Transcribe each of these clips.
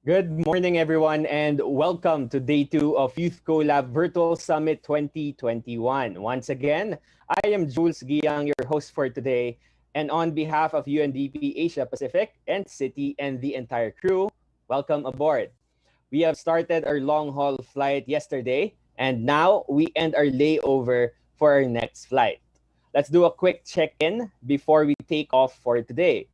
Good morning, everyone, and welcome to day 2 of Youth Collab Virtual Summit 2021. Once again, I am Jules Giang, your host for today, and on behalf of UNDP Asia Pacific and Citi and the entire crew, welcome aboard. We have started our long haul flight yesterday, and now we end our layover for our next flight. Let's do a quick check-in before we take off for today.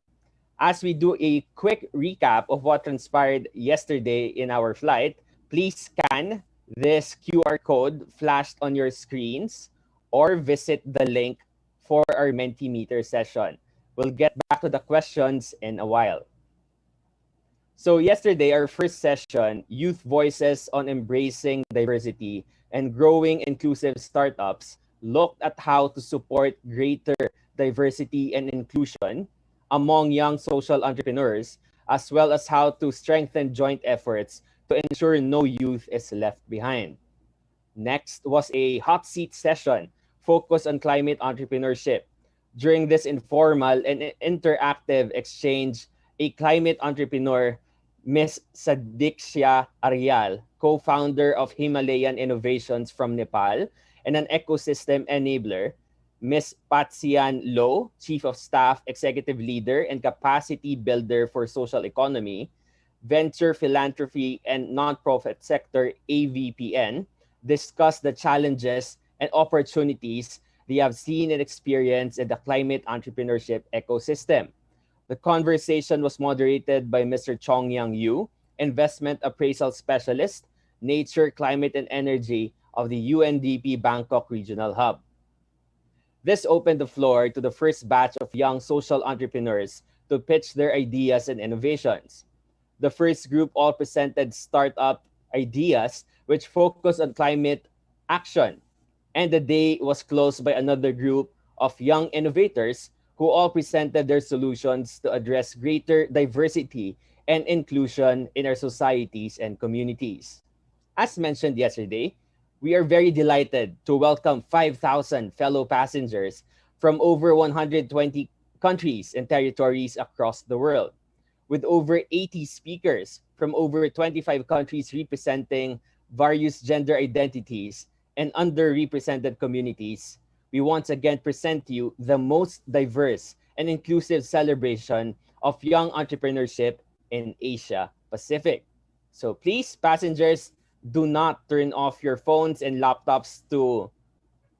As we do a quick recap of what transpired yesterday in our flight, please scan this QR code flashed on your screens or visit the link for our Mentimeter session. We'll get back to the questions in a while. So yesterday, our first session, Youth Voices on Embracing Diversity and Growing Inclusive Startups, looked at how to support greater diversity and inclusion among young social entrepreneurs, as well as how to strengthen joint efforts to ensure no youth is left behind. Next was a hot seat session focused on climate entrepreneurship. During this informal and interactive exchange, a climate entrepreneur, Ms. Sadiksha Aryal, co-founder of Himalayan Innovations from Nepal, and an ecosystem enabler, Ms. Patsian Lo, Chief of Staff, Executive Leader, and Capacity Builder for Social Economy, Venture Philanthropy and Nonprofit Sector AVPN, discuss the challenges and opportunities they have seen and experienced in the climate entrepreneurship ecosystem. The conversation was moderated by Mr. Chong Yang Yu, Investment Appraisal Specialist, Nature, Climate, and Energy of the UNDP Bangkok Regional Hub. This opened the floor to the first batch of young social entrepreneurs to pitch their ideas and innovations. The first group all presented startup ideas which focused on climate action, and the day was closed by another group of young innovators who all presented their solutions to address greater diversity and inclusion in our societies and communities. As mentioned yesterday, we are very delighted to welcome 5,000 fellow passengers from over 120 countries and territories across the world, with over 80 speakers from over 25 countries representing various gender identities and underrepresented communities. We once again present to you the most diverse and inclusive celebration of young entrepreneurship in Asia Pacific. So please, passengers, do not turn off your phones and laptops to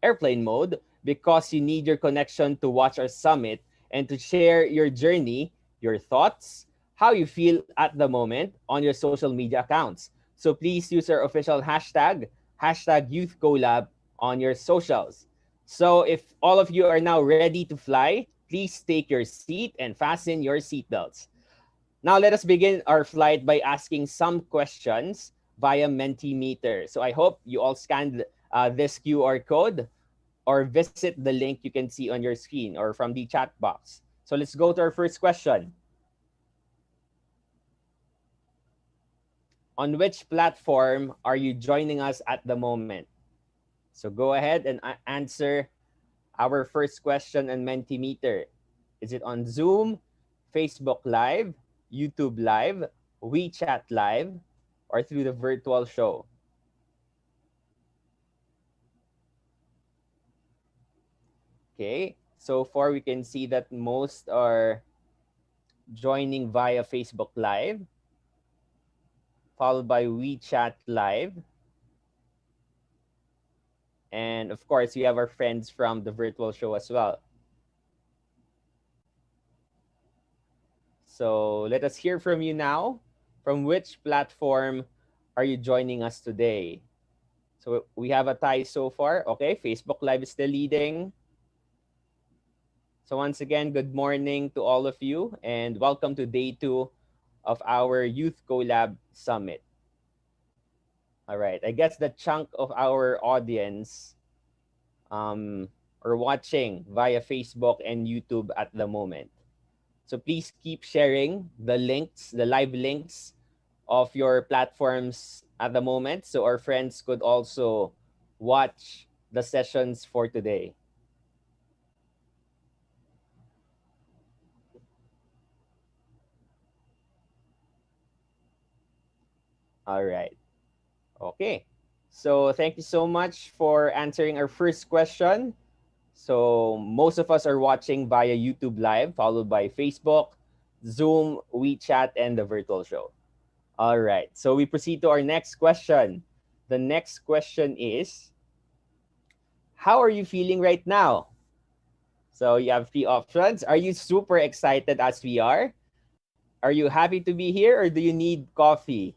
airplane mode because you need your connection to watch our summit and to share your journey, your thoughts, how you feel at the moment on your social media accounts. So please use our official hashtag, #YouthCollab on your socials. So if all of you are now ready to fly, please take your seat and fasten your seatbelts. Now let us begin our flight by asking some questions via Mentimeter. So I hope you all scanned this QR code or visit the link you can see on your screen or from the chat box. So let's go to our first question. On which platform are you joining us at the moment? So go ahead and answer our first question on Mentimeter. Is it on Zoom, Facebook Live, YouTube Live, WeChat Live, or through the virtual show? Okay, so far we can see that most are joining via Facebook Live, followed by WeChat Live. And of course, we have our friends from the virtual show as well. So let us hear from you now. From which platform are you joining us today? So we have a tie so far. Okay, Facebook Live is still leading. So once again, good morning to all of you and welcome to day 2 of our Youth Collab Summit. All right, I guess the chunk of our audience are watching via Facebook and YouTube at the moment. So please keep sharing the links, the live links of your platforms at the moment so our friends could also watch the sessions for today. All right. Okay. So thank you so much for answering our first question. So most of us are watching via YouTube Live, followed by Facebook, Zoom, WeChat, and the virtual show. All right. So we proceed to our next question. The next question is, how are you feeling right now? So you have three options. Are you super excited as we are? Are you happy to be here or do you need coffee?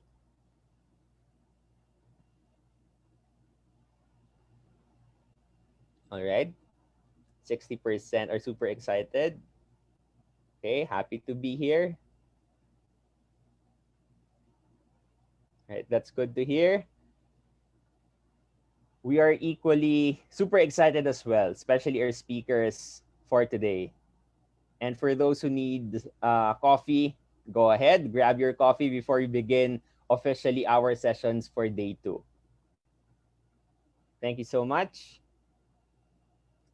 All right. 60% are super excited. Okay, happy to be here. Right, that's good to hear. We are equally super excited as well, especially our speakers for today. And for those who need coffee, go ahead, grab your coffee before we begin officially our sessions for day two. Thank you so much.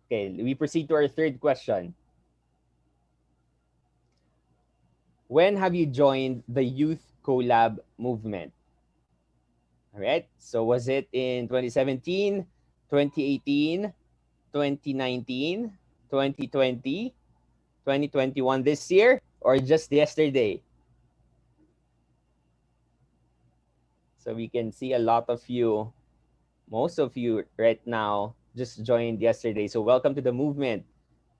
Okay, we proceed to our third question. When have you joined the Youth Collab movement? All right. So was it in 2017, 2018, 2019, 2020, 2021 this year, or just yesterday? So we can see a lot of you, most of you right now just joined yesterday. So welcome to the movement.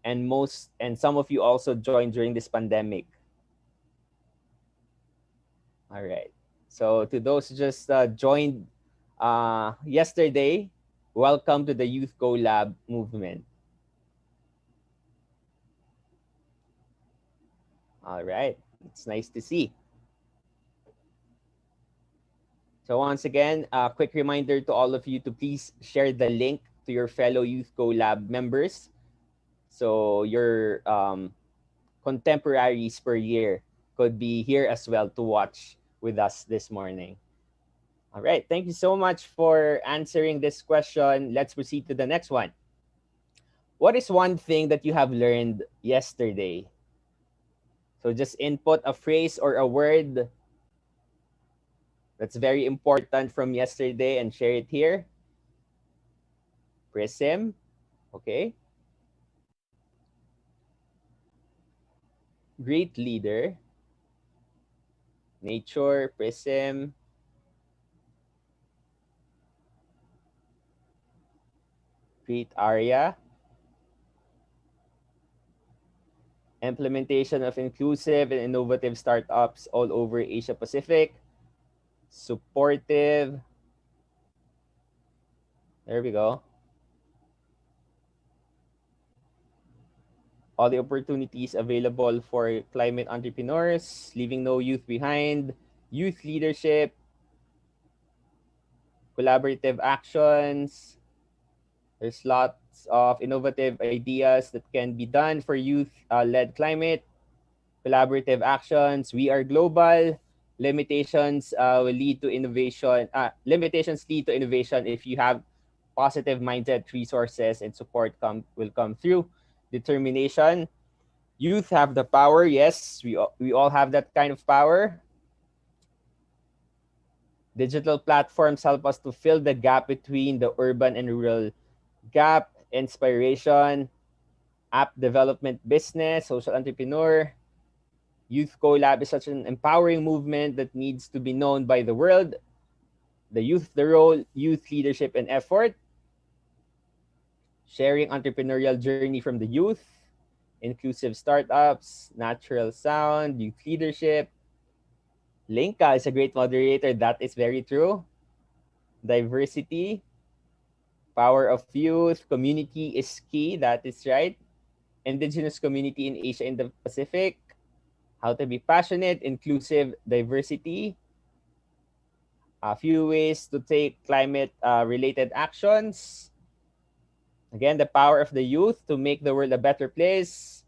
And some of you also joined during this pandemic. All right. So to those who just joined yesterday, welcome to the Youth Collab movement. All right. It's nice to see. So once again, a quick reminder to all of you to please share the link to your fellow Youth Collab members. So your contemporaries per year could be here as well to watch with us this morning. All right. Thank you so much for answering this question. Let's proceed to the next one. What is one thing that you have learned yesterday? So just input a phrase or a word that's very important from yesterday and share it here. Prism. Okay. Great leader. Nature. Prism. Great area. Implementation of inclusive and innovative startups all over Asia Pacific. Supportive. There we go. All the opportunities available for climate entrepreneurs, leaving no youth behind, youth leadership, collaborative actions. There's lots of innovative ideas that can be done for youth-led climate, collaborative actions. We are global. Limitations will lead to innovation. Limitations lead to innovation if you have positive mindset, resources, and support will come through. Determination. Youth have the power. Yes, we all have that kind of power. Digital platforms help us to fill the gap between the urban and rural gap. Inspiration, app development business, social entrepreneur. Youth Collab is such an empowering movement that needs to be known by the world. The youth, the role, youth leadership and effort. Sharing entrepreneurial journey from the youth. Inclusive startups, natural sound, youth leadership. Linka is a great moderator. That is very true. Diversity, power of youth, community is key. That is right. Indigenous community in Asia and the Pacific. How to be passionate, inclusive, diversity. A few ways to take climate related actions. Again, the power of the youth to make the world a better place.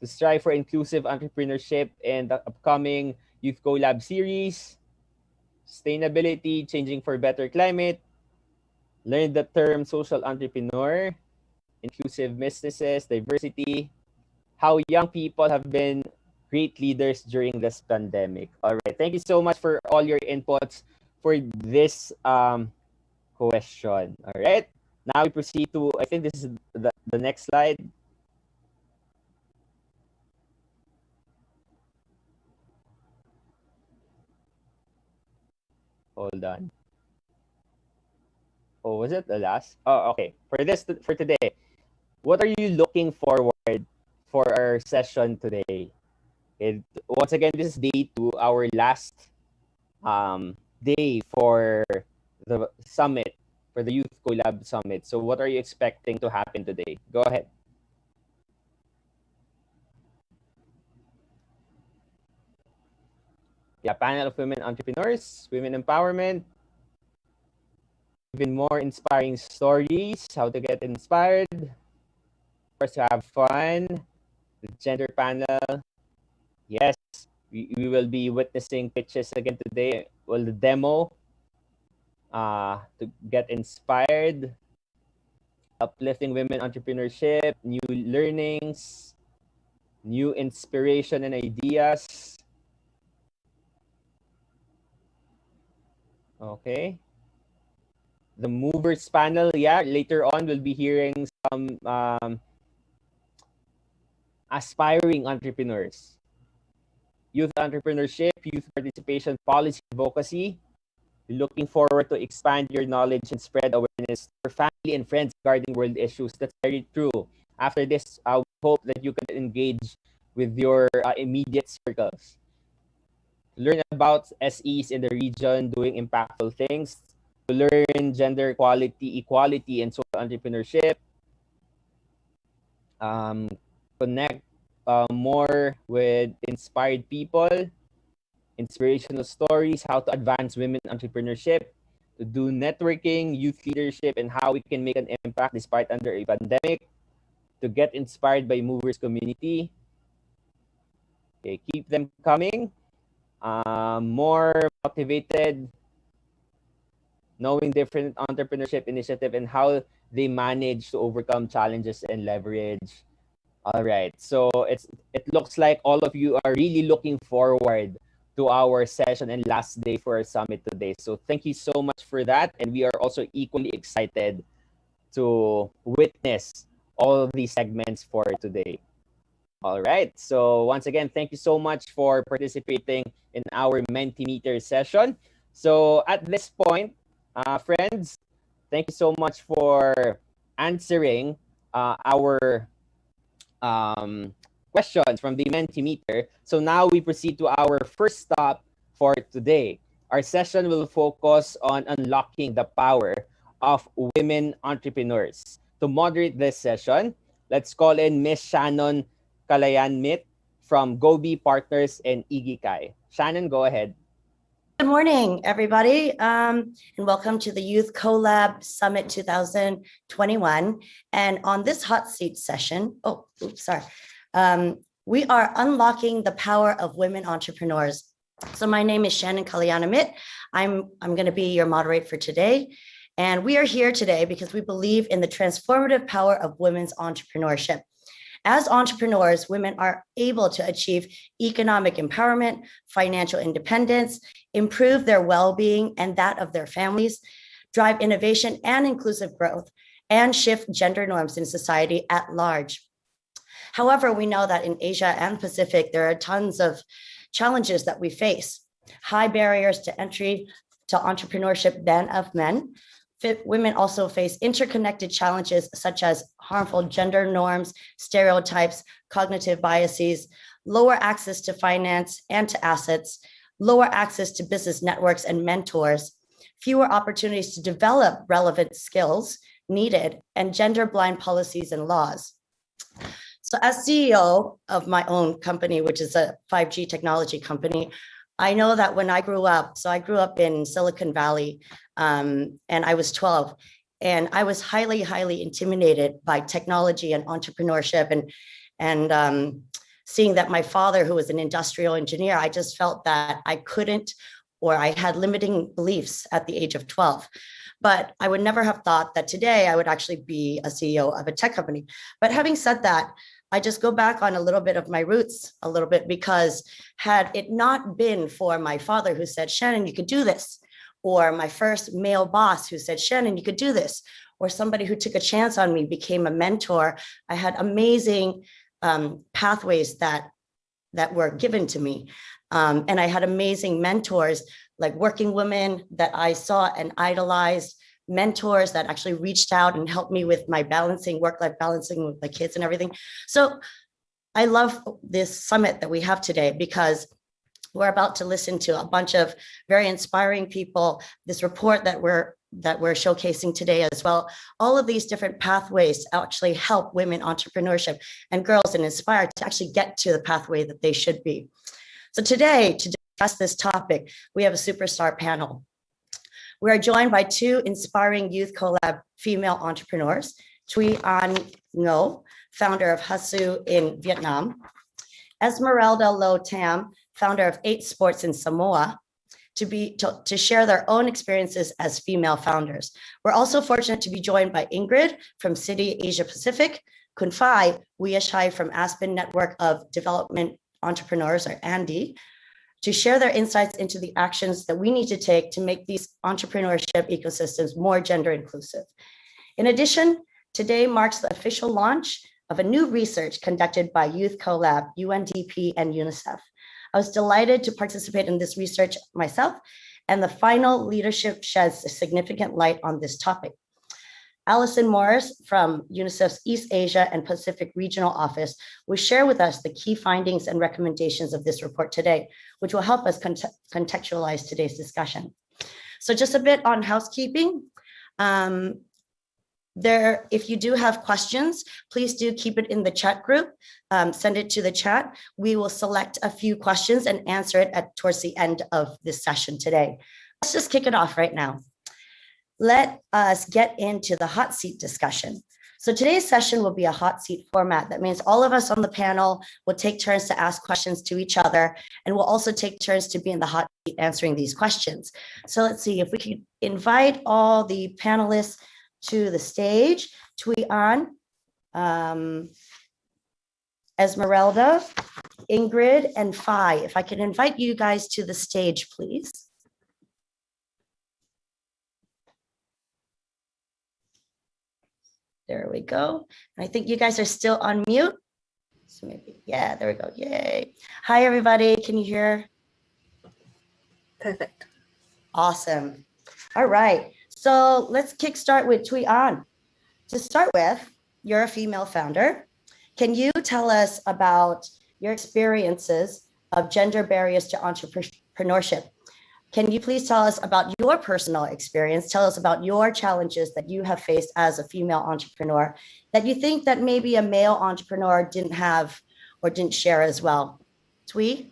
To strive for inclusive entrepreneurship and the upcoming Youth Collab series. Sustainability, changing for better climate. Learn the term social entrepreneur. Inclusive businesses, diversity. How young people have been great leaders during this pandemic. All right. Thank you so much for all your inputs for this question. All right. Now we proceed to, I think this is the next slide. Hold on. Oh, was it the last? Oh, okay. For today, what are you looking forward for our session today? Once again, this is day 2, our last day for the summit, for the Youth Collab Summit. So what are you expecting to happen today? Go ahead. Yeah, panel of women entrepreneurs, women empowerment, even more inspiring stories, how to get inspired, of course, to have fun, the gender panel. Yes, we will be witnessing pitches again today. Well, the demo to get inspired, uplifting women entrepreneurship, new learnings, new inspiration and ideas. Okay. The movers panel, yeah, later on we'll be hearing some aspiring entrepreneurs. Youth entrepreneurship, youth participation policy advocacy. Looking forward to expand your knowledge and spread awareness for family and friends regarding world issues. That's very true. After this, we hope that you can engage with your immediate circles. Learn about SEs in the region doing impactful things. To learn gender equality, and social entrepreneurship. Connect more with inspired people, inspirational stories, how to advance women entrepreneurship, to do networking, youth leadership, and how we can make an impact despite under a pandemic, to get inspired by movers community. Okay, keep them coming. More motivated, knowing different entrepreneurship initiative and how they manage to overcome challenges and leverage. All right. So it looks like all of you are really looking forward to our session and last day for our summit today. So thank you so much for that. And we are also equally excited to witness all of these segments for today. All right. So once again, thank you so much for participating in our Mentimeter session. So at this point, friends, thank you so much for answering our questions from the Mentimeter. So now we proceed to our first stop for today. Our session will focus on unlocking the power of women entrepreneurs. To moderate this session, let's call in Miss Shannon Kalayan-Mit from Gobi Partners and Igikai. Shannon, go ahead. Good morning, everybody, and welcome to the Youth Collab Summit 2021. And on this hot seat session, we are unlocking the power of women entrepreneurs. So my name is Shannon Kalayan-Mit. I'm going to be your moderator for today. And we are here today because we believe in the transformative power of women's entrepreneurship. As entrepreneurs, women are able to achieve economic empowerment, financial independence, improve their well-being and that of their families, drive innovation and inclusive growth, and shift gender norms in society at large. However, we know that in Asia and Pacific, there are tons of challenges that we face. High barriers to entry to entrepreneurship than of men. Women also face interconnected challenges such as harmful gender norms, stereotypes, cognitive biases, lower access to finance and to assets, lower access to business networks and mentors, fewer opportunities to develop relevant skills needed, and gender-blind policies and laws. So as CEO of my own company, which is a 5G technology company, I know that when I grew up, so I grew up in Silicon Valley, and I was 12, and I was highly, highly intimidated by technology and entrepreneurship, and seeing that my father, who was an industrial engineer, I just felt that I couldn't, or I had limiting beliefs at the age of 12. But I would never have thought that today I would actually be a CEO of a tech company. But having said that, I just go back on a little bit of my roots a little bit, because had it not been for my father who said, Shannon, you could do this, or my first male boss who said, Shannon, you could do this, or somebody who took a chance on me, became a mentor. I had amazing pathways that were given to me. And I had amazing mentors, like working women that I saw and idolized, mentors that actually reached out and helped me with my balancing, work-life balancing with my kids and everything. So I love this summit that we have today, because we're about to listen to a bunch of very inspiring people, this report that we're showcasing today as well. All of these different pathways actually help women entrepreneurship and girls and inspire to actually get to the pathway that they should be. So today, to discuss this topic, we have a superstar panel. We are joined by two inspiring Youth Collab female entrepreneurs, Thuy An Ngo, founder of Hasu in Vietnam, Esmeralda Lo Tam, founder of 8 Sports in Samoa, to share their own experiences as female founders. We're also fortunate to be joined by Ingrid from Citi Asia Pacific, Kun Phai Wiashai from Aspen Network of Development Entrepreneurs, or ANDI, to share their insights into the actions that we need to take to make these entrepreneurship ecosystems more gender inclusive. In addition, today marks the official launch of a new research conducted by Youth Collab, UNDP, and UNICEF. I was delighted to participate in this research myself, and the final leadership sheds a significant light on this topic. Alison Morris from UNICEF's East Asia and Pacific Regional Office will share with us the key findings and recommendations of this report today, which will help us contextualize today's discussion. So just a bit on housekeeping. If you do have questions, please do keep it in the chat group, send it to the chat. We will select a few questions and answer it towards the end of this session today. Let's just kick it off right now. Let us get into the hot seat discussion. So today's session will be a hot seat format. That means all of us on the panel will take turns to ask questions to each other, and we'll also take turns to be in the hot seat answering these questions. So let's see if we could invite all the panelists to the stage. Thuy An, Esmeralda, Ingrid, and Phai. If I could invite you guys to the stage, please. There we go. I think you guys are still on mute. So maybe, yeah, there we go. Yay. Hi, everybody. Can you hear? Perfect. Awesome. All right. So let's kickstart with Thuy An. To start with, you're a female founder. Can you tell us about your experiences of gender barriers to entrepreneurship? Can you please tell us about your personal experience? Tell us about your challenges that you have faced as a female entrepreneur that you think that maybe a male entrepreneur didn't have or didn't share as well. Thuy?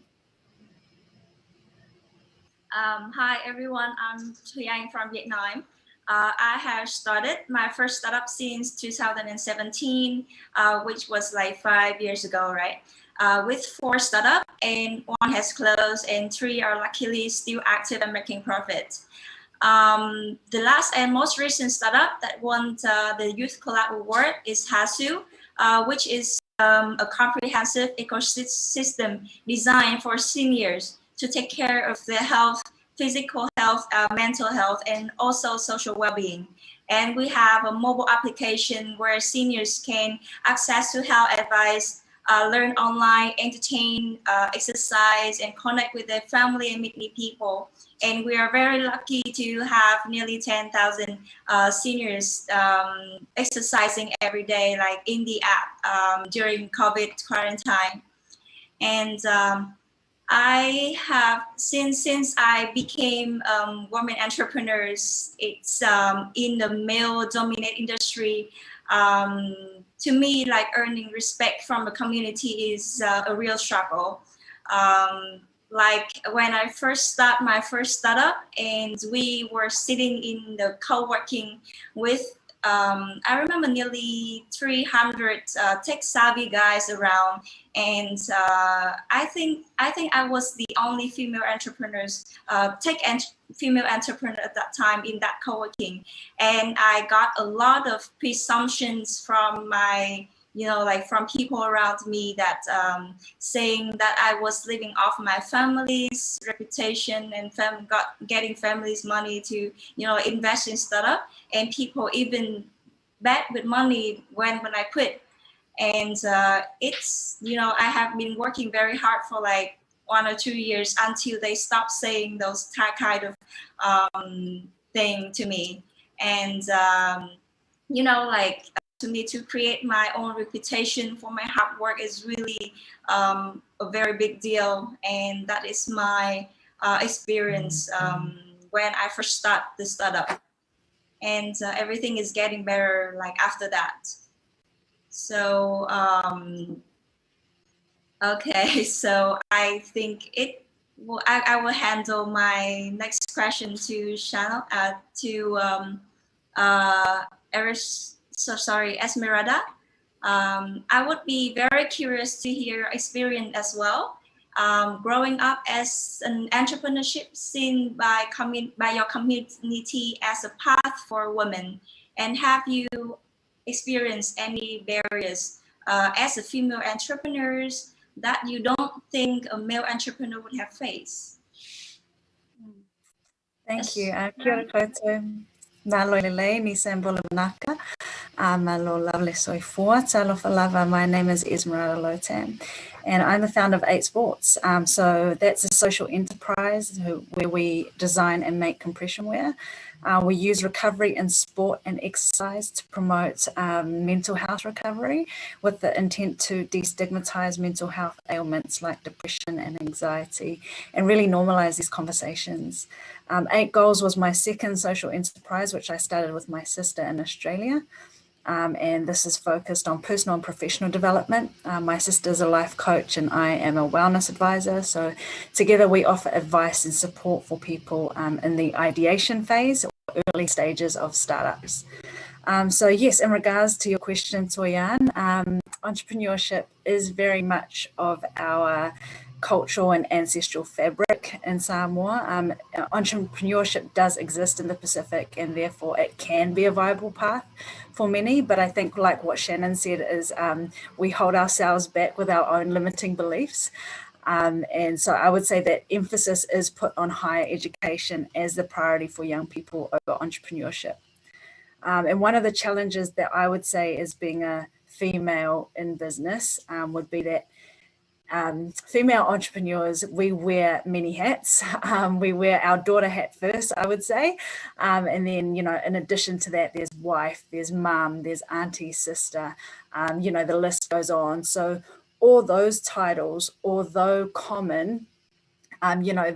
Hi, everyone. I'm Thuy An from Vietnam. I have started my first startup since 2017, which was like 5 years ago, right? With 4 startups, and 1 has closed, and 3 are luckily still active and making profit. The last and most recent startup that won the Youth Collab Award is Hasu, which is a comprehensive ecosystem designed for seniors to take care of their health, physical health, mental health, and also social well-being. And we have a mobile application where seniors can access to health advice, learn online, entertain, exercise, and connect with their family and meet new people. And we are very lucky to have nearly 10,000 seniors exercising every day, like in the app during COVID quarantine. And I have, since I became women entrepreneurs, it's in the male-dominated industry. To me, like earning respect from the community is a real struggle. Like when I first started my first startup, and we were sitting in the co-working with, I remember nearly 300 tech-savvy guys around, and I think I was the only female entrepreneurs, female entrepreneur at that time in that co-working, and I got a lot of presumptions from my like from people around me that saying that I was living off my family's reputation and getting family's money to, invest in startup, and people even bet with money when I quit. And it's, I have been working very hard for like 1 or 2 years until they stop saying those kind of thing to me. And, like to me, to create my own reputation for my hard work is really a very big deal. And that is my experience when I first start the startup. And everything is getting better like after that. So, okay, so I think I will handle my next question to Shuttle, Esmeralda. I would be very curious to hear your experience as well. Growing up as an entrepreneurship seen by your community as a path for women, and have you experienced any barriers as a female entrepreneurs that you don't think a male entrepreneur would have faced? Thank you. Kia ora koutou. Malo lele ni sambula manaka. Malo lovely soifua. Talofa lava. My name is Esmeralda Lotan, and I'm the founder of 8 Sports. So that's a social enterprise where we design and make compression wear. We use recovery in sport and exercise to promote mental health recovery with the intent to destigmatize mental health ailments like depression and anxiety, and really normalize these conversations. 8 Goals was my second social enterprise, which I started with my sister in Australia. And this is focused on personal and professional development. My sister is a life coach and I am a wellness advisor. So together we offer advice and support for people in the ideation phase or early stages of startups. So yes, in regards to your question, Toyan, entrepreneurship is very much of our cultural and ancestral fabric in Samoa. Entrepreneurship does exist in the Pacific, and therefore it can be a viable path for many. But I think, like what Shannon said, is we hold ourselves back with our own limiting beliefs. And so I would say that emphasis is put on higher education as the priority for young people over entrepreneurship. And one of the challenges that I would say is being a female in business would be that female entrepreneurs, we wear many hats. We wear our daughter hat first, I would say. And then, in addition to that, there's wife, there's mum, there's auntie, sister, the list goes on. So all those titles, although common,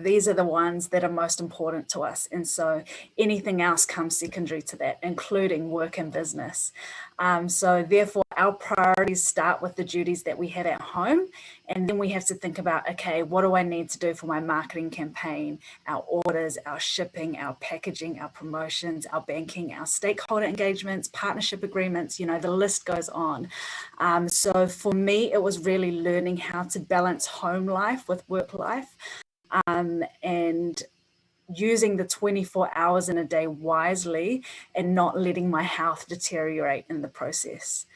these are the ones that are most important to us. And so anything else comes secondary to that, including work and business. So therefore, our priorities start with the duties that we have at home. And then we have to think about, okay, what do I need to do for my marketing campaign, our orders, our shipping, our packaging, our promotions, our banking, our stakeholder engagements, partnership agreements, the list goes on. So for me, it was really learning how to balance home life with work life. And using the 24 hours in a day wisely and not letting my health deteriorate in the process.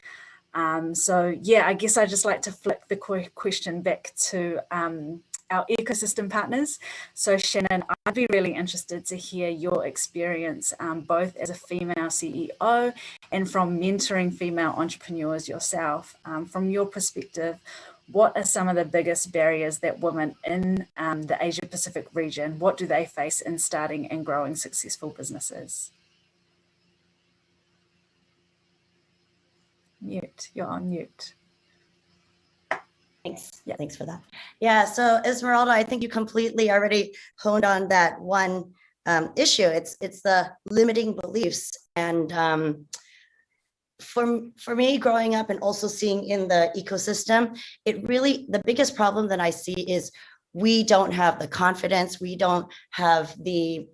So yeah, I guess I just like to flick the question back to our ecosystem partners. So Shannon, I'd be really interested to hear your experience both as a female CEO and from mentoring female entrepreneurs yourself. From your perspective, what are some of the biggest barriers that women in the Asia Pacific region, what do they face in starting and growing successful businesses? Mute, you're on mute. Thanks. Yeah, thanks for that. Yeah, so Esmeralda, I think you completely already honed on that one issue. It's the limiting beliefs. And for me, growing up and also seeing in the ecosystem, the biggest problem that I see is we don't have the confidence, we don't have the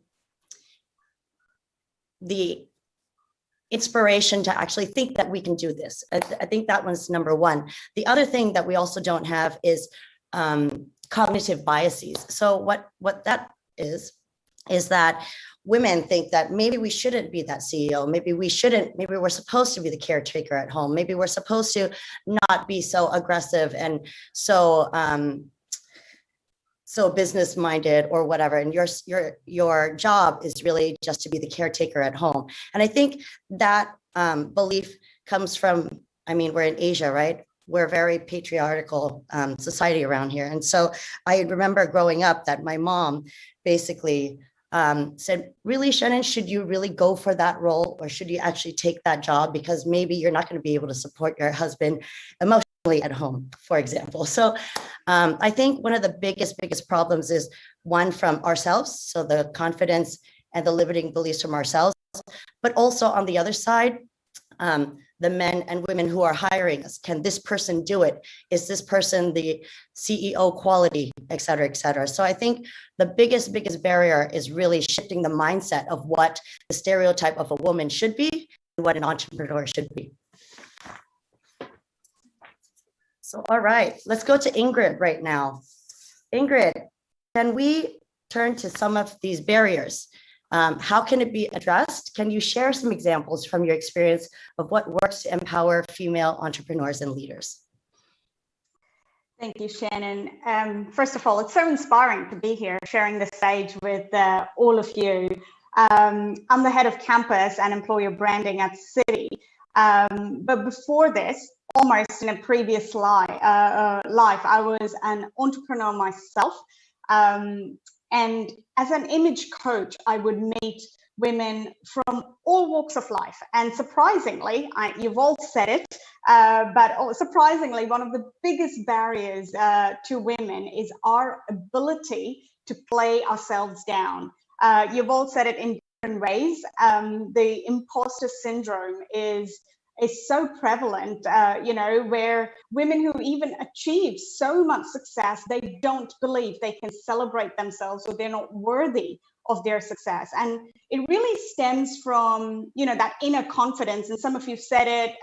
inspiration to actually think that we can do this. I think that one's number one. The other thing that we also don't have is cognitive biases. So what that is is that women think that maybe we shouldn't be that CEO. Maybe we're supposed to be the caretaker at home. Maybe we're supposed to not be so aggressive and so business minded or whatever. And your job is really just to be the caretaker at home. And I think that belief comes from, I mean, we're in Asia, right? We're a very patriarchal society around here. And so I remember growing up that my mom basically said, really, Shannon, should you really go for that role, or should you actually take that job? Because maybe you're not going to be able to support your husband emotionally at home, for example. So I think one of the biggest problems is one from ourselves. So the confidence and the limiting beliefs from ourselves, but also on the other side, the men and women who are hiring us. Can this person do it? Is this person the CEO quality, et cetera, et cetera? So I think the biggest barrier is really shifting the mindset of what the stereotype of a woman should be and what an entrepreneur should be. So, all right, let's go to Ingrid right now. Ingrid, can we turn to some of these barriers? How can it be addressed? Can you share some examples from your experience of what works to empower female entrepreneurs and leaders? Thank you, Shannon. First of all, it's so inspiring to be here sharing the stage with all of you. I'm the head of campus and employer branding at Citi. But before this, almost in a previous life, I was an entrepreneur myself. And as an image coach, I would meet women from all walks of life. And surprisingly, you've all said it, but surprisingly, one of the biggest barriers to women is our ability to play ourselves down. You've all said it in different ways. The imposter syndrome is so prevalent, where women who even achieve so much success, they don't believe they can celebrate themselves, or they're not worthy of their success. And it really stems from, that inner confidence. And some of you said it,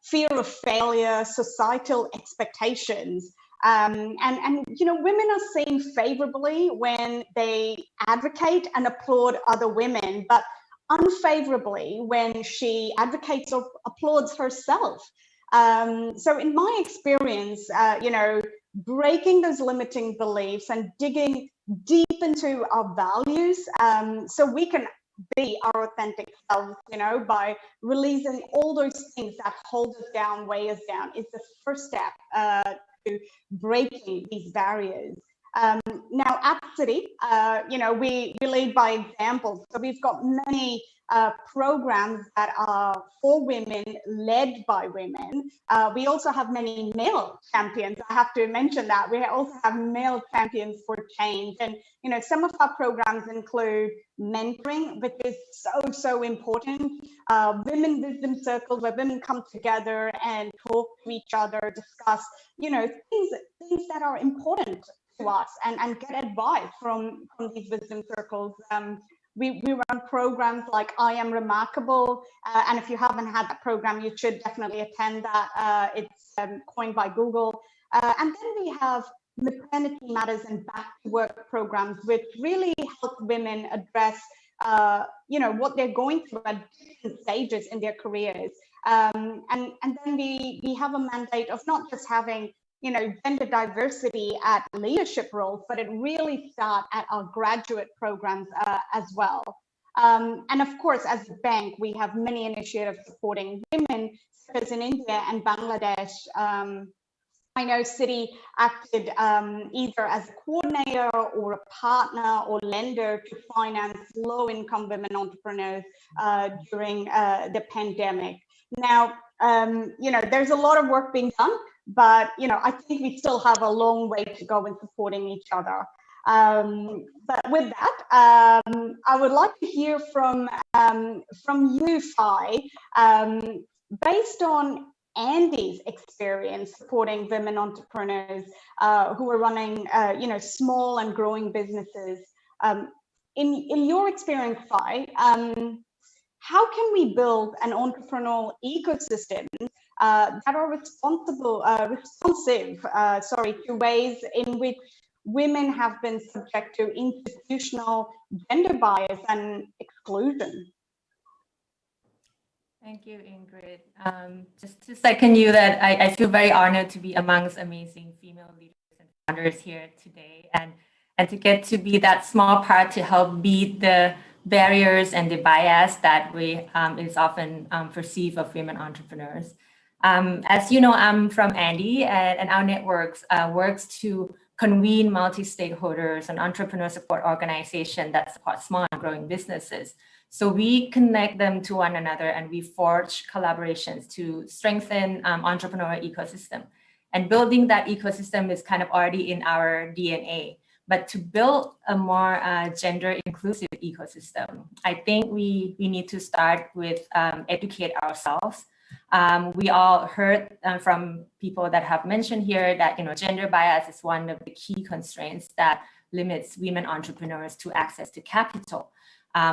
fear of failure, societal expectations. And women are seen favorably when they advocate and applaud other women, but unfavorably when she advocates or applauds herself. So in my experience, breaking those limiting beliefs and digging deep into our values, so we can be our authentic selves, by releasing all those things that hold us down, weigh us down, is the first step to breaking these barriers. Now at Citi, we lead by example. So we've got many programs that are for women, led by women. We also have many male champions. I have to mention that. We also have male champions for change. And, some of our programs include mentoring, which is so important. Women wisdom circles where women come together and talk to each other, discuss, things that are important to us and get advice from these wisdom circles. We run programs like I Am Remarkable, and if you haven't had that program, you should definitely attend that. It's coined by Google. And then we have Maternity Matters and Back to Work programs, which really help women address what they're going through at different stages in their careers. And then we have a mandate of not just having gender diversity at leadership roles, but it really starts at our graduate programs as well. And of course, as a bank, we have many initiatives supporting women, such as in India and Bangladesh. I know Citi acted either as a coordinator or a partner or lender to finance low-income women entrepreneurs during the pandemic. Now, there's a lot of work being done, but I think we still have a long way to go in supporting each other. But with that, I would like to hear from you, Fi, based on Andy's experience supporting women entrepreneurs who are running, small and growing businesses. In your experience, Fi, how can we build an entrepreneurial ecosystem that are responsive to ways in which women have been subject to institutional gender bias and exclusion. Thank you, Ingrid. Just to second you that I feel very honored to be amongst amazing female leaders and founders here today, and to get to be that small part to help beat the barriers and the bias that we is often perceived of women entrepreneurs. As you know, I'm from Andy, and our networks works to convene multi-stakeholders and entrepreneur support organization that support small and growing businesses. So we connect them to one another and we forge collaborations to strengthen entrepreneurial ecosystem. And building that ecosystem is kind of already in our DNA. But to build a more gender inclusive ecosystem, I think we need to start with educate ourselves. We all heard from people that have mentioned here that gender bias is one of the key constraints that limits women entrepreneurs to access to capital.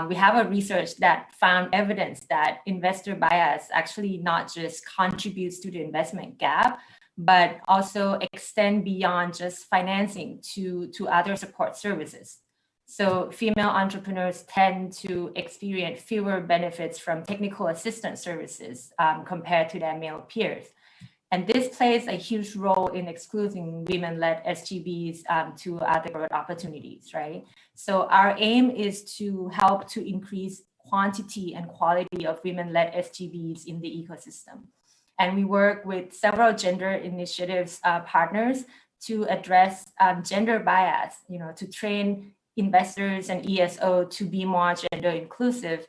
We have a research that found evidence that investor bias actually not just contributes to the investment gap, but also extend beyond just financing to other support services. So female entrepreneurs tend to experience fewer benefits from technical assistance services compared to their male peers. And this plays a huge role in excluding women-led SGBs to other growth opportunities, right? So our aim is to help to increase quantity and quality of women-led SGBs in the ecosystem. And we work with several gender initiatives partners to address gender bias, to train investors and ESO to be more gender inclusive.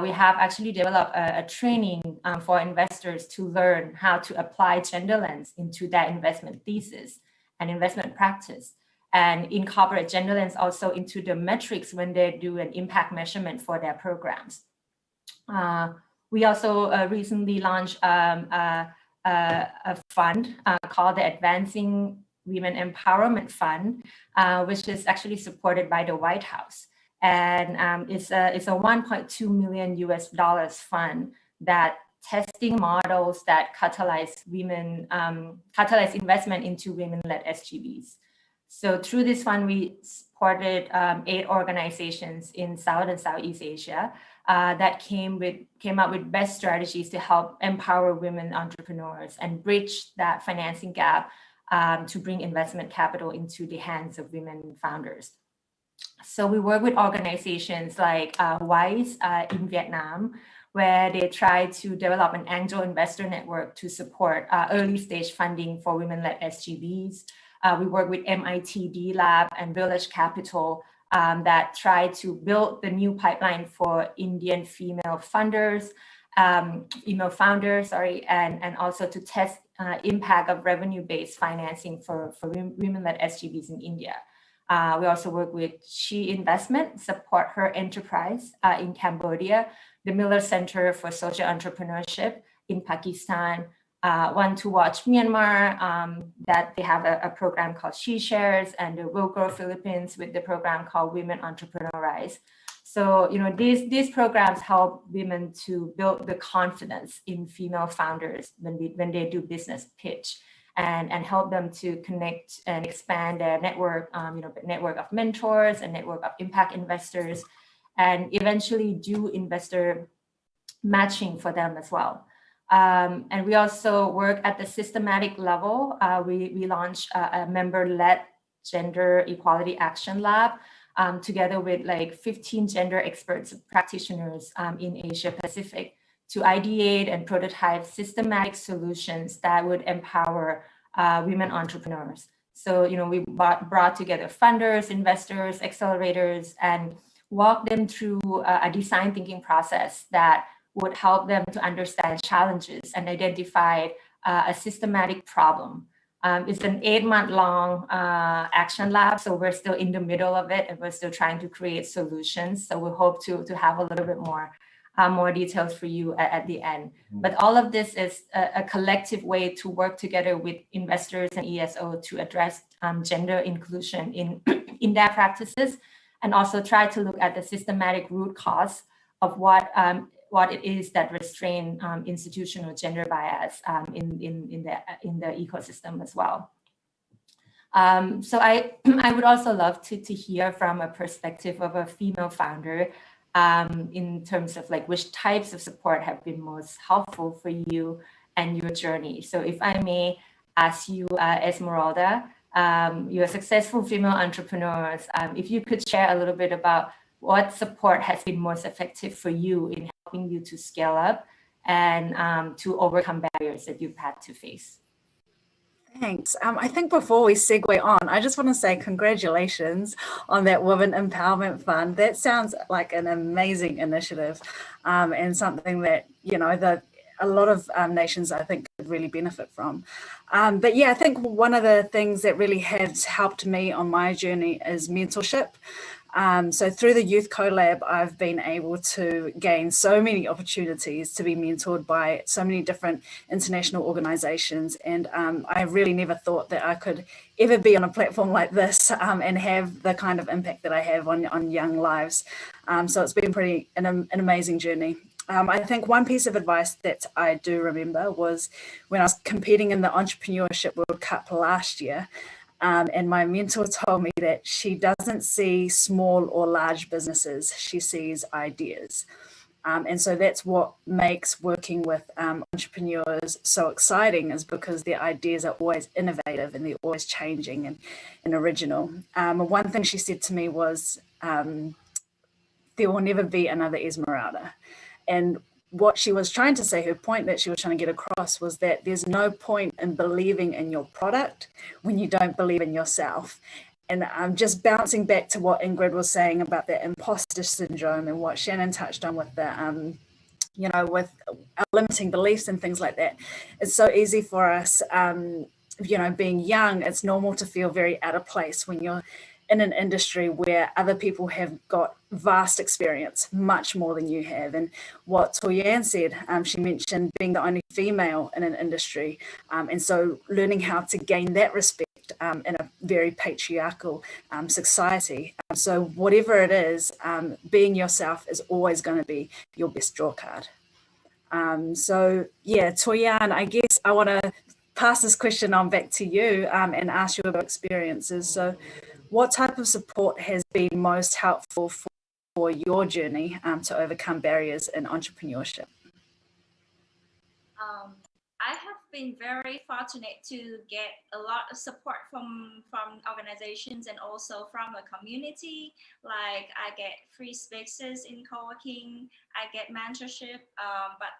We have actually developed a training for investors to learn how to apply gender lens into their investment thesis and investment practice, and incorporate gender lens also into the metrics when they do an impact measurement for their programs. We also recently launched a fund called the Advancing Women Empowerment Fund, which is actually supported by the White House. And it's a $1.2 million US fund that testing models that catalyze investment into women-led SGBs. So through this fund, we supported 8 organizations in South and Southeast Asia that came up with best strategies to help empower women entrepreneurs and bridge that financing gap to bring investment capital into the hands of women founders. So we work with organizations like WISE in Vietnam, where they try to develop an angel investor network to support early stage funding for women-led SGBs. We work with MIT D Lab and Village Capital that try to build the new pipeline for Indian female founders, and also to test impact of revenue-based financing for women-led SGBs in India. We also work with She Investment, support her enterprise in Cambodia, the Miller Center for Social Entrepreneurship in Pakistan, One to Watch Myanmar, that they have a program called She Shares, and the Will Grow Philippines with the program called Women Entrepreneurize. So, these programs help women to build the confidence in female founders when they do business pitch. And help them to connect and expand their network, network of mentors and network of impact investors, and eventually do investor matching for them as well. And we also work at the systematic level. We launched a member-led gender equality action lab together with like 15 gender experts, practitioners in Asia Pacific, to ideate and prototype systematic solutions that would empower women entrepreneurs. So, we brought together funders, investors, accelerators, and walked them through a design thinking process that would help them to understand challenges and identify a systematic problem. It's an 8-month-long action lab, so we're still in the middle of it, and we're still trying to create solutions. So we hope to have a little bit more details for you at the end. But all of this is a collective way to work together with investors and ESO to address gender inclusion in their practices, and also try to look at the systematic root cause of what it is that restrain institutional gender bias in the ecosystem as well. So I I would also love to hear from a perspective of a female founder in terms of like which types of support have been most helpful for you and your journey. So if I may ask you, Esmeralda, you're a successful female entrepreneurs. If you could share a little bit about what support has been most effective for you in helping you to scale up and to overcome barriers that you've had to face. Thanks. I think before we segue on, I just want to say congratulations on that Women Empowerment Fund. That sounds like an amazing initiative, and something that, you know, a lot of nations, I think, could really benefit from. But yeah, I think one of the things that really has helped me on my journey is mentorship. So through the Youth Collab, I've been able to gain so many opportunities to be mentored by so many different international organizations. And I really never thought that I could ever be on a platform like this and have the kind of impact that I have on young lives. So it's been an amazing journey. I think one piece of advice that I do remember was when I was competing in the Entrepreneurship World Cup last year. And my mentor told me that she doesn't see small or large businesses, she sees ideas. And so that's what makes working with entrepreneurs so exciting, is because their ideas are always innovative and they're always changing and original. One thing she said to me was, there will never be another Esmeralda. And what she was trying to say, her point that she was trying to get across, was that there's no point in believing in your product when you don't believe in yourself. And I'm just bouncing back to what Ingrid was saying about the imposter syndrome and what Shannon touched on with the, you know, with our limiting beliefs and things like that. It's so easy for us, you know, being young, it's normal to feel very out of place when you're in an industry where other people have got vast experience, much more than you have. And what Toyanne said, she mentioned being the only female in an industry. And so learning how to gain that respect in a very patriarchal society. So whatever it is, being yourself is always going to be your best draw card. So yeah, Toyanne, I guess I want to pass this question on back to you and ask you about experiences. So what type of support has been most helpful for your journey to overcome barriers in entrepreneurship? I have been very fortunate to get a lot of support from organizations and also from a community. Like I get free spaces in co-working, I get mentorship, but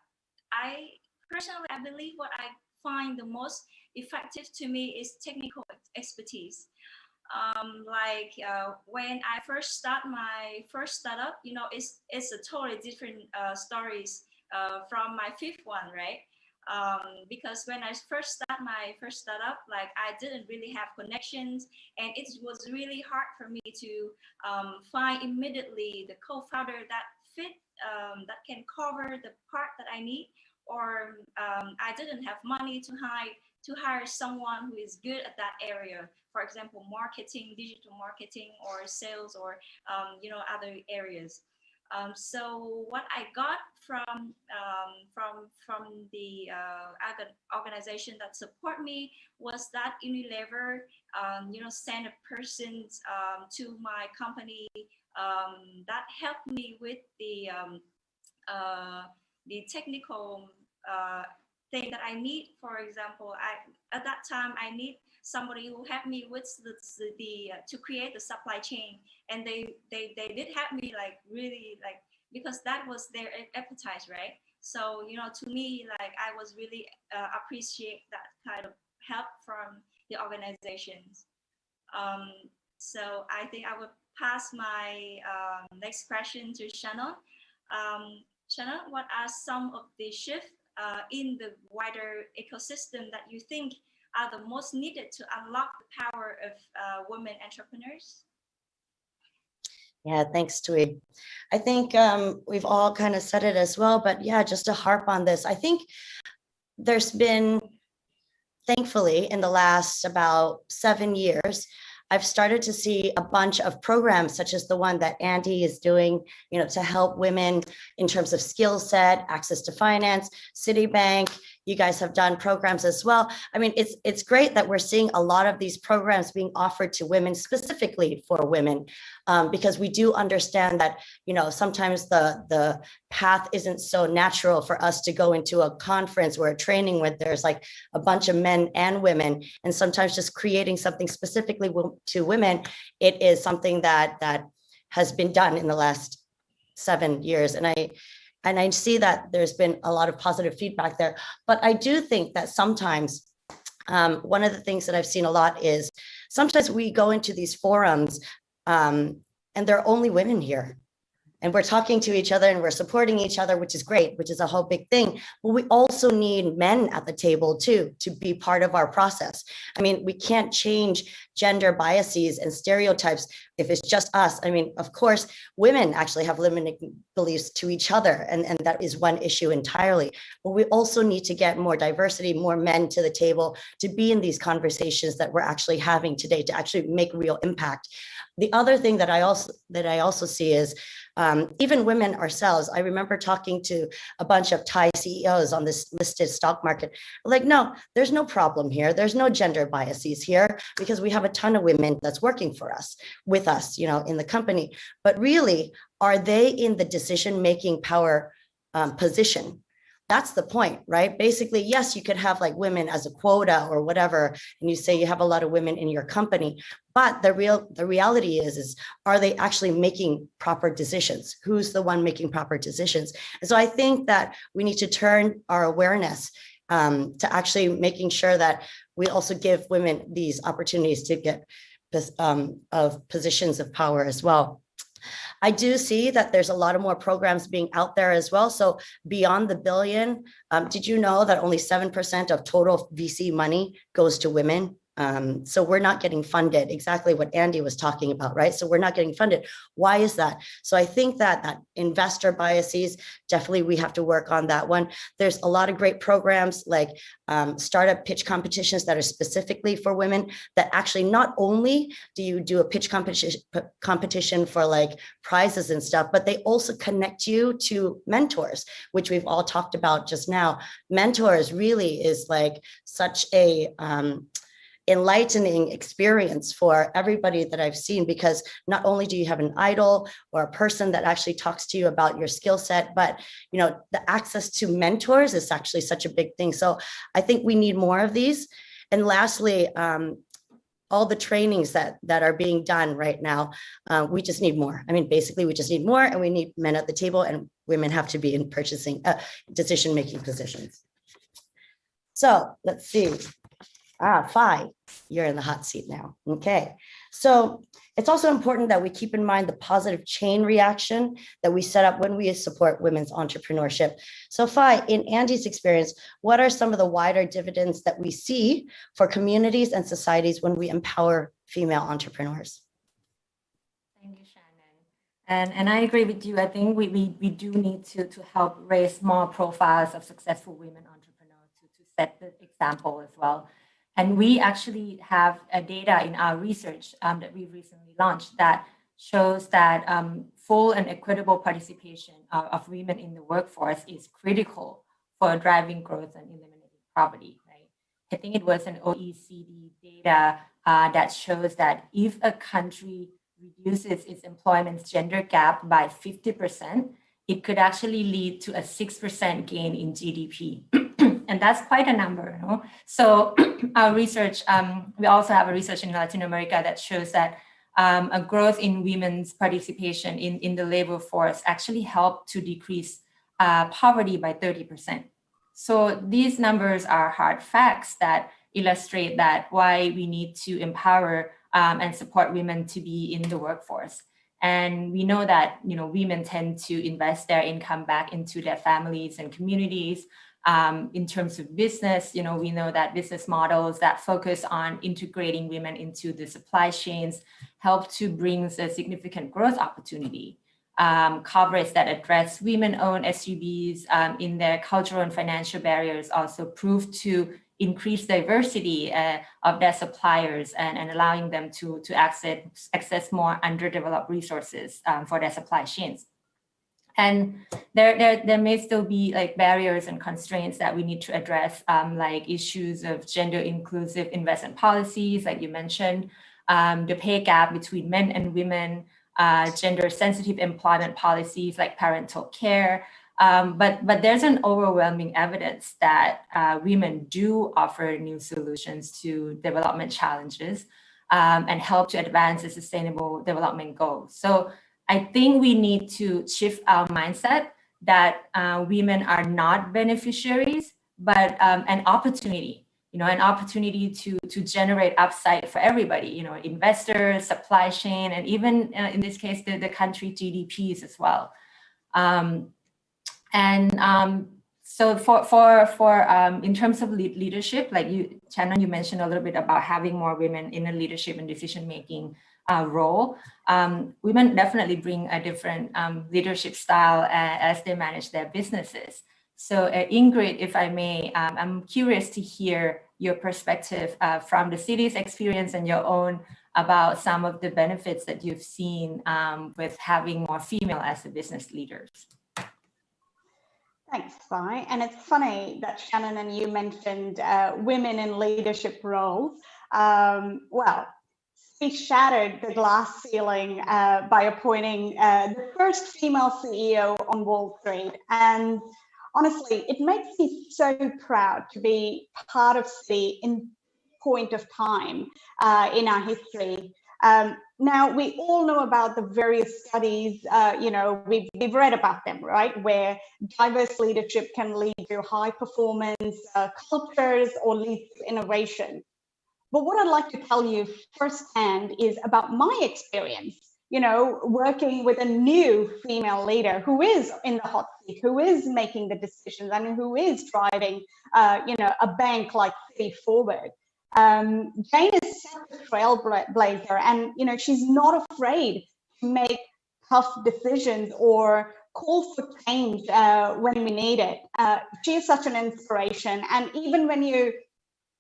I personally, I believe what I find the most effective to me is technical expertise. When I first start my first startup, you know, it's a totally different stories from my fifth one, right? Because when I first start my first startup, like I didn't really have connections, and it was really hard for me to find immediately the co-founder that fit, that can cover the part that I need, or I didn't have money to hire someone who is good at that area. For example, marketing, digital marketing, or sales, or you know, other areas. So what I got from the other organization that support me was that Unilever, you know, sent a person to my company that helped me with the technical thing that I need. For example, at that time I need somebody who helped me with the to create the supply chain, and they did help me, like really, like, because that was their appetite, right? So, you know, to me, like I was really appreciate that kind of help from the organizations. So I think I would pass my next question to Shannon. Shannon, what are some of the shifts in the wider ecosystem that you think are the most needed to unlock the power of women entrepreneurs? Yeah, thanks, Tui. I think we've all kind of said it as well, but yeah, just to harp on this, I think there's been, thankfully, in the last about 7 years, I've started to see a bunch of programs such as the one that Andy is doing, you know, to help women in terms of skill set, access to finance, Citibank, you guys have done programs as well. I mean, it's great that we're seeing a lot of these programs being offered to women, specifically for women, because we do understand that, sometimes the path isn't so natural for us to go into a conference or a training where there's like a bunch of men and women, and sometimes just creating something specifically to women, it is something that has been done in the last 7 years. And I see that there's been a lot of positive feedback there. But I do think that sometimes one of the things that I've seen a lot is sometimes we go into these forums and there are only women here. And we're talking to each other and we're supporting each other, which is great, which is a whole big thing. But we also need men at the table too, to be part of our process. I mean, we can't change gender biases and stereotypes if it's just us. I mean, of course, women actually have limiting beliefs to each other, and that is one issue entirely. But we also need to get more diversity, more men to the table to be in these conversations that we're actually having today, to actually make real impact. The other thing that I also see is even women ourselves. I remember talking to a bunch of Thai CEOs on this listed stock market. Like, no, there's no problem here. There's no gender biases here because we have a ton of women that's working with us, in the company. But really, are they in the decision-making power position? That's the point, right? Basically, yes, you could have like women as a quota or whatever, and you say you have a lot of women in your company, but the reality is are they actually making proper decisions? Who's the one making proper decisions? And so I think that we need to turn our awareness to actually making sure that we also give women these opportunities to get of positions of power as well. I do see that there's a lot of more programs being out there as well. So beyond the billion, did you know that only 7% of total VC money goes to women? So we're not getting funded, exactly what Andy was talking about, right? So we're not getting funded. Why is that? So I think that investor biases, definitely we have to work on that one. There's a lot of great programs like startup pitch competitions that are specifically for women, that actually not only do you do a pitch competition for like prizes and stuff, but they also connect you to mentors, which we've all talked about just now. Mentors really is like such a enlightening experience for everybody that I've seen, because not only do you have an idol or a person that actually talks to you about your skill set, but the access to mentors is actually such a big thing. So I think we need more of these. And lastly, all the trainings that are being done right now, we just need more. I mean, basically, we just need more, and we need men at the table, and women have to be in purchasing decision-making positions. So let's see. Phi, you're in the hot seat now. Okay. So it's also important that we keep in mind the positive chain reaction that we set up when we support women's entrepreneurship. So Phi, in Andy's experience, what are some of the wider dividends that we see for communities and societies when we empower female entrepreneurs? Thank you, Shannon. And I agree with you. I think we do need to help raise more profiles of successful women entrepreneurs to set the example as well. And we actually have data in our research that we recently launched that shows that full and equitable participation of women in the workforce is critical for driving growth and eliminating poverty, right? I think it was an OECD data that shows that if a country reduces its employment gender gap by 50%, it could actually lead to a 6% gain in GDP. And that's quite a number, no? So our research, we also have a research in Latin America that shows that a growth in women's participation in the labor force actually helped to decrease poverty by 30%. So these numbers are hard facts that illustrate that why we need to empower and support women to be in the workforce. And we know that women tend to invest their income back into their families and communities. In terms of business, we know that business models that focus on integrating women into the supply chains help to bring a significant growth opportunity. Corporates that address women-owned SUBs in their cultural and financial barriers also prove to increase diversity of their suppliers and allowing them to access more underdeveloped resources for their supply chains. And there may still be like barriers and constraints that we need to address, like issues of gender inclusive investment policies, like you mentioned, the pay gap between men and women, gender sensitive employment policies like parental care. But there's an overwhelming evidence that women do offer new solutions to development challenges and help to advance the sustainable development goals. So I think we need to shift our mindset that women are not beneficiaries, but an opportunity, an opportunity to generate upside for everybody, investors, supply chain, and even in this case, the country GDPs as well. So for in terms of leadership, like Shannon, you mentioned a little bit about having more women in a leadership and decision-making role. Women definitely bring a different leadership style as they manage their businesses. So Ingrid, if I may, I'm curious to hear your perspective from the city's experience and your own about some of the benefits that you've seen with having more female as the business leaders. Thanks, Vi. And it's funny that Shannon and you mentioned women in leadership roles. Well, we shattered the glass ceiling by appointing the first female CEO on Wall Street. And honestly, it makes me so proud to be part of Citi in point of time in our history. Now, we all know about the various studies, we've read about them, right? Where diverse leadership can lead to high performance cultures or lead to innovation. But what I'd like to tell you firsthand is about my experience, working with a new female leader who is in the hot seat, who is making the decisions, and who is driving, a bank like Citi forward. Jane is such a trailblazer, and she's not afraid to make tough decisions or call for change when we need it. She is such an inspiration, and even when you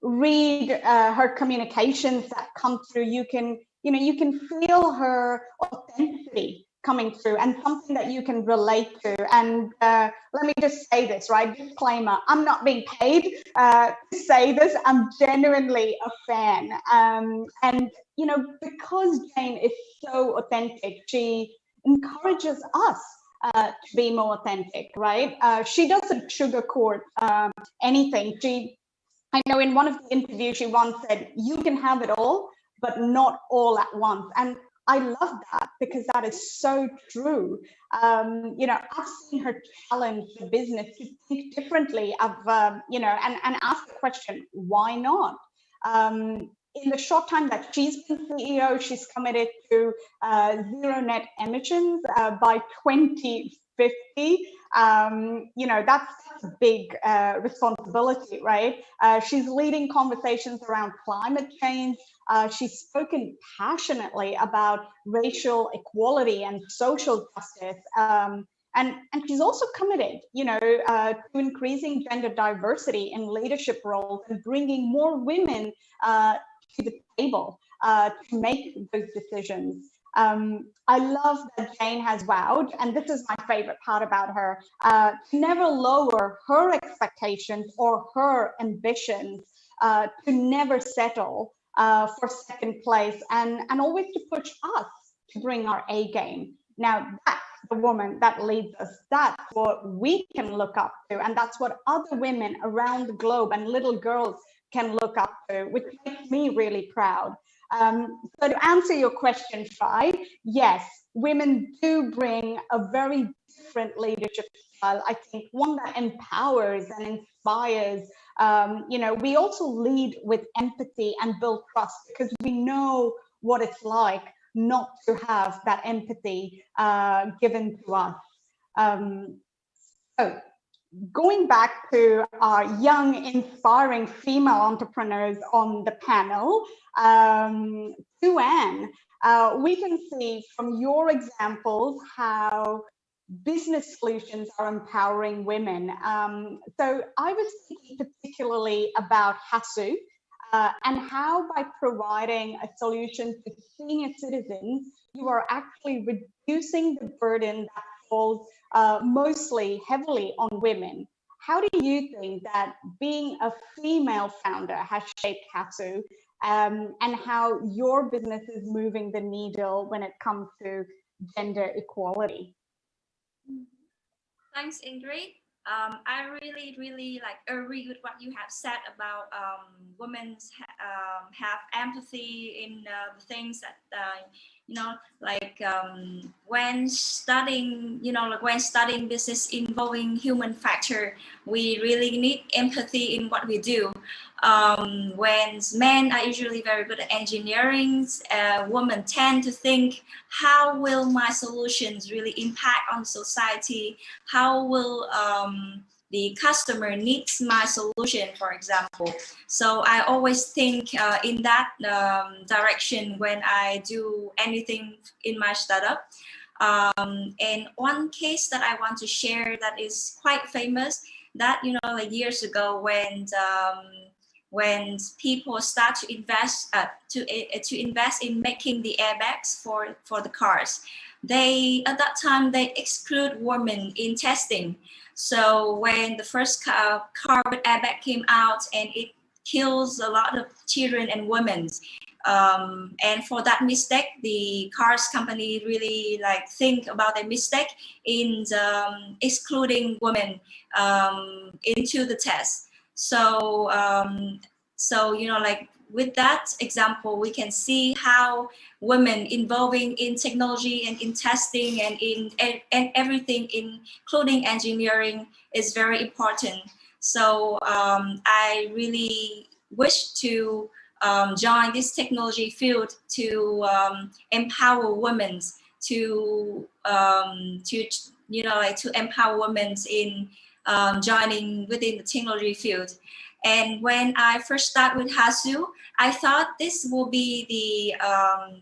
read her communications that come through, you can feel her authenticity coming through and something that you can relate to. And let me just say this, right? Disclaimer, I'm not being paid to say this. I'm genuinely a fan. And, because Jane is so authentic, she encourages us to be more authentic, right? She doesn't sugarcoat anything. I know in one of the interviews, she once said, you can have it all, but not all at once. And I love that because that is so true. I've seen her challenge the business to think differently and ask the question, why not? In the short time that she's been CEO, she's committed to zero net emissions by 2050. That's a big responsibility, right? She's leading conversations around climate change. She's spoken passionately about racial equality and social justice. And she's also committed, to increasing gender diversity in leadership roles and bringing more women to the table to make those decisions. I love that Jane has vowed, and this is my favorite part about her, to never lower her expectations or her ambitions, to never settle for second place, and always to push us to bring our A game. Now, that's the woman that leads us. That's what we can look up to, and that's what other women around the globe and little girls can look up to, which makes me really proud. So to answer your question, Shai, yes, women do bring a very different leadership style. I think one that empowers and inspires. We also lead with empathy and build trust because we know what it's like not to have that empathy given to us. So going back to our young, inspiring female entrepreneurs on the panel, Sue-Ann, we can see from your examples how business solutions are empowering women. So I was thinking particularly about Hasu and how by providing a solution to senior citizens, you are actually reducing the burden that falls mostly heavily on women. How do you think that being a female founder has shaped Hasu, and how your business is moving the needle when it comes to gender equality? Thanks, Ingrid. I really like agree with what you have said about women have empathy in the things that like when studying when studying business involving human factor, we really need empathy in what we do. When men are usually very good at engineering, women tend to think, how will my solutions really impact on society? How will the customer needs my solution, for example? So I always think in that direction when I do anything in my startup. And one case that I want to share that is quite famous, that like years ago when people start to invest to invest in making the airbags for the cars, they at that time they exclude women in testing. So when the first car with airbag came out, and it kills a lot of children and women, and for that mistake, the cars company really like think about their mistake in excluding women into the test. So like with that example, we can see how women involving in technology and in testing and in everything, including engineering, is very important. So I really wish to join this technology field to empower women to to empower women in joining within the technology field. And when I first started with Hasu, I thought this will be the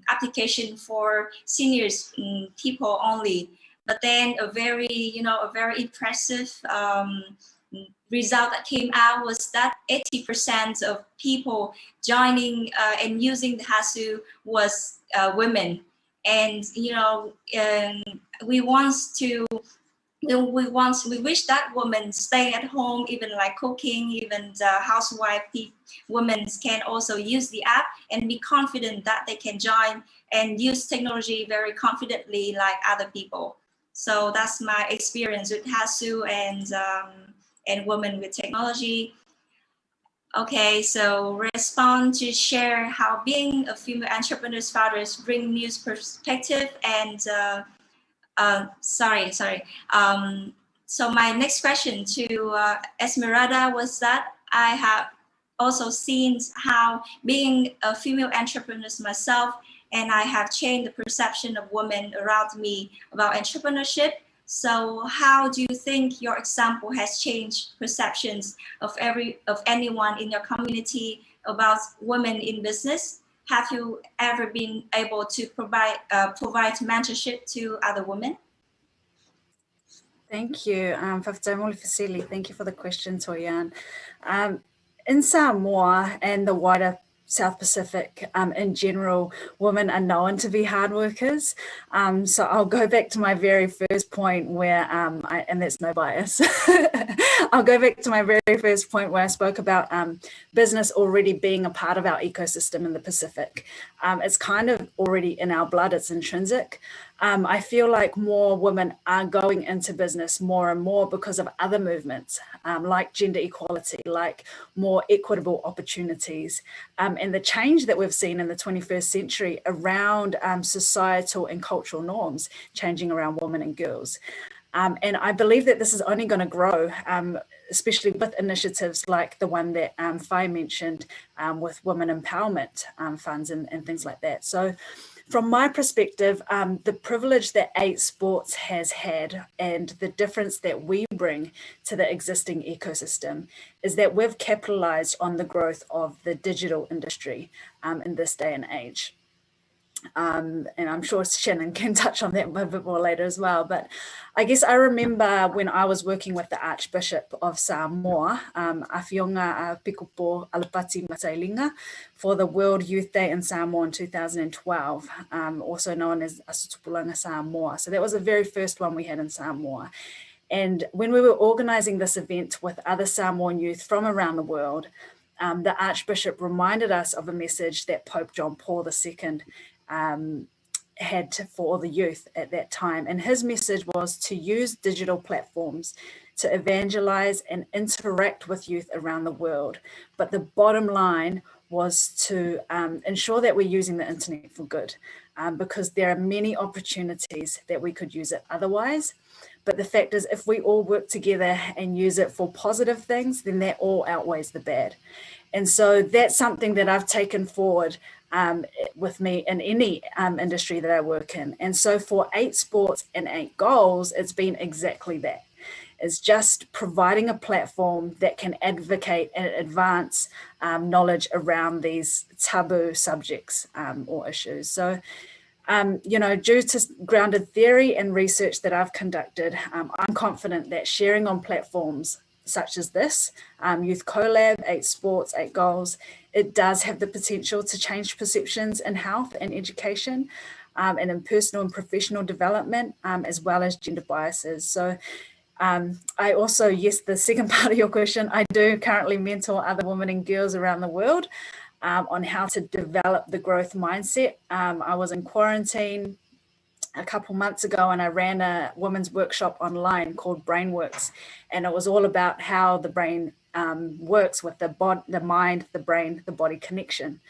application for seniors people only. But then a very impressive result that came out was that 80% of people joining and using the Hasu was women. And we wish that women stay at home, even like cooking, even the housewife women can also use the app and be confident that they can join and use technology very confidently like other people. So that's my experience with Hasu and women with technology. Okay, so respond to share how being a female entrepreneur's fathers bring new perspective and so my next question to Esmeralda was that I have also seen how being a female entrepreneur myself, and I have changed the perception of women around me about entrepreneurship. So how do you think your example has changed perceptions of anyone in your community about women in business? Have you ever been able to provide mentorship to other women? Thank you, Thank you for the question, Toyan. In Samoa and the wider South Pacific, in general, women are known to be hard workers. So I'll go back to my very first point where, and that's no bias. I'll go back to my very first point where I spoke about business already being a part of our ecosystem in the Pacific. It's kind of already in our blood, it's intrinsic. I feel like more women are going into business more and more because of other movements, like gender equality, like more equitable opportunities, and the change that we've seen in the 21st century around societal and cultural norms changing around women and girls. And I believe that this is only going to grow, especially with initiatives like the one that Fai mentioned with women empowerment funds and things like that. So from my perspective, the privilege that 8 Sports has had and the difference that we bring to the existing ecosystem is that we've capitalized on the growth of the digital industry in this day and age. and I'm sure Shannon can touch on that a bit more later as well. But I guess I remember when I was working with the Archbishop of Samoa, Awhionga Pikupo Alapati Matailinga, for the World Youth Day in Samoa in 2012, also known as Asutupulanga Samoa. So that was the very first one we had in Samoa. And when we were organizing this event with other Samoan youth from around the world, the Archbishop reminded us of a message that Pope John Paul II had for the youth at that time. And his message was to use digital platforms to evangelize and interact with youth around the world. But the bottom line was to ensure that we're using the internet for good, because there are many opportunities that we could use it otherwise. But the fact is, if we all work together and use it for positive things, then that all outweighs the bad. And so that's something that I've taken forward with me in any industry that I work in. And so for 8 Sports and 8 Goals, it's been exactly that. It's just providing a platform that can advocate and advance knowledge around these taboo subjects or issues. So, due to grounded theory and research that I've conducted, I'm confident that sharing on platforms such as this, Youth Collab, 8 Sports, 8 Goals, it does have the potential to change perceptions in health and education, and in personal and professional development, as well as gender biases. So I also, yes, the second part of your question, I do currently mentor other women and girls around the world on how to develop the growth mindset. I was in quarantine a couple months ago and I ran a women's workshop online called Brainworks, and it was all about how the brain works with the mind, the brain, the body connection,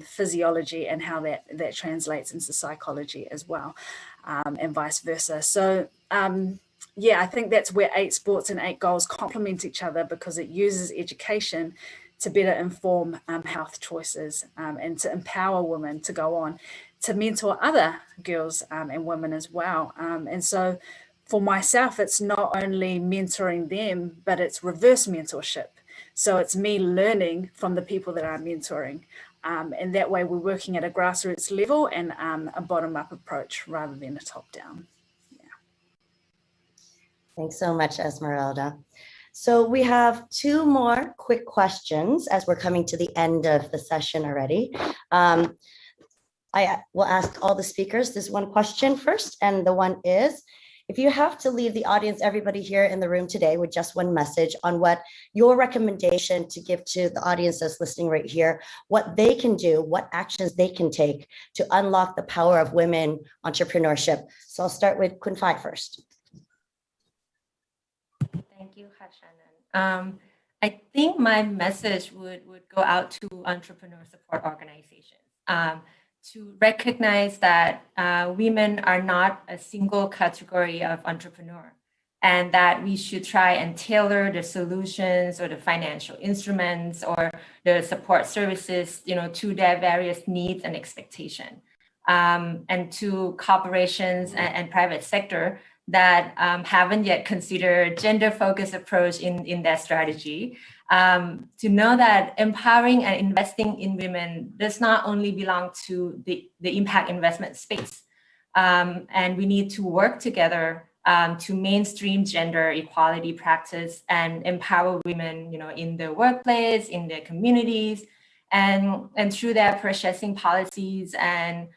physiology, and how that translates into psychology as well, and vice versa. So I think that's where 8 Sports and 8 Goals complement each other, because it uses education to better inform health choices and to empower women to go on to mentor other girls and women as well. And so for myself, it's not only mentoring them, but it's reverse mentorship. So it's me learning from the people that I'm mentoring. And that way we're working at a grassroots level and a bottom-up approach rather than a top-down. Yeah. Thanks so much, Esmeralda. So we have 2 more quick questions as we're coming to the end of the session already. I will ask all the speakers this one question first, and the one is, if you have to leave the audience, everybody here in the room today, with just one message on what your recommendation to give to the audience that's listening right here, what they can do, what actions they can take to unlock the power of women entrepreneurship. So I'll start with Kun Fai first. Thank you, Shannon. I think my message would go out to entrepreneur support organizations. To recognize that women are not a single category of entrepreneur, and that we should try and tailor the solutions or the financial instruments or the support services, to their various needs and expectation. And to corporations and private sector that haven't yet considered gender-focused approach in their strategy, to know that empowering and investing in women does not only belong to the impact investment space. And we need to work together to mainstream gender equality practice and empower women, in the workplace, in their communities, and through their purchasing policies and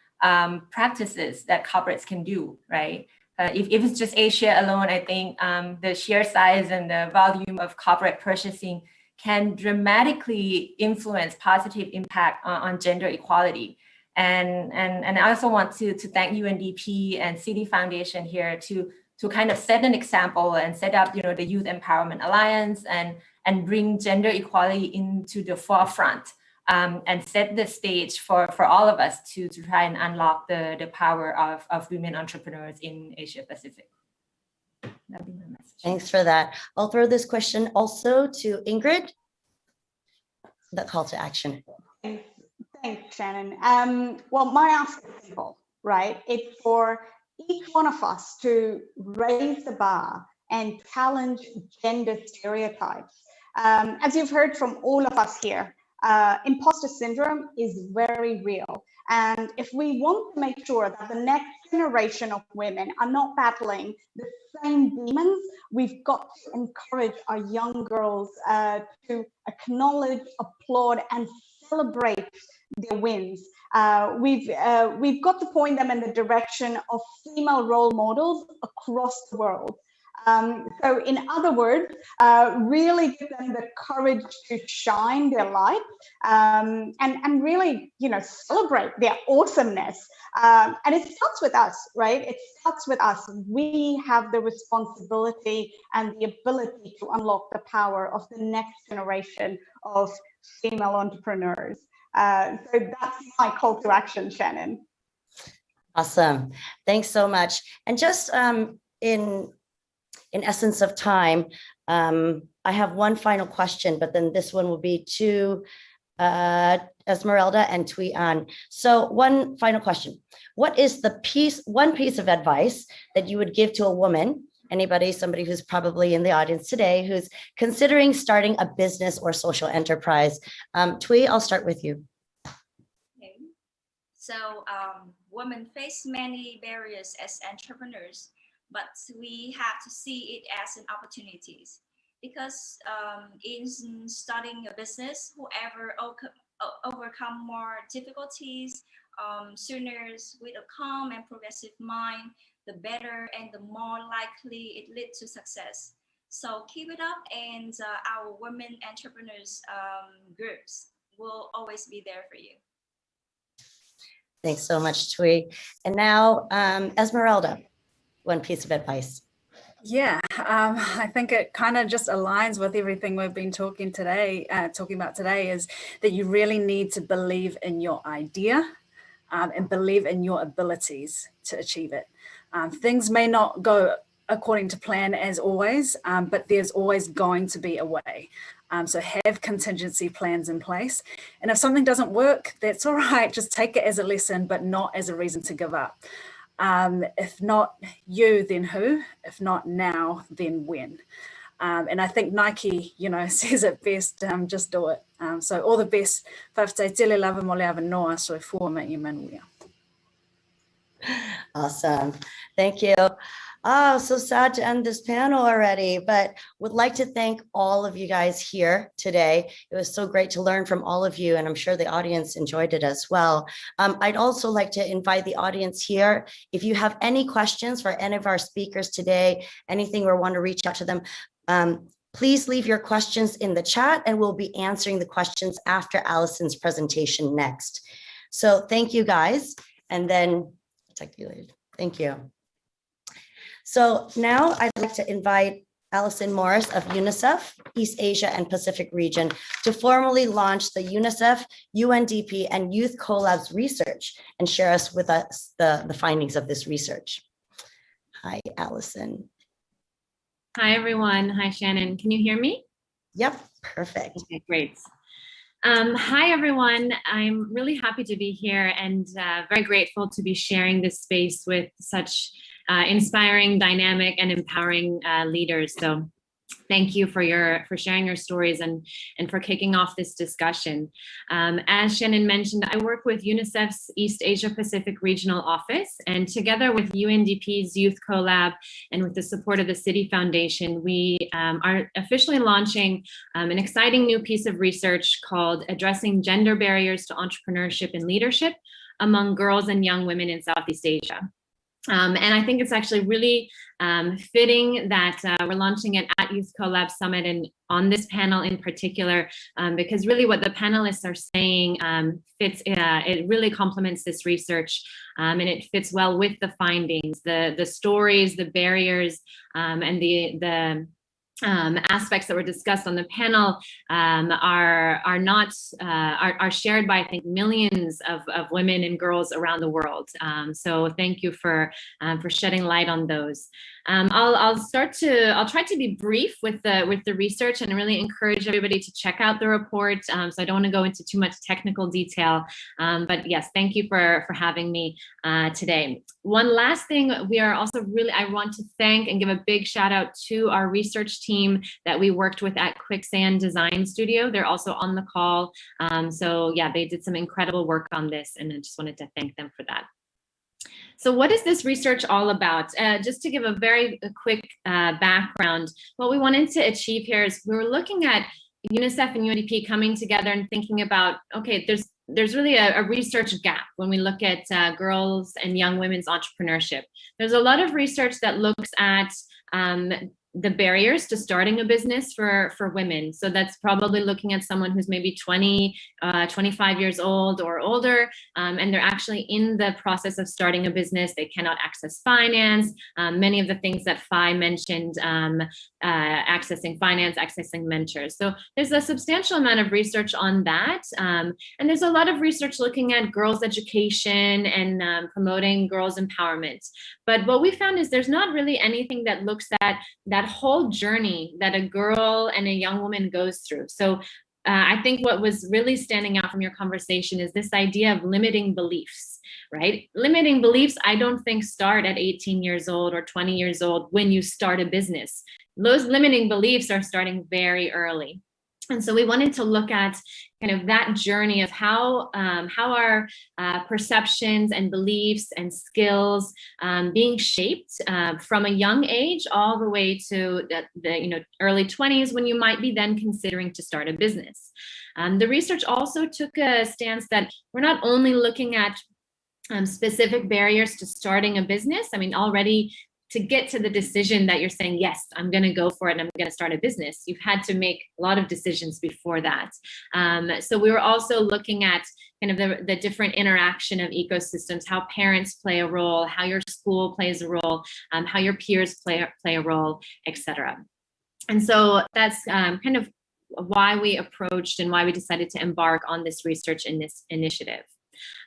practices that corporates can do, right? If it's just Asia alone, I think the sheer size and the volume of corporate purchasing can dramatically influence positive impact on gender equality. And I also want to thank UNDP and Citi Foundation here to kind of set an example and set up, the Youth Empowerment Alliance and bring gender equality into the forefront. And set the stage for all of us to try and unlock the power of women entrepreneurs in Asia Pacific. That'd be my message. Thanks for that. I'll throw this question also to Ingrid. The call to action. Thanks, Shannon. Well, my ask is simple, right? It's for each one of us to raise the bar and challenge gender stereotypes. As you've heard from all of us here, imposter syndrome is very real. And if we want to make sure that the next generation of women are not battling the same demons, we've got to encourage our young girls to acknowledge, applaud, and celebrate their wins. We've got to point them in the direction of female role models across the world. So in other words, really give them the courage to shine their light, and really, celebrate their awesomeness. And it starts with us, right? It starts with us. We have the responsibility and the ability to unlock the power of the next generation of female entrepreneurs. So that's my call to action, Shannon. Awesome. Thanks so much. And just in essence of time, I have one final question, but then this one will be to Esmeralda and Thuy Anh. So one final question. What is one piece of advice that you would give to a woman, somebody who's probably in the audience today, who's considering starting a business or social enterprise? Thuy, I'll start with you. Okay. So women face many barriers as entrepreneurs, but we have to see it as an opportunities, because in starting a business, whoever overcome more difficulties sooner with a calm and progressive mind, the better and the more likely it leads to success. So keep it up, and our women entrepreneurs groups will always be there for you. Thanks so much, Thuy. And now, Esmeralda, one piece of advice. Yeah, I think it kind of just aligns with everything we've been talking about today, is that you really need to believe in your idea and believe in your abilities to achieve it. Things may not go according to plan as always, but there's always going to be a way. So have contingency plans in place. And if something doesn't work, that's all right. Just take it as a lesson, but not as a reason to give up. If not you, then who? If not now, then when? And I think Nike, says it best, just do it. So all the best. Whawhate tele lava mo le awa noa, so forma I manuia. Awesome. Thank you. Oh, so sad to end this panel already, but would like to thank all of you guys here today. It was so great to learn from all of you, and I'm sure the audience enjoyed it as well. I'd also like to invite the audience here. If you have any questions for any of our speakers today, anything or want to reach out to them, please leave your questions in the chat, and we'll be answering the questions after Allison's presentation next. So thank you guys, and then talk to you later. Thank you. So now I'd like to invite Allison Morris of UNICEF, East Asia and Pacific region, to formally launch the UNICEF, UNDP, and Youth Collabs research and share with us the findings of this research. Hi, Allison. Hi, everyone. Hi, Shannon. Can you hear me? Yep, perfect. Okay, great. Hi, everyone. I'm really happy to be here and very grateful to be sharing this space with such inspiring, dynamic, and empowering leaders. So thank you for sharing your stories and for kicking off this discussion. As Shannon mentioned, I work with UNICEF's East Asia Pacific Regional Office, and together with UNDP's Youth Collab and with the support of the Citi Foundation, we are officially launching an exciting new piece of research called Addressing Gender Barriers to Entrepreneurship and Leadership Among Girls and Young Women in Southeast Asia. And I think it's actually really fitting that we're launching it at Youth Collab Summit and on this panel in particular, because really what the panelists are saying fits, it really complements this research, and it fits well with the findings, the stories, the barriers, and the aspects that were discussed on the panel are shared by, I think, millions of women and girls around the world. So thank you for shedding light on those. I'll try to be brief with the research and really encourage everybody to check out the report. So I don't want to go into too much technical detail, but yes, thank you for having me today. One last thing, I want to thank and give a big shout out to our research team team that we worked with at Quicksand Design Studio. They're also on the call. So yeah, they did some incredible work on this, and I just wanted to thank them for that. So what is this research all about? Just to give a very quick background, what we wanted to achieve here is we were looking at UNICEF and UNDP coming together and thinking about, okay, there's really a research gap when we look at girls and young women's entrepreneurship. There's a lot of research that looks at the barriers to starting a business for women. So that's probably looking at someone who's maybe 20, 25 years old or older, and they're actually in the process of starting a business. They cannot access finance. Many of the things that Fi mentioned, accessing finance, accessing mentors. So there's a substantial amount of research on that. And there's a lot of research looking at girls' education and promoting girls' empowerment. But what we found is there's not really anything that looks at that whole journey that a girl and a young woman goes through. So I think what was really standing out from your conversation is this idea of limiting beliefs, right? Limiting beliefs, I don't think start at 18 years old or 20 years old when you start a business. Those limiting beliefs are starting very early. And so we wanted to look at kind of that journey of how our perceptions and beliefs and skills being shaped from a young age all the way to the early 20s when you might be then considering to start a business. The research also took a stance that we're not only looking at specific barriers to starting a business. I mean, already to get to the decision that you're saying, yes, I'm going to go for it and I'm going to start a business, you've had to make a lot of decisions before that. So we were also looking at kind of the different interaction of ecosystems, how parents play a role, how your school plays a role, how your peers play a role, etc. And so that's kind of why we approached and why we decided to embark on this research in this initiative.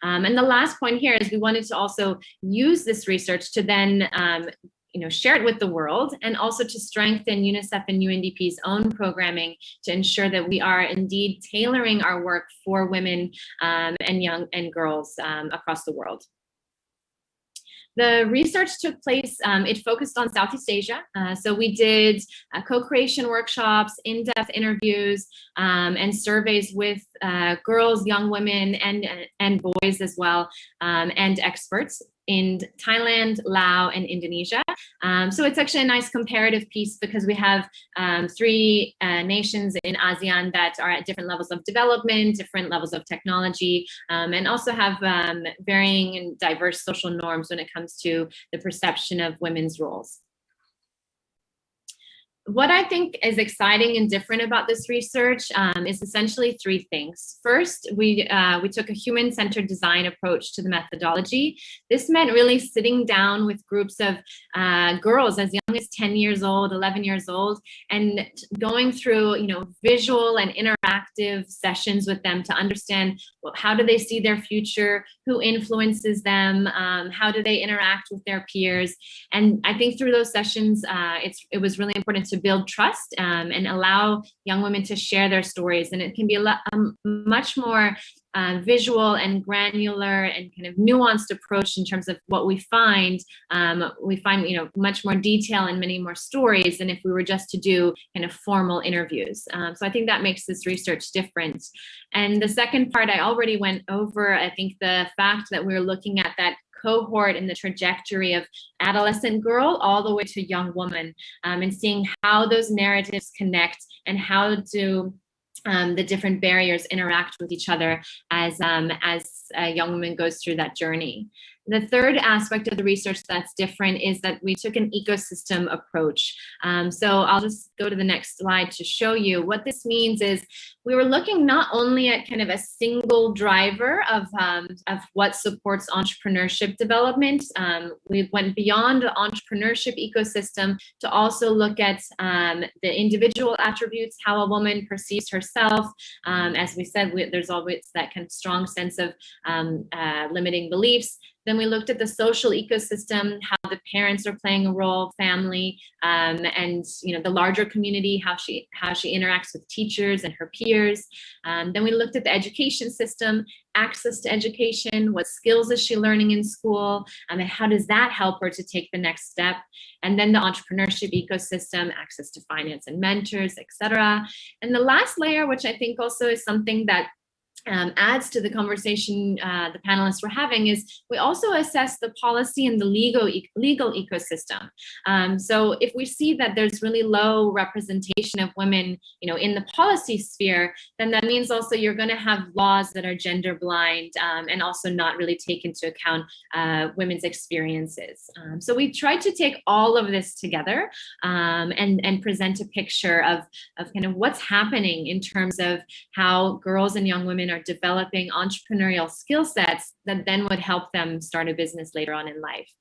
And the last point here is we wanted to also use this research to then share it with the world, and also to strengthen UNICEF and UNDP's own programming to ensure that we are indeed tailoring our work for women and young and girls across the world. The research took place, it focused on Southeast Asia. So we did co-creation workshops, in-depth interviews, and surveys with girls, young women, and boys as well, and experts in Thailand, Laos, and Indonesia. So it's actually a nice comparative piece because we have 3 nations in ASEAN that are at different levels of development, different levels of technology, and also have varying and diverse social norms when it comes to the perception of women's roles. What I think is exciting and different about this research is essentially 3 things. First, we took a human-centered design approach to the methodology. This meant really sitting down with groups of girls as young as 10 years old, 11 years old, and going through visual and interactive sessions with them to understand, well, how do they see their future, who influences them, how do they interact with their peers. And I think through those sessions, it was really important to build trust and allow young women to share their stories. And it can be a much more visual and granular and kind of nuanced approach in terms of what we find. We find much more detail and many more stories than if we were just to do kind of formal interviews. So I think that makes this research different. And the second part I already went over. I think the fact that we're looking at that cohort in the trajectory of adolescent girl all the way to young woman, and seeing how those narratives connect and how do the different barriers interact with each other as a young woman goes through that journey. The third aspect of the research that's different is that we took an ecosystem approach. So I'll just go to the next slide to show you what this means is we were looking not only at kind of a single driver of what supports entrepreneurship development. We went beyond the entrepreneurship ecosystem to also look at the individual attributes, how a woman perceives herself. As we said, there's always that kind of strong sense of limiting beliefs. Then we looked at the social ecosystem, how the parents are playing a role, family, and the larger community, how she interacts with teachers and her peers. Then we looked at the education system, access to education, what skills is she learning in school, and how does that help her to take the next step? And then the entrepreneurship ecosystem, access to finance and mentors, etc. And the last layer, which I think also is something that adds to the conversation the panelists were having, is we also assess the policy and the legal ecosystem. So if we see that there's really low representation of women, in the policy sphere, then that means also you're going to have laws that are gender blind and also not really take into account women's experiences. So we tried to take all of this together and present a picture of kind of what's happening in terms of how girls and young women are developing entrepreneurial skill sets that then would help them start a business later on in life.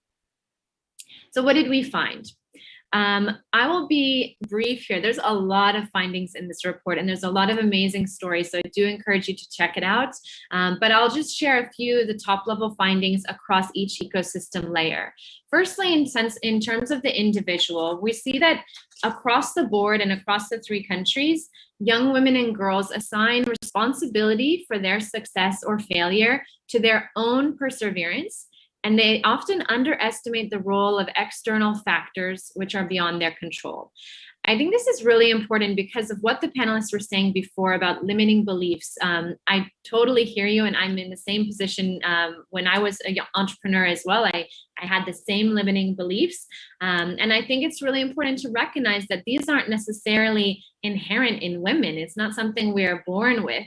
So what did we find? I will be brief here. There's a lot of findings in this report, and there's a lot of amazing stories, so I do encourage you to check it out. But I'll just share a few of the top level findings across each ecosystem layer. Firstly, in terms of the individual, we see that across the board and across the 3 countries, young women and girls assign responsibility for their success or failure to their own perseverance, and they often underestimate the role of external factors which are beyond their control. I think this is really important because of what the panelists were saying before about limiting beliefs. I totally hear you, and I'm in the same position when I was an entrepreneur as well. I had the same limiting beliefs. And I think it's really important to recognize that these aren't necessarily inherent in women. It's not something we are born with.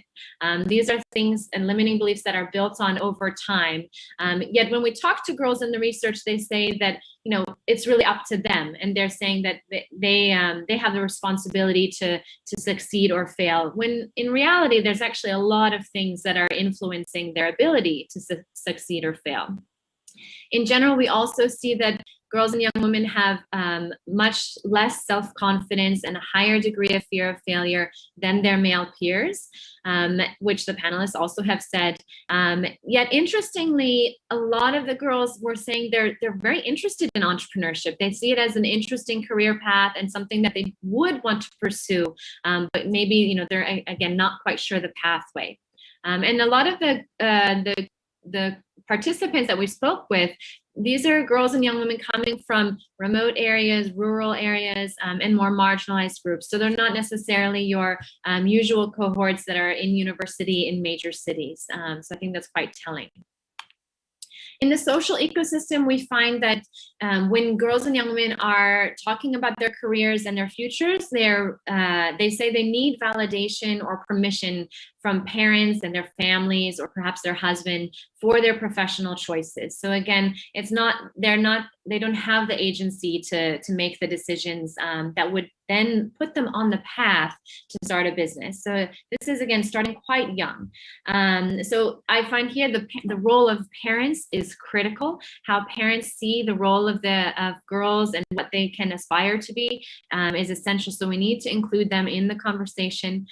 These are things and limiting beliefs that are built on over time. Yet when we talk to girls in the research, they say that it's really up to them, and they're saying that they have the responsibility to succeed or fail. When in reality, there's actually a lot of things that are influencing their ability to succeed or fail. In general, we also see that girls and young women have much less self-confidence and a higher degree of fear of failure than their male peers, which the panelists also have said. Yet interestingly, a lot of the girls were saying they're very interested in entrepreneurship. They see it as an interesting career path and something that they would want to pursue, but maybe they're again not quite sure the pathway. And a lot of the participants that we spoke with, these are girls and young women coming from remote areas, rural areas, and more marginalized groups. So they're not necessarily your usual cohorts that are in university in major cities. So I think that's quite telling. In the social ecosystem, we find that when girls and young women are talking about their careers and their futures, they say they need validation or permission from parents and their families, or perhaps their husband, for their professional choices. So again, they don't have the agency to make the decisions that would then put them on the path to start a business. So this is, again, starting quite young. So I find here the role of parents is critical. How parents see the role of girls and what they can aspire to be is essential. So we need to include them in the conversation.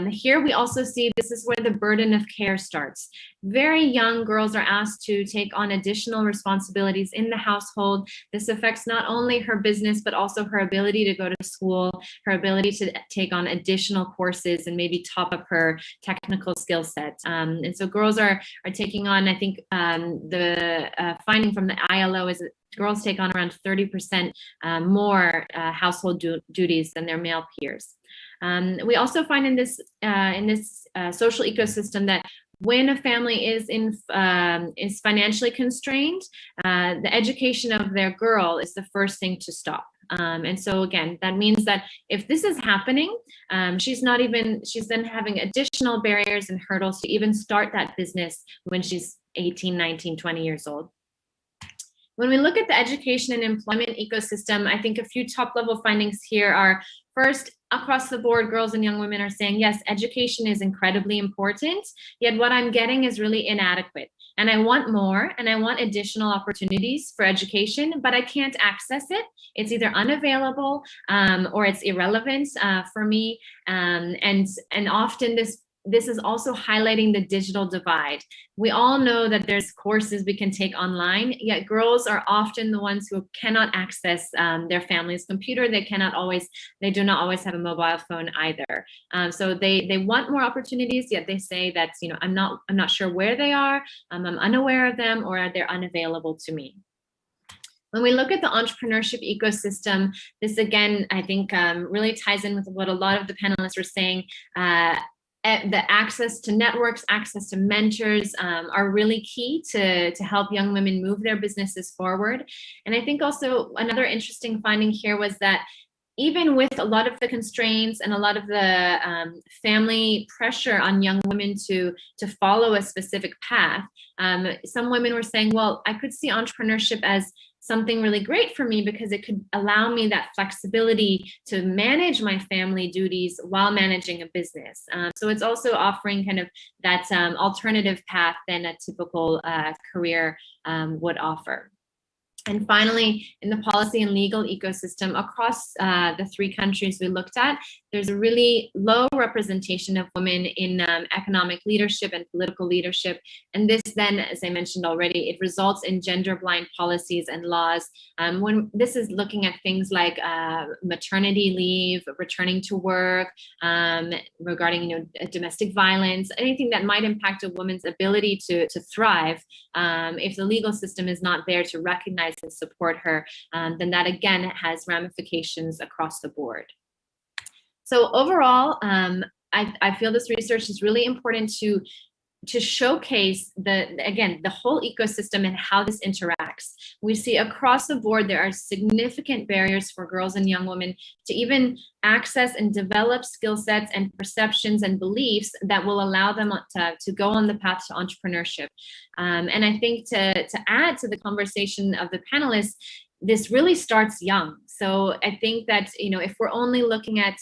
Here we also see this is where the burden of care starts. Very young girls are asked to take on additional responsibilities in the household. This affects not only her business, but also her ability to go to school, her ability to take on additional courses and maybe top up her technical skill set. And so girls are taking on, I think the finding from the ILO is that girls take on around 30% more household duties than their male peers. We also find in this social ecosystem that when a family is financially constrained, the education of their girl is the first thing to stop. And so again, that means that if this is happening, she's then having additional barriers and hurdles to even start that business when she's 18, 19, 20 years old. When we look at the education and employment ecosystem, I think a few top level findings here are, first, across the board, girls and young women are saying, yes, education is incredibly important, yet what I'm getting is really inadequate. And I want more, and I want additional opportunities for education, but I can't access it. It's either unavailable or it's irrelevant for me. And often this this is also highlighting the digital divide. We all know that there's courses we can take online, yet girls are often the ones who cannot access their family's computer. They do not always have a mobile phone either. So they want more opportunities, yet they say that, I'm not sure where they are, I'm unaware of them, or they're unavailable to me. When we look at the entrepreneurship ecosystem, this again, I think really ties in with what a lot of the panelists were saying. The access to networks, access to mentors are really key to help young women move their businesses forward. And I think also another interesting finding here was that even with a lot of the constraints and a lot of the family pressure on young women to follow a specific path, some women were saying, well, I could see entrepreneurship as something really great for me because it could allow me that flexibility to manage my family duties while managing a business. So it's also offering kind of that alternative path than a typical career would offer. And finally, in the policy and legal ecosystem across the 3 countries we looked at, there's a really low representation of women in economic leadership and political leadership. And this then, as I mentioned already, it results in gender-blind policies and laws. When this is looking at things like maternity leave, returning to work, regarding domestic violence, anything that might impact a woman's ability to thrive, if the legal system is not there to recognize and support her, then that again has ramifications across the board. So overall, I feel this research is really important to showcase the whole ecosystem and how this interacts. We see across the board there are significant barriers for girls and young women to even access and develop skill sets and perceptions and beliefs that will allow them to go on the path to entrepreneurship. And I think to add to the conversation of the panelists, this really starts young. So I think that if we're only looking at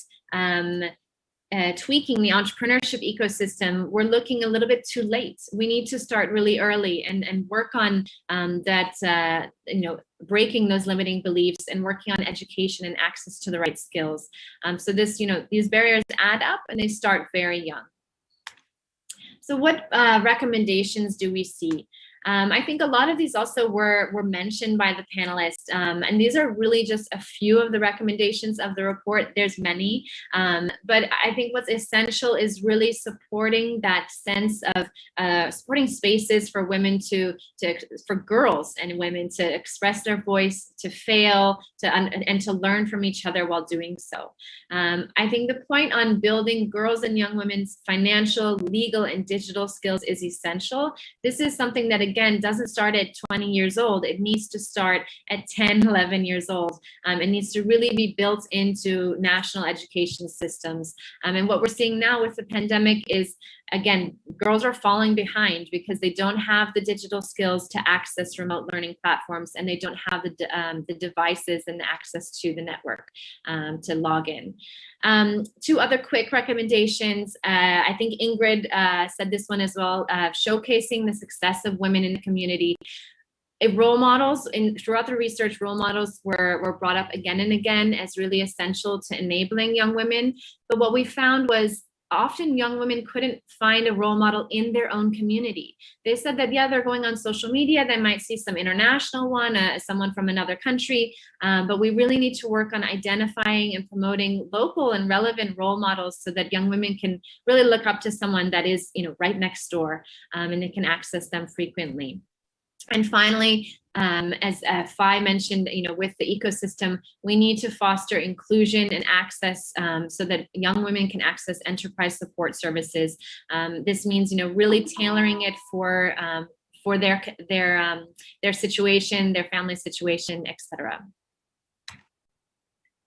tweaking the entrepreneurship ecosystem, we're looking a little bit too late. We need to start really early and work on breaking those limiting beliefs and working on education and access to the right skills. So these barriers add up and they start very young. So what recommendations do we see? I think a lot of these also were mentioned by the panelists, and these are really just a few of the recommendations of the report. There's many, but I think what's essential is really supporting that sense of supporting spaces for women for girls and women to express their voice, to fail, and to learn from each other while doing so. I think the point on building girls and young women's financial, legal, and digital skills is essential. This is something that, again, doesn't start at 20 years old. It needs to start at 10, 11 years old. It needs to really be built into national education systems. And what we're seeing now with the pandemic is, again, girls are falling behind because they don't have the digital skills to access remote learning platforms, and they don't have the devices and the access to the network to log in. 2 other quick recommendations. I think Ingrid said this one as well, showcasing the success of women in the community. Role models, throughout the research, role models were brought up again and again as really essential to enabling young women. But what we found was often young women couldn't find a role model in their own community. They said that, yeah, they're going on social media, they might see some international one, someone from another country, but we really need to work on identifying and promoting local and relevant role models so that young women can really look up to someone that is, right next door, and they can access them frequently. And finally, as Phi mentioned, with the ecosystem, we need to foster inclusion and access so that young women can access enterprise support services. This means, really tailoring it for their situation, their family situation, etc.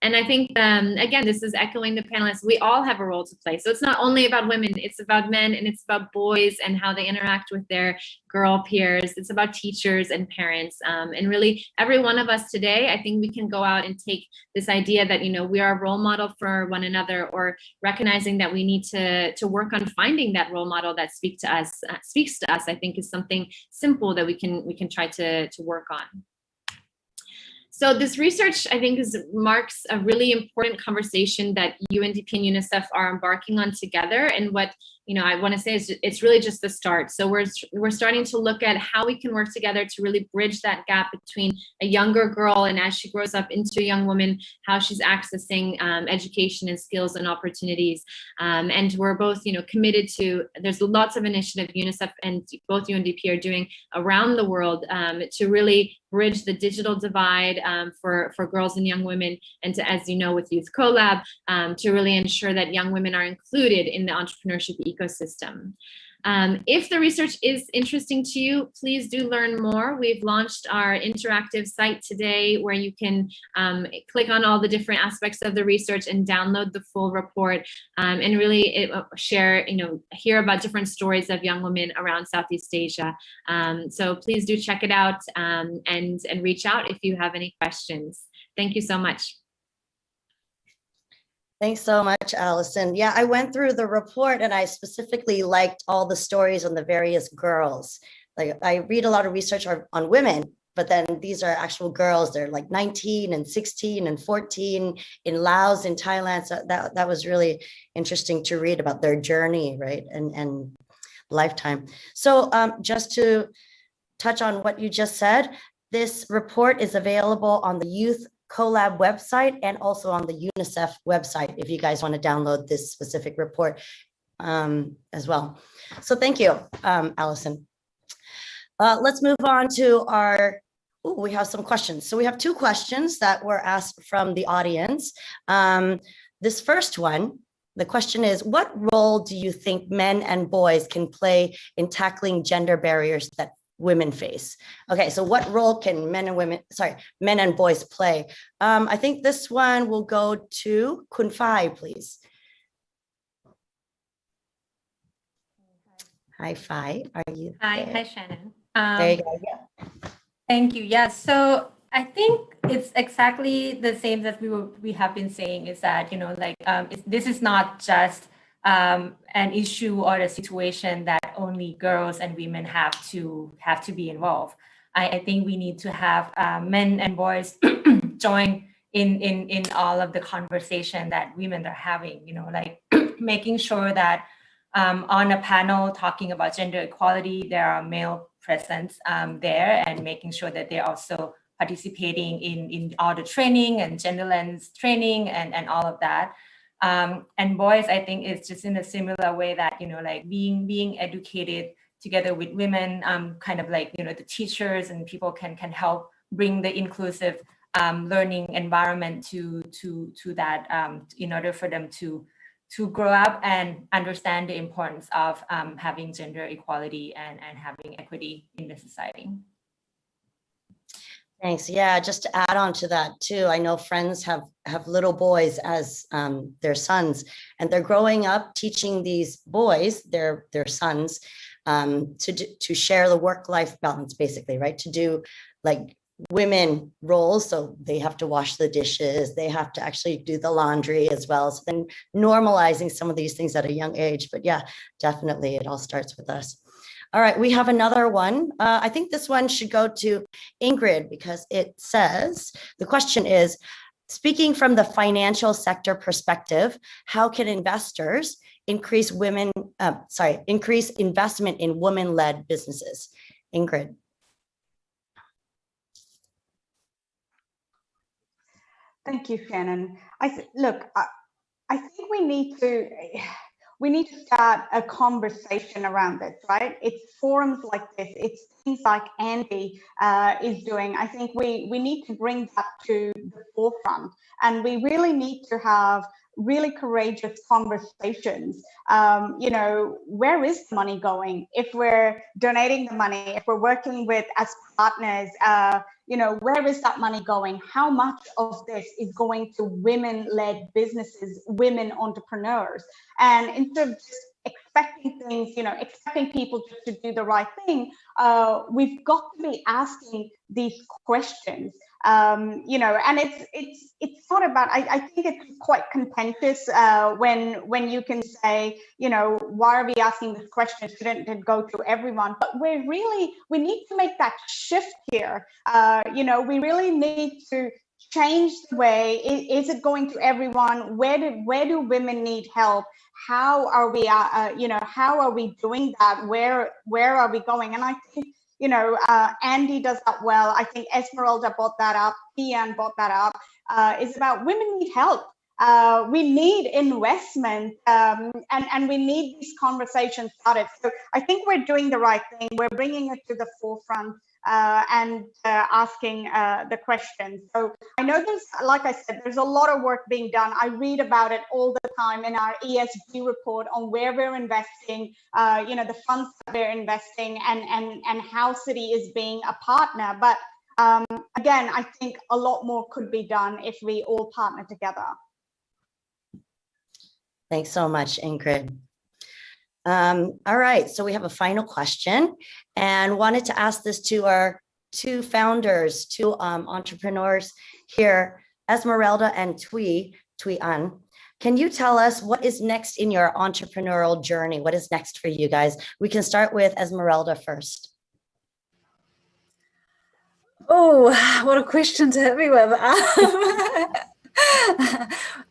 And I think, again, this is echoing the panelists, we all have a role to play. So it's not only about women, it's about men and it's about boys and how they interact with their girl peers. It's about teachers and parents. And really every one of us today, I think we can go out and take this idea that, we are a role model for one another, or recognizing that we need to work on finding that role model that speaks to us, I think is something simple that we can try to work on. So this research, I think, marks a really important conversation that UNDP and UNICEF are embarking on together. And what I want to say it's really just the start. So we're starting to look at how we can work together to really bridge that gap between a younger girl and as she grows up into a young woman, how she's accessing education and skills and opportunities. And we're both, committed to, there's lots of initiative UNICEF and both UNDP are doing around the world to really bridge the digital divide for girls and young women, and to, as you know, with Youth Collab, to really ensure that young women are included in the entrepreneurship ecosystem. If the research is interesting to you, please do learn more. We've launched our interactive site today where you can click on all the different aspects of the research and download the full report and really share, hear about different stories of young women around Southeast Asia. So please do check it out and reach out if you have any questions. Thank you so much. Thanks so much, Allison. Yeah, I went through the report and I specifically liked all the stories on the various girls. Like, I read a lot of research on women, but then these are actual girls. They're like 19 and 16 and 14 in Laos, in Thailand. So that was really interesting to read about their journey, right? And lifetime. So just to touch on what you just said, this report is available on the Youth Collab website and also on the UNICEF website if you guys want to download this specific report as well. So thank you, Allison. Let's move on to our, we have some questions. So we have two questions that were asked from the audience. This first one, the question is, what role do you think men and boys can play in tackling gender barriers that women face? Okay, so what role can men and boys play? I think this one will go to Kun Phai, please. Hi, Phai, are you there? Hi, Shannon. There you go. Yeah. Thank you. Yes. So I think it's exactly the same that we have been saying, is that, this is not just an issue or a situation that only girls and women have to be involved. I think we need to have men and boys join in all of the conversation that women are having, making sure that on a panel talking about gender equality, there are male presence there, and making sure that they're also participating in all the training and gender lens training and all of that. And boys, I think, is just in a similar way that, being educated together with women, the teachers and people can help bring the inclusive learning environment to that in order for them to grow up and understand the importance of having gender equality and having equity in the society. Thanks. Yeah, just to add on to that too, I know friends have little boys as their sons, and they're growing up teaching these boys, their sons, to share the work-life balance, basically, right? To do like women roles, so they have to wash the dishes, they have to actually do the laundry as well. So then normalizing some of these things at a young age. But yeah, definitely, it all starts with us. All right, we have another one. I think this one should go to Ingrid, because it says, the question is, speaking from the financial sector perspective, how can investors increase investment in women-led businesses? Ingrid. Thank you, Shannon. I think we need to start a conversation around this, right? It's forums like this, it's things like Andy is doing. I think we need to bring that to the forefront, and we really need to have really courageous conversations. Where is the money going? If we're donating the money, if we're working with as partners, where is that money going? How much of this is going to women-led businesses, women entrepreneurs? And instead of just expecting things, expecting people just to do the right thing, we've got to be asking these questions. And it's not about, I think it's quite contentious when you can say, why are we asking this question? Shouldn't it go to everyone? But we need to make that shift here. We really need to change the way. Is it going to everyone? Where do women need help? how are we, how are we doing that? Where are we going? And I think, Andy does that well. I think Esmeralda brought that up. Ian brought that up. Is about women need help. We need investment, and we need these conversations started. So I think we're doing the right thing. We're bringing it to the forefront and asking the questions. So I know there's, like I said, there's a lot of work being done. I read about it all the time in our ESG report on where we're investing, the funds that we're investing, and how Citi is being a partner. But again, I think a lot more could be done if we all partner together. Thanks so much, Ingrid. All right, so we have a final question and wanted to ask this to our two founders, two entrepreneurs here, Esmeralda and Thuy An. Can you tell us what is next in your entrepreneurial journey? What is next for you guys? We can start with Esmeralda first. Oh, what a question to hit me with.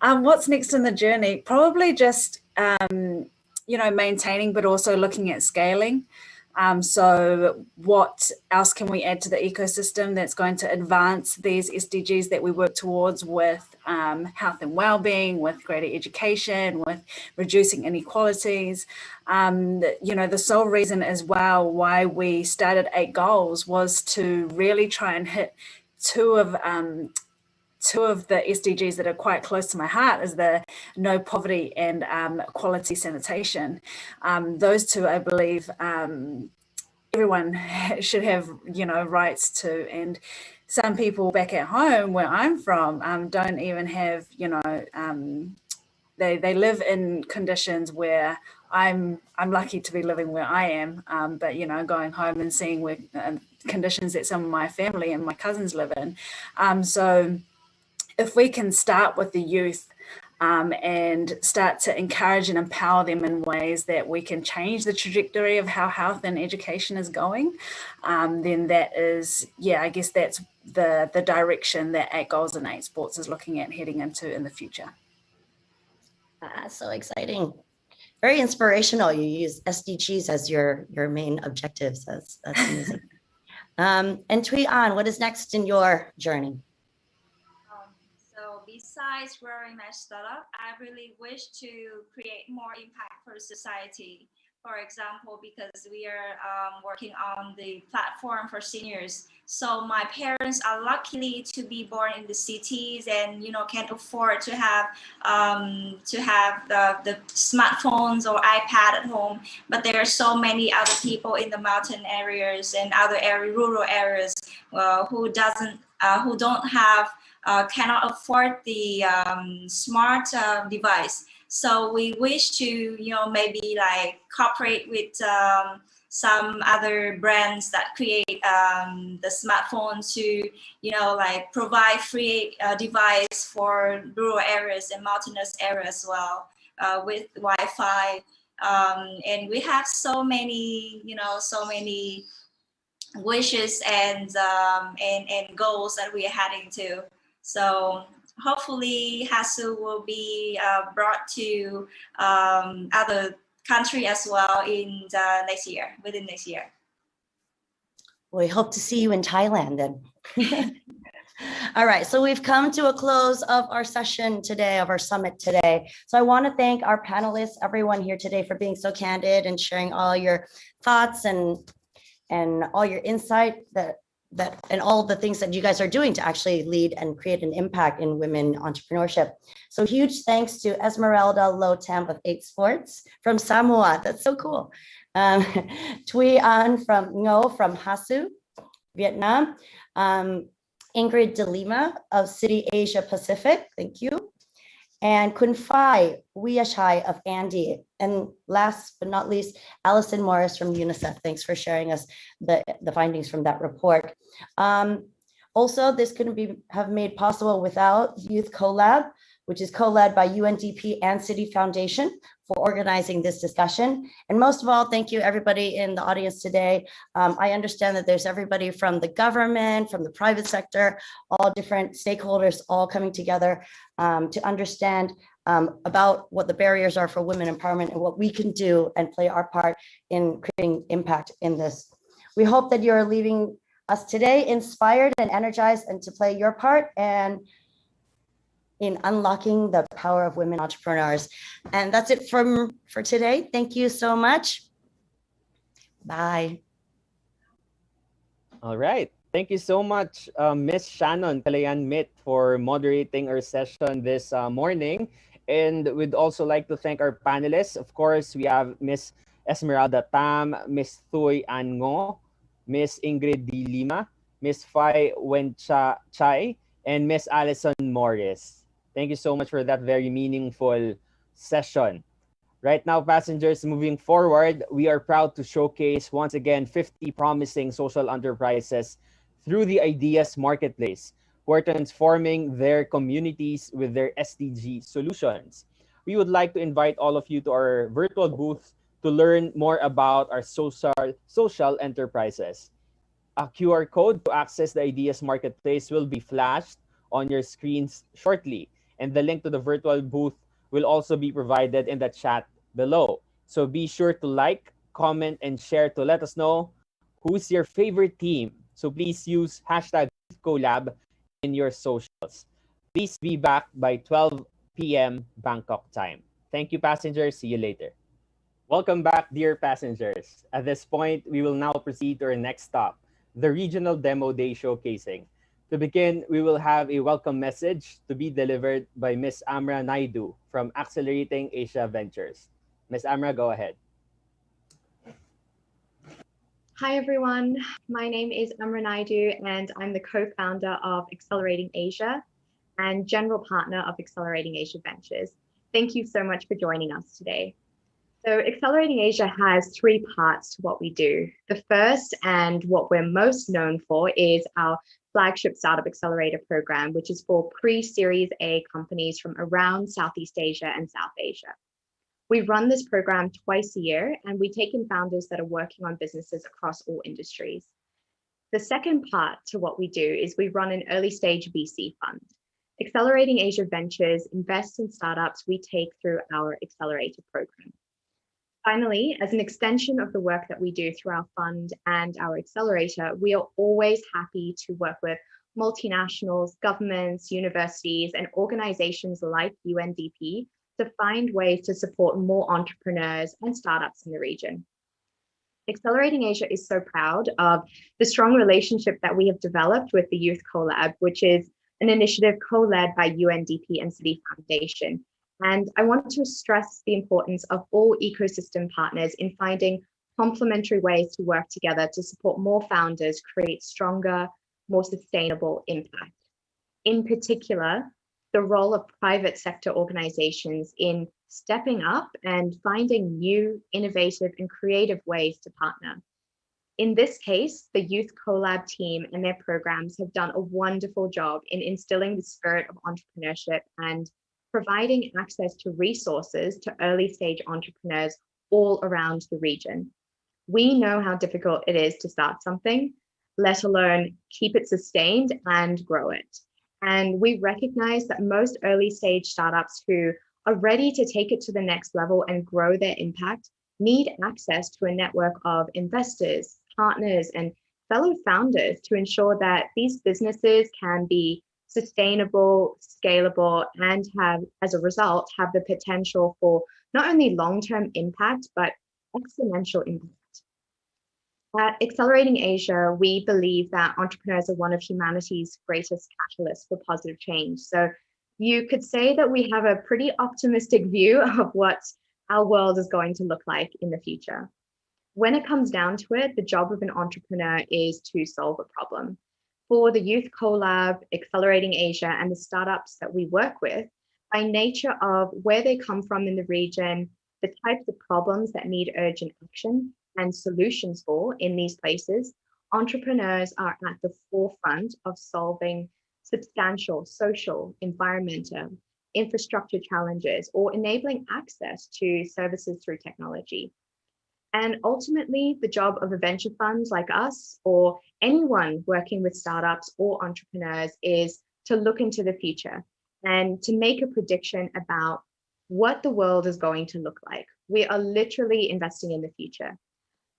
What's next in the journey? Probably just, maintaining, but also looking at scaling. So what else can we add to the ecosystem that's going to advance these SDGs that we work towards with health and well-being, with greater education, with reducing inequalities? The sole reason as well why we started 8 goals was to really try and hit two of the SDGs that are quite close to my heart, is the no poverty and quality sanitation. Those two, I believe, everyone should have, rights to. And some people back at home where I'm from don't even have, they live in conditions where I'm lucky to be living where I am, but going home and seeing where conditions that some of my family and my cousins live in. So if we can start with the youth and start to encourage and empower them in ways that we can change the trajectory of how health and education is going, then that is, I guess that's the direction that 8 Goals and 8 Sports is looking at heading into in the future. So exciting. Very inspirational. You use SDGs as your main objectives. That's amazing. And Thuy An, what is next in your journey? Besides growing my startup, I really wish to create more impact for society. For example, because we are working on the platform for seniors. So my parents are lucky to be born in the cities and can afford to have the smartphones or iPad at home. But there are so many other people in the mountain areas and other rural areas who don't have. Cannot afford the smart device. So we wish to, maybe like cooperate with some other brands that create the smartphone to, provide free device for rural areas and mountainous areas as well with Wi-Fi. And we have so many wishes and goals that we are heading to. So hopefully HASU will be brought to other country as well in the within next year. We hope to see you in Thailand then. All right, so we've come to a close of our session today, of our summit today. So I want to thank our panelists, everyone here today, for being so candid and sharing all your thoughts and all your insight that and all the things that you guys are doing to actually lead and create an impact in women entrepreneurship. So huge thanks to Esmeralda Lotam of 8 Sports from Samoa. That's so cool. Thuy An from HASU, Vietnam. Ingrid De Lima of Citi Asia Pacific. Thank you. And Kun Phai Wiashai of Andy. And last but not least, Allison Morris from UNICEF. Thanks for sharing us the findings from that report. Also, this couldn't have made possible without Youth Collab, which is co-led by UNDP and Citi Foundation for organizing this discussion. And most of all, thank you everybody in the audience today. I understand that there's everybody from the government, from the private sector, all different stakeholders all coming together to understand about what the barriers are for women empowerment and what we can do and play our part in creating impact in this. We hope that you're leaving us today inspired and energized and to play your part and in unlocking the power of women entrepreneurs. And that's it for today. Thank you so much. Bye. All right. Thank you so much, Miss Shannon Kalayan-Mit, for moderating our session this morning. And we'd also like to thank our panelists. Of course, we have Miss Esmeralda Tam, Miss Thuy An Ngo, Miss Ingrid D. Lima, Miss Fai Wencha Chai, and Miss Alison Morris. Thank you so much for that very meaningful session. Right now, passengers, moving forward, we are proud to showcase once again 50 promising social enterprises through the Ideas Marketplace who are transforming their communities with their SDG solutions. We would like to invite all of you to our virtual booth to learn more about our social enterprises. A QR code to access the Ideas Marketplace will be flashed on your screens shortly, and the link to the virtual booth will also be provided in the chat below. So be sure to like, comment, and share to let us know who's your favorite team. So please use hashtag Collab in your socials. Please be back by 12 p.m. Bangkok time. Thank you, passengers. See you later. Welcome back, dear passengers. At this point, we will now proceed to our next stop, the Regional Demo Day Showcasing. To begin, we will have a welcome message to be delivered by Ms. Amra Naidu from Accelerating Asia Ventures. Ms. Amra, go ahead. Hi, everyone. My name is Amra Naidu, and I'm the co-founder of Accelerating Asia and general partner of Accelerating Asia Ventures. Thank you so much for joining us today. So Accelerating Asia has three parts to what we do. The first, and what we're most known for, is our flagship Startup Accelerator program, which is for pre-Series A companies from around Southeast Asia and South Asia. We run this program twice a year, and we take in founders that are working on businesses across all industries. The second part to what we do is we run an early stage VC fund. Accelerating Asia Ventures invests in startups we take through our Accelerator program. Finally, as an extension of the work that we do through our fund and our Accelerator, we are always happy to work with multinationals, governments, universities, and organizations like UNDP to find ways to support more entrepreneurs and startups in the region. Accelerating Asia is so proud of the strong relationship that we have developed with the Youth Collab, which is an initiative co-led by UNDP and Citi Foundation. And I want to stress the importance of all ecosystem partners in finding complementary ways to work together to support more founders create stronger, more sustainable impact. In particular, the role of private sector organizations in stepping up and finding new, innovative, and creative ways to partner. In this case, the Youth Collab team and their programs have done a wonderful job in instilling the spirit of entrepreneurship and providing access to resources to early stage entrepreneurs all around the region. We know how difficult it is to start something, let alone keep it sustained and grow it. And we recognize that most early stage startups who are ready to take it to the next level and grow their impact need access to a network of investors, partners, and fellow founders to ensure that these businesses can be sustainable, scalable, and have, as a result, have the potential for not only long-term impact, but exponential impact. At Accelerating Asia, we believe that entrepreneurs are one of humanity's greatest catalysts for positive change. So you could say that we have a pretty optimistic view of what our world is going to look like in the future. When it comes down to it, the job of an entrepreneur is to solve a problem. For the Youth Collab, Accelerating Asia, and the startups that we work with, by nature of where they come from in the region, the types of problems that need urgent action and solutions for in these places, entrepreneurs are at the forefront of solving substantial social, environmental, infrastructure challenges, or enabling access to services through technology. And ultimately, the job of a venture fund like us, or anyone working with startups or entrepreneurs, is to look into the future and to make a prediction about what the world is going to look like. We are literally investing in the future.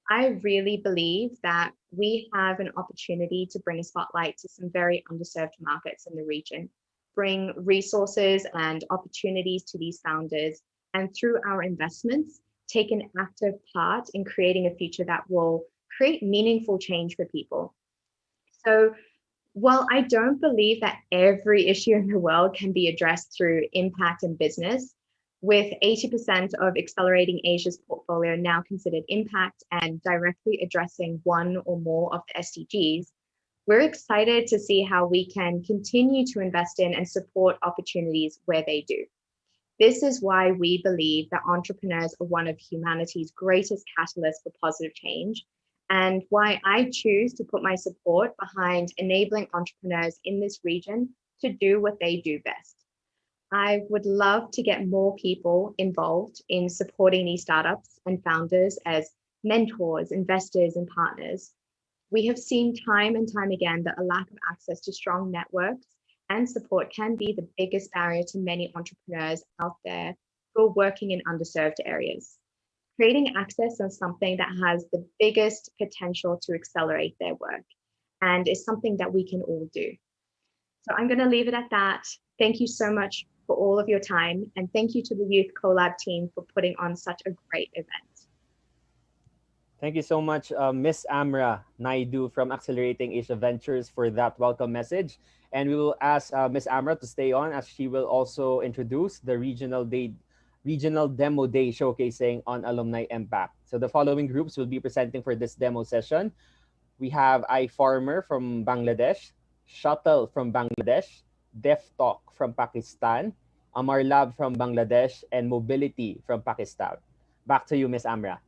I really believe that we have an opportunity to bring a spotlight to some very underserved markets in the region, bring resources and opportunities to these founders, and through our investments, take an active part in creating a future that will create meaningful change for people. So while I don't believe that every issue in the world can be addressed through impact and business, with 80% of Accelerating Asia's portfolio now considered impact and directly addressing one or more of the SDGs, we're excited to see how we can continue to invest in and support opportunities where they do. This is why we believe that entrepreneurs are one of humanity's greatest catalysts for positive change, and why I choose to put my support behind enabling entrepreneurs in this region to do what they do best. I would love to get more people involved in supporting these startups and founders as mentors, investors, and partners. We have seen time and time again that a lack of access to strong networks and support can be the biggest barrier to many entrepreneurs out there who are working in underserved areas. Creating access is something that has the biggest potential to accelerate their work and is something that we can all do. So I'm going to leave it at that. Thank you so much for all of your time, and thank you to the Youth Collab team for putting on such a great event. Thank you so much, Miss Amra Naidu from Accelerating Asia Ventures, for that welcome message. And we will ask Miss Amra to stay on, as she will also introduce the regional demo day showcasing on alumni impact. So the following groups will be presenting for this demo session. We have iFarmer from Bangladesh, Shuttle from Bangladesh, DevTalk from Pakistan, Amar Lab from Bangladesh, and Mobility from Pakistan. Back to you, Miss Amra.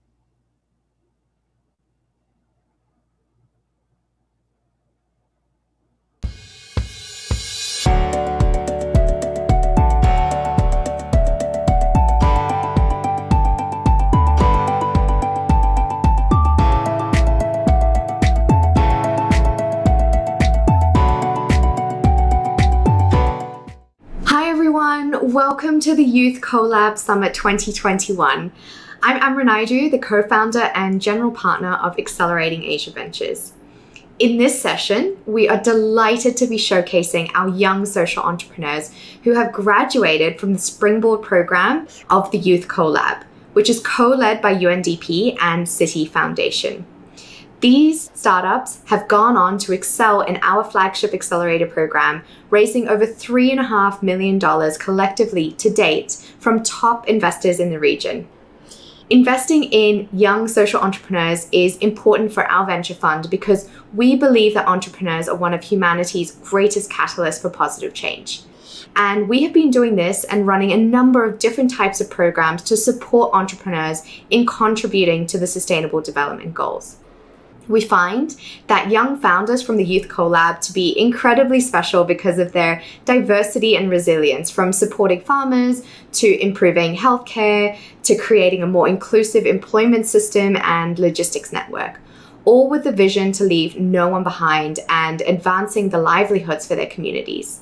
Welcome to the Youth Collab Summit 2021. I'm Amra Naidu, the co-founder and general partner of Accelerating Asia Ventures. In this session, we are delighted to be showcasing our young social entrepreneurs who have graduated from the Springboard program of the Youth Collab, which is co-led by UNDP and Citi Foundation. These startups have gone on to excel in our flagship Accelerator program, raising over $3.5 million collectively to date from top investors in the region. Investing in young social entrepreneurs is important for our venture fund because we believe that entrepreneurs are one of humanity's greatest catalysts for positive change. And we have been doing this and running a number of different types of programs to support entrepreneurs in contributing to the Sustainable Development Goals. We find that young founders from the Youth Collab to be incredibly special because of their diversity and resilience, from supporting farmers to improving healthcare to creating a more inclusive employment system and logistics network, all with the vision to leave no one behind and advancing the livelihoods for their communities.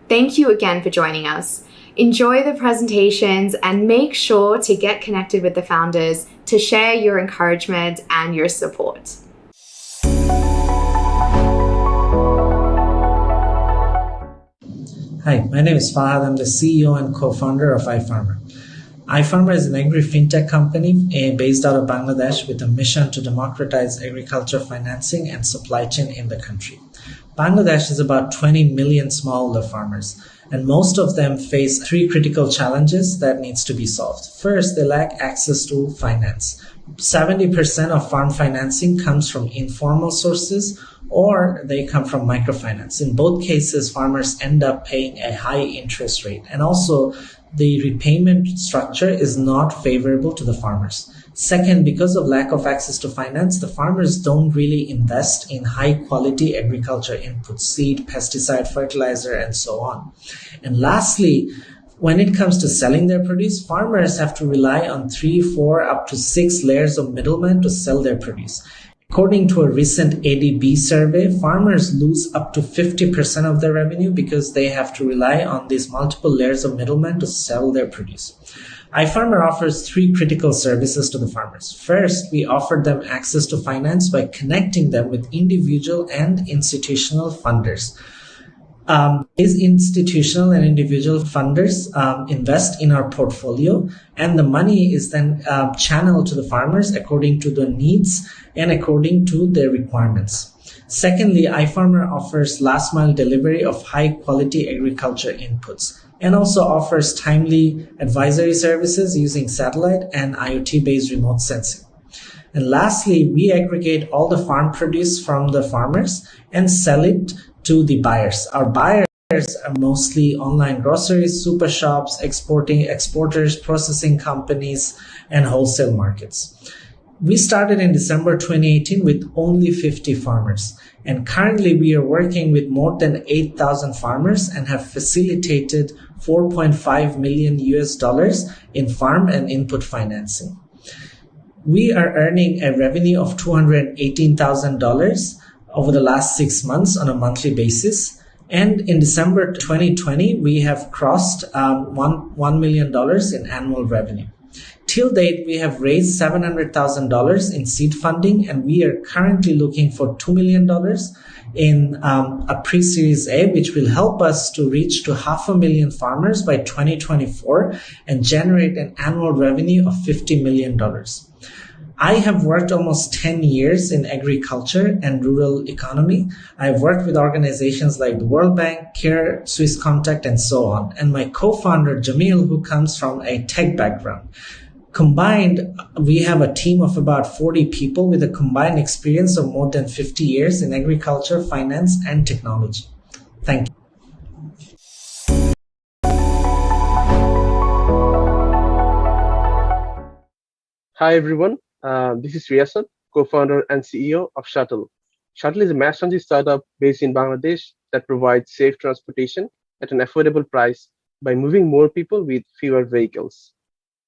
Thank you again for joining us. Enjoy the presentations and make sure to get connected with the founders to share your encouragement and your support. Hi, my name is Fahad. I'm the CEO and co-founder of iFarmer. iFarmer is an agri-fintech company based out of Bangladesh with a mission to democratize agriculture financing and supply chain in the country. Bangladesh is about 20 million smallholder farmers, and most of them face three critical challenges that needs to be solved. First, they lack access to finance. 70% of farm financing comes from informal sources, or they come from microfinance. In both cases, farmers end up paying a high interest rate, and also the repayment structure is not favorable to the farmers. Second, because of lack of access to finance, the farmers don't really invest in high quality agriculture inputs, seed, pesticide, fertilizer, and so on. And lastly, when it comes to selling their produce, farmers have to rely on 3, 4, up to 6 layers of middlemen to sell their produce. According to a recent ADB survey, farmers lose up to 50% of their revenue because they have to rely on these multiple layers of middlemen to sell their produce. iFarmer offers three critical services to the farmers. First, we offer them access to finance by connecting them with individual and institutional funders. These institutional and individual funders invest in our portfolio, and the money is then channeled to the farmers according to their needs and according to their requirements. Secondly, iFarmer offers last mile delivery of high quality agriculture inputs and also offers timely advisory services using satellite and IoT based remote sensing. And lastly, we aggregate all the farm produce from the farmers and sell it to the buyers. Our buyers are mostly online groceries, super shops, exporters, processing companies, and wholesale markets. We started in December 2018 with only 50 farmers, and currently we are working with more than 8,000 farmers and have facilitated $4.5 million in farm and input financing. We are earning a revenue of $218,000 over the last 6 months on a monthly basis. And in December 2020, we have crossed $1 million in annual revenue. Till date, we have raised $700,000 in seed funding, and we are currently looking for $2 million in a pre-series A, which will help us to reach to 500,000 farmers by 2024 and generate an annual revenue of $50 million. I have worked almost 10 years in agriculture and rural economy. I've worked with organizations like the World Bank, CARE, Swiss Contact, and so on. And my co-founder, Jamil, who comes from a tech background. Combined, we have a team of about 40 people with a combined experience of more than 50 years in agriculture, finance, and technology. Thank you. Hi, everyone. This is Riyasan, co-founder and CEO of Shuttle. Shuttle is a mass transit startup based in Bangladesh that provides safe transportation at an affordable price by moving more people with fewer vehicles.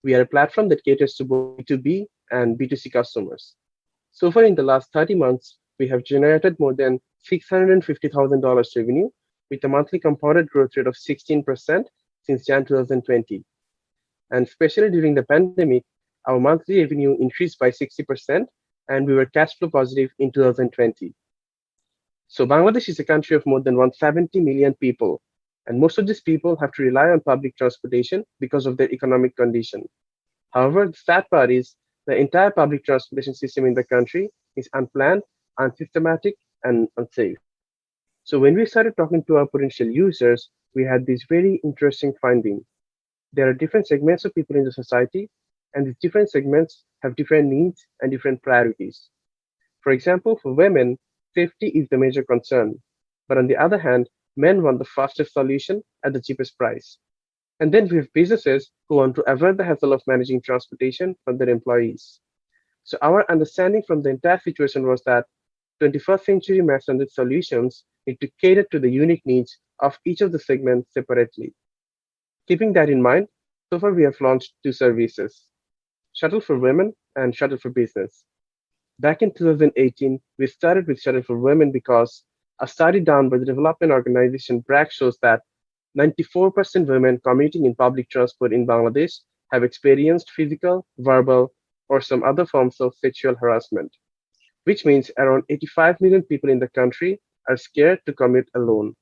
We are a platform that caters to both B2B and B2C customers. So far in the last 30 months, we have generated more than $650,000 revenue with a monthly compounded growth rate of 16% since Jan 2020. And especially during the pandemic, our monthly revenue increased by 60% and we were cash flow positive in 2020. So Bangladesh is a country of more than 170 million people. And most of these people have to rely on public transportation because of their economic condition. However, the sad part is the entire public transportation system in the country is unplanned, unsystematic, and unsafe. So when we started talking to our potential users, we had this very interesting finding. There are different segments of people in the society, and these different segments have different needs and different priorities. For example, for women, safety is the major concern. But on the other hand, men want the fastest solution at the cheapest price. And then we have businesses who want to avoid the hassle of managing transportation for their employees. So our understanding from the entire situation was that 21st century mass transit solutions need to cater to the unique needs of each of the segments separately. Keeping that in mind, so far we have launched two services, Shuttle for Women and Shuttle for Business. Back in 2018, we started with Shuttle for Women because a study done by the development organization BRAC shows that 94% women commuting in public transport in Bangladesh have experienced physical, verbal, or some other forms of sexual harassment, which means around 85 million people in the country are scared to commute alone.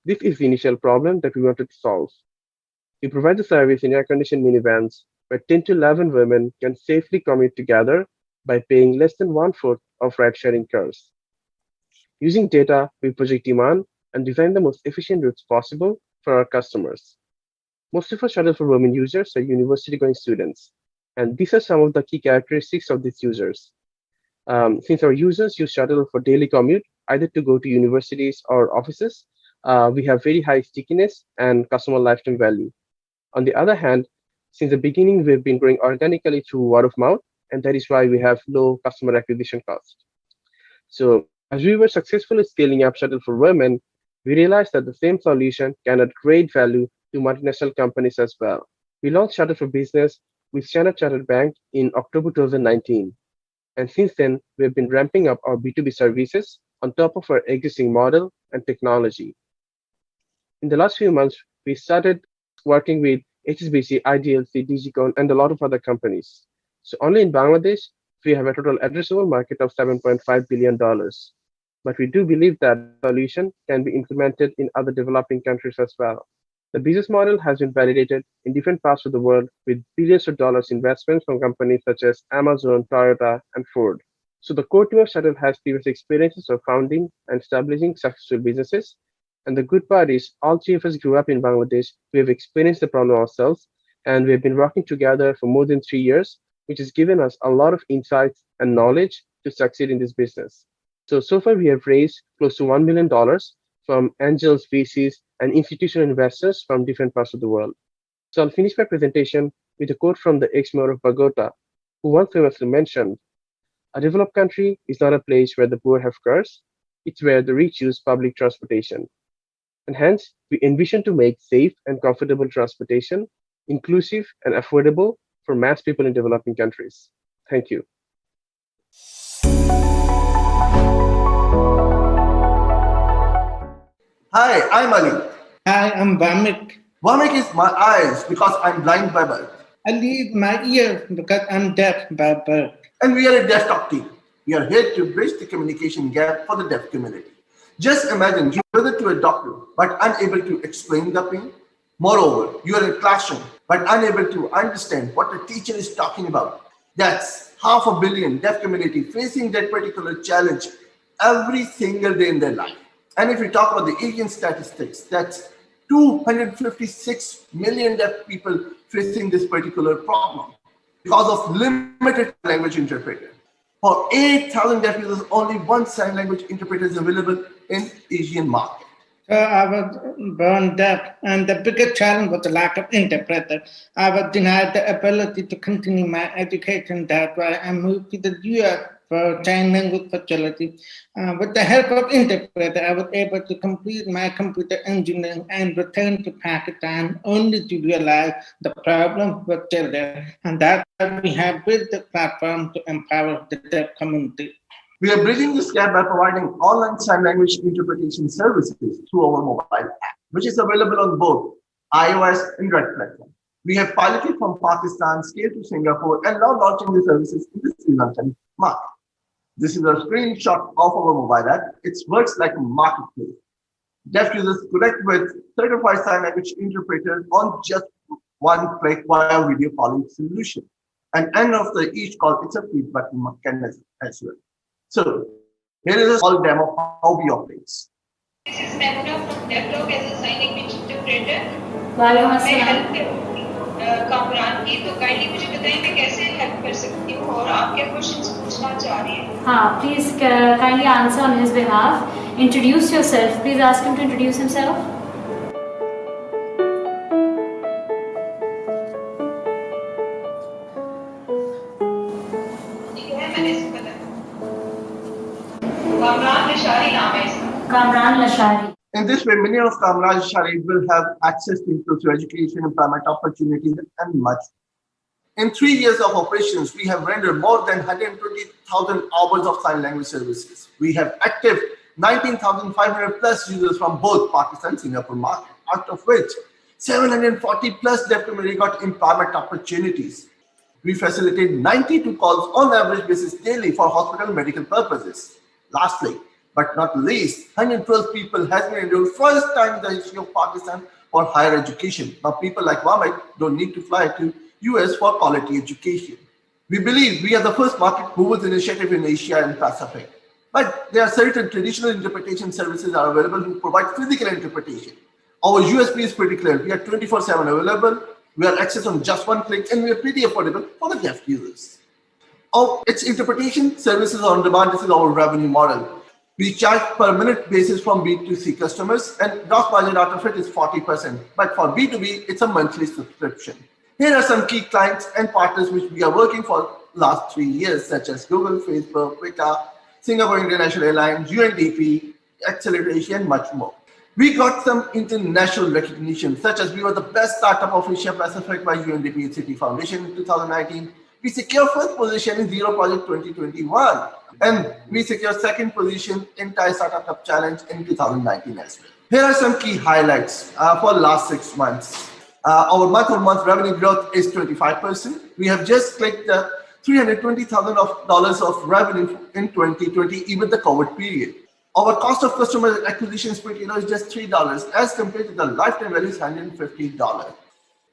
This is the initial problem that we wanted to solve. We provide the service in air-conditioned minivans where 10 to 11 women can safely commute together by paying less than 1/4 of ride-sharing cars. Using data, we project demand and design the most efficient routes possible for our customers. Most of our Shuttle for Women users are university-going students, and these are some of the key characteristics of these users. Since our users use Shuttle for daily commute, either to go to universities or offices, we have very high stickiness and customer lifetime value. On the other hand, since the beginning, we've been growing organically through word of mouth, and that is why we have low customer acquisition cost. So as we were successfully scaling up Shuttle for Women, we realized that the same solution can add great value to multinational companies as well. We launched Shuttle for Business with Standard Chartered Bank in October 2019. And since then, we have been ramping up our B2B services on top of our existing model and technology. In the last few months, we started working with HSBC, IDLC, Digicon, and a lot of other companies. So only in Bangladesh, we have a total addressable market of $7.5 billion. But we do believe that solution can be implemented in other developing countries as well. The business model has been validated in different parts of the world with billions of dollars investments from companies such as Amazon, Toyota, and Ford. So the core team of Shuttle has previous experiences of founding and establishing successful businesses. And the good part is all three of us grew up in Bangladesh. We have experienced the problem ourselves, and we have been working together for more than 3 years, which has given us a lot of insights and knowledge to succeed in this business. So far we have raised close to $1 million from angels, VCs, and institutional investors from different parts of the world. So I'll finish my presentation with a quote from the ex-mayor of Bogota, who once famously mentioned, "A developed country is not a place where the poor have cars, it's where the rich use public transportation." And hence, we envision to make safe and comfortable transportation inclusive and affordable for mass people in developing countries. Thank you. Hi, I'm Ali. Hi, I'm Vamik. Vamik is my eyes because I'm blind by birth. Ali is my ears because I'm deaf by birth. And we are a deaf talk team. We are here to bridge the communication gap for the deaf community. Just imagine you visit to a doctor but unable to explain the pain. Moreover, you are in a classroom but unable to understand what the teacher is talking about. That's 500 million deaf community facing that particular challenge every single day in their life. And if we talk about the Asian statistics, that's 256 million deaf people facing this particular problem because of limited language interpreter. For 8,000 deaf users, only one sign language interpreter is available in Asian market. So I was born deaf, and the biggest challenge was the lack of interpreter. I was denied the ability to continue my education. That's why I moved to the US for sign language facility. With the help of interpreter, I was able to complete my computer engineering and return to Pakistan only to realize the problem was still there. And that's why we have built the platform to empower the deaf community. We are bridging this gap by providing online sign language interpretation services through our mobile app, which is available on both iOS and Android platform. We have piloted from Pakistan, scaled to Singapore, and now launching the services in the Sri Lankan market. This is a screenshot of our mobile app. It works like a marketplace. Deaf users connect with certified sign language interpreters on just one click via video calling solution. And end of each call, it's a feedback mechanism as well. So here is a small demo of how we operate. This is Memuna from Devlog as a sign language interpreter. मैं help Kamran की, तो kindly मुझे बताइए मैं कैसे help कर सकती हूँ और आप क्या क्वेश्चंस पूछना चाह रही हैं? हाँ, please kindly answer on his behalf. Introduce yourself. Please ask him to introduce himself. Kamran Lashari. In this way, many of Kamran Lashari will have access to inclusive education, employment opportunities, and much. In 3 years of operations, we have rendered more than 120,000 hours of sign language services. We have active 19,500 plus users from both Pakistan and Singapore market, out of which 740 plus deaf community got employment opportunities. We facilitate 92 calls on average basis daily for hospital and medical purposes. Lastly, but not least, 112 people has been enrolled first time in the history of Pakistan for higher education. Now people like Mohammed don't need to fly to US for quality education. We believe we are the first market movers initiative in Asia and Pacific. But there are certain traditional interpretation services are available who provide physical interpretation. Our USP is pretty clear. We are 24/7 available. We are access on just one click, and we are pretty affordable for the deaf users. Its interpretation services on demand. This is our revenue model. We charge per minute basis from B2C customers, and gross margin out of it is 40%. But for B2B, it's a monthly subscription. Here are some key clients and partners which we are working for last 3 years, such as Google, Facebook, Twitter, Singapore International Airlines, UNDP, Accelerator, and much more. We got some international recognition, such as we were the best startup of Asia Pacific by UNDP and Citi Foundation in 2019. We secure first position in Zero Project 2021, and we secure second position in Thai Startup Cup Challenge in 2019 as well. Here are some key highlights for last 6 months. Our month-on-month revenue growth is 25%. We have just clicked the $320,000 of revenue in 2020, even the COVID period. Our cost of customer acquisition per kilo is just $3 as compared to the lifetime value is $150.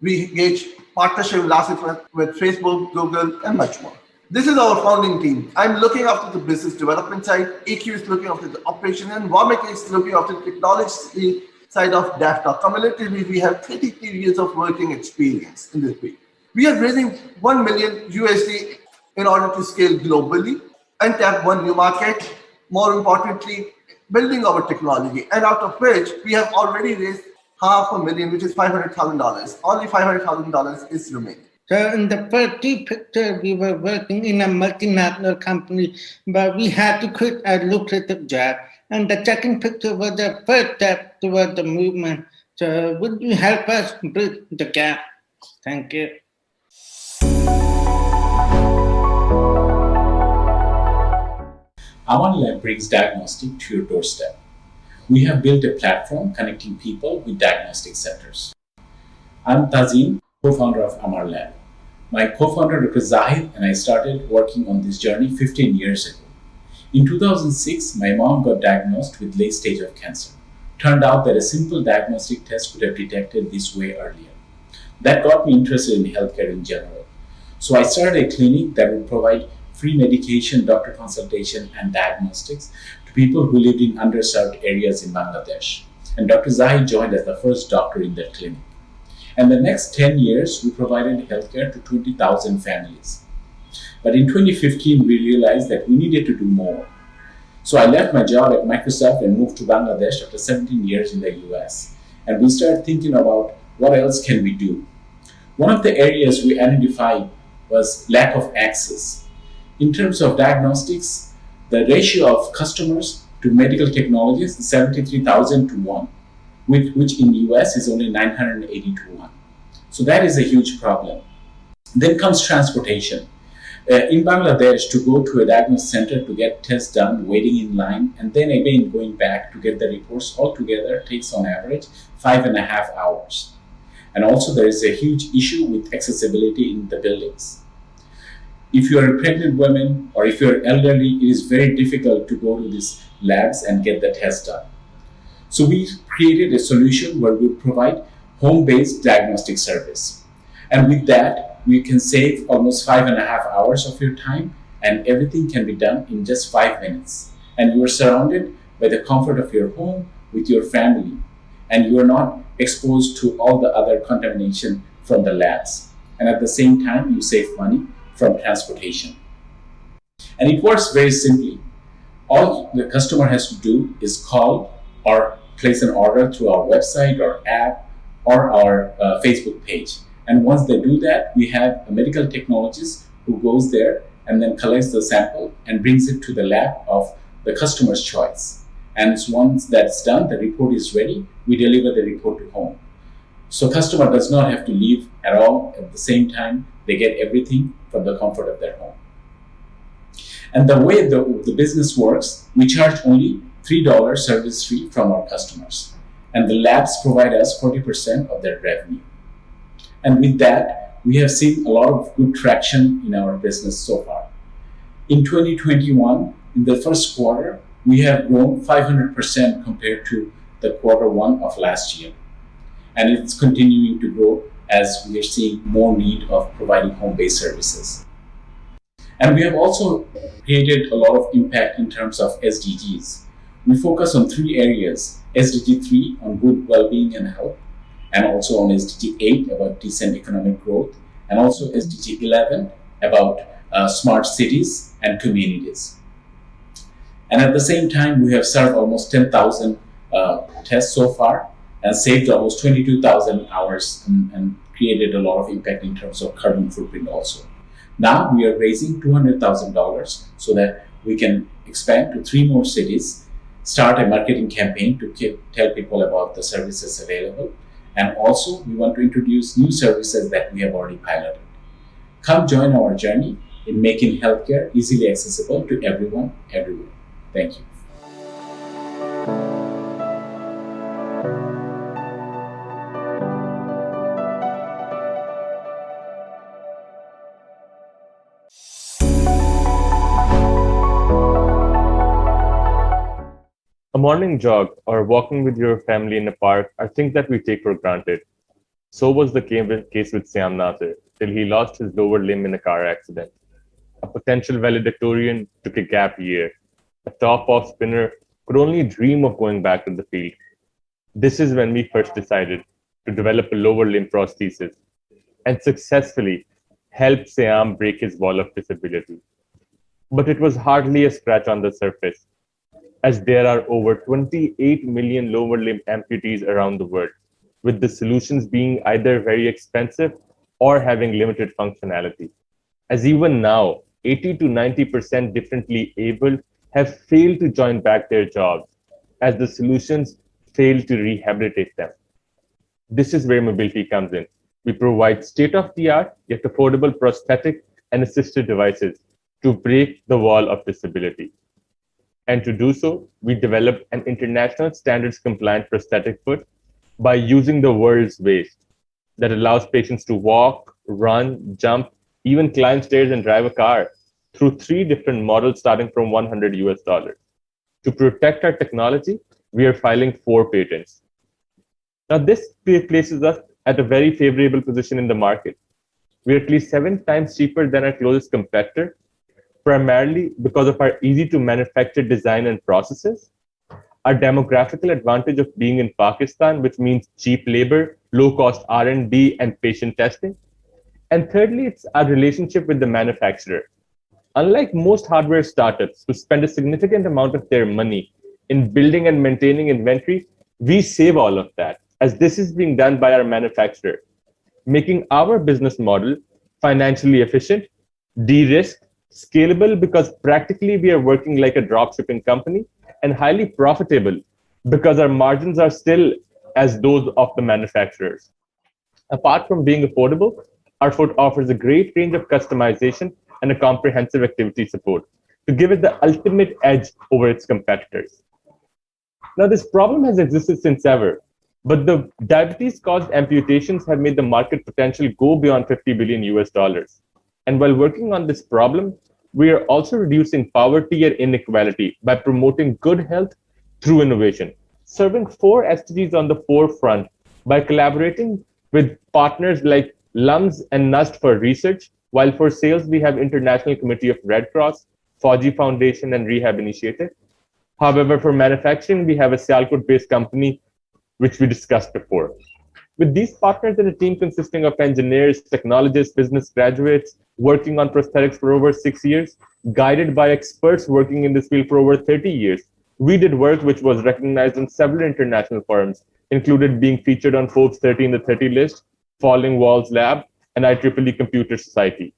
We engage partnership last year with Facebook, Google, and much more. This is our founding team. I'm looking after the business development side, EQ is looking after the operation, and Vamek is looking after the technology side of DevTalk. Cumulatively, we have 33 years of working experience in this field. We are raising $1 million USD in order to scale globally and tap one new market. More importantly, building our technology, and out of which we have already raised $500,000, which is $500,000. Only $500,000 is remaining. So in the first two pictures, we were working in a multinational company, but we had to quit a lucrative job. And the second picture was the first step toward the movement. So would you help us bridge the gap? Thank you. Our lab brings diagnostic to your doorstep. We have built a platform connecting people with diagnostic centers. I'm Tazim, co-founder of Amar Lab. My co-founder, Dr. Zahid, and I started working on this journey 15 years ago. In 2006, my mom got diagnosed with late stage of cancer. Turned out that a simple diagnostic test could have detected this way earlier. That got me interested in healthcare in general. So I started a clinic that would provide free medication, doctor consultation, and diagnostics to people who lived in underserved areas in Bangladesh. And Dr. Zahid joined as the first doctor in that clinic. And the next 10 years, we provided healthcare to 20,000 families. But in 2015, we realized that we needed to do more. So I left my job at Microsoft and moved to Bangladesh after 17 years in the US. And we started thinking about what else can we do. One of the areas we identified was lack of access. In terms of diagnostics, the ratio of customers to medical technologies is 73,000 to 1, which in the US is only 980 to 1. So that is a huge problem. Then comes transportation. In Bangladesh, to go to a diagnosis center to get tests done, waiting in line, and then again going back to get the reports altogether takes on average 5.5 hours. And also there is a huge issue with accessibility in the buildings. If you are a pregnant woman or if you're elderly, it is very difficult to go to these labs and get the test done. So we created a solution where we provide home-based diagnostic service. And with that, we can save almost 5.5 hours of your time, and everything can be done in just 5 minutes. And you are surrounded by the comfort of your home with your family, and you are not exposed to all the other contamination from the labs. And at the same time, you save money from transportation. And it works very simply. All the customer has to do is call or place an order through our website or app or our Facebook page. And once they do that, we have a medical technologist who goes there and then collects the sample and brings it to the lab of the customer's choice. And once that's done, the report is ready, we deliver the report to home. So customer does not have to leave at all. At the same time, they get everything from the comfort of their home. And the way the business works, we charge only $3 service fee from our customers. And the labs provide us 40% of their revenue. And with that, we have seen a lot of good traction in our business so far. In 2021, in the first quarter, we have grown 500% compared to the quarter one of last year. And it's continuing to grow as we are seeing more need of providing home-based services. And we have also created a lot of impact in terms of SDGs. We focus on 3 areas: SDG 3 on good well-being and health, and also on SDG 8 about decent economic growth, and also SDG 11 about smart cities and communities. And at the same time, we have served almost 10,000 tests so far and saved almost 22,000 hours and created a lot of impact in terms of carbon footprint also. Now we are raising $200,000 so that we can expand to 3 more cities, start a marketing campaign to tell people about the services available. And also we want to introduce new services that we have already piloted. Come join our journey in making healthcare easily accessible to everyone, everywhere. Thank you. A morning jog or walking with your family in a park are things that we take for granted. So was the case with Syam Nasir till he lost his lower limb in a car accident. A potential valedictorian took a gap year. A top-off spinner could only dream of going back to the field. This is when we first decided to develop a lower limb prosthesis and successfully helped Syam break his wall of disability. But it was hardly a scratch on the surface, as there are over 28 million lower limb amputees around the world, with the solutions being either very expensive or having limited functionality. As even now, 80 to 90% differently able have failed to join back their jobs, as the solutions fail to rehabilitate them. This is where mobility comes in. We provide state-of-the-art yet affordable prosthetic and assisted devices to break the wall of disability. And to do so, we developed an international standards-compliant prosthetic foot by using the world's waist that allows patients to walk, run, jump, even climb stairs and drive a car through 3 different models starting from $100 US. To protect our technology, we are filing 4 patents. Now, this places us at a very favorable position in the market. We are at least 7 times cheaper than our closest competitor, primarily because of our easy-to-manufacture design and processes, our demographical advantage of being in Pakistan, which means cheap labor, low-cost R&D, and patient testing. And thirdly, it's our relationship with the manufacturer. Unlike most hardware startups who spend a significant amount of their money in building and maintaining inventory, we save all of that, as this is being done by our manufacturer, making our business model financially efficient, de-risked, scalable because practically we are working like a dropshipping company, and highly profitable because our margins are still as those of the manufacturers. Apart from being affordable, our foot offers a great range of customization and a comprehensive activity support to give it the ultimate edge over its competitors. Now, this problem has existed since ever, but the diabetes-caused amputations have made the market potential go beyond $50 billion US. And while working on this problem, we are also reducing poverty and inequality by promoting good health through innovation, serving 4 SDGs on the forefront by collaborating with partners like LUMS and NUST for research, while for sales, we have International Committee of Red Cross, Fauji Foundation, and Rehab Initiative. However, for manufacturing, we have a Sialkot-based company, which we discussed before. With these partners and a team consisting of engineers, technologists, business graduates, working on prosthetics for over 6 years, guided by experts working in this field for over 30 years, we did work which was recognized in several international forums, included being featured on Forbes 30 in the 30 list, Falling Walls Lab, and IEEE Computer Society.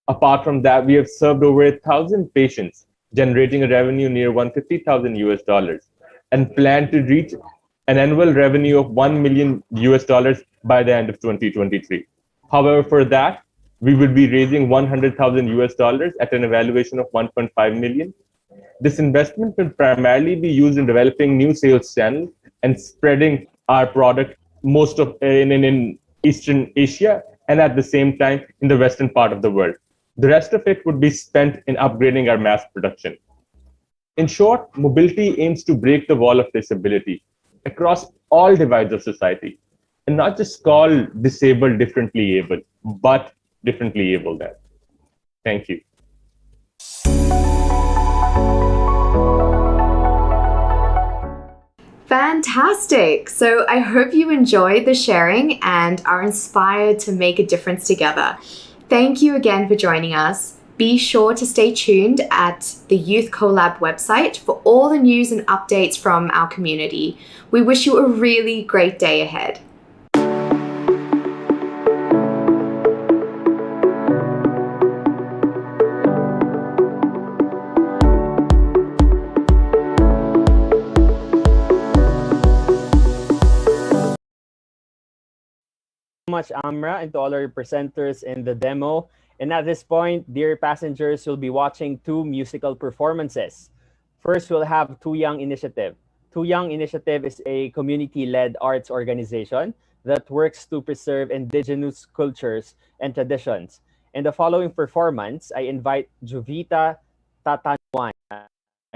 Apart from that, we have served over 1,000 patients, generating a revenue near $150,000 US, and plan to reach an annual revenue of $1 million US by the end of 2023. However, for that, we will be raising $100,000 US at an evaluation of 1.5 million. This investment will primarily be used in developing new sales channels and spreading our product most of in Eastern Asia and at the same time in the Western part of the world. The rest of it would be spent in upgrading our mass production. In short, mobility aims to break the wall of disability across all divides of society, and not just call disabled differently able, but differently able then. Thank you. Fantastic! So I hope you enjoyed the sharing and are inspired to make a difference together. Thank you again for joining us. Be sure to stay tuned at the Youth Collab website for all the news and updates from our community. We wish you a really great day ahead. much, Amra, and to all our presenters in the demo. And at this point, dear passengers, you'll be watching two musical performances. First, we'll have Too Young Initiative. Too Young Initiative is a community-led arts organization that works to preserve indigenous cultures and traditions. In the following performance, I invite Juvita Tatanuan, a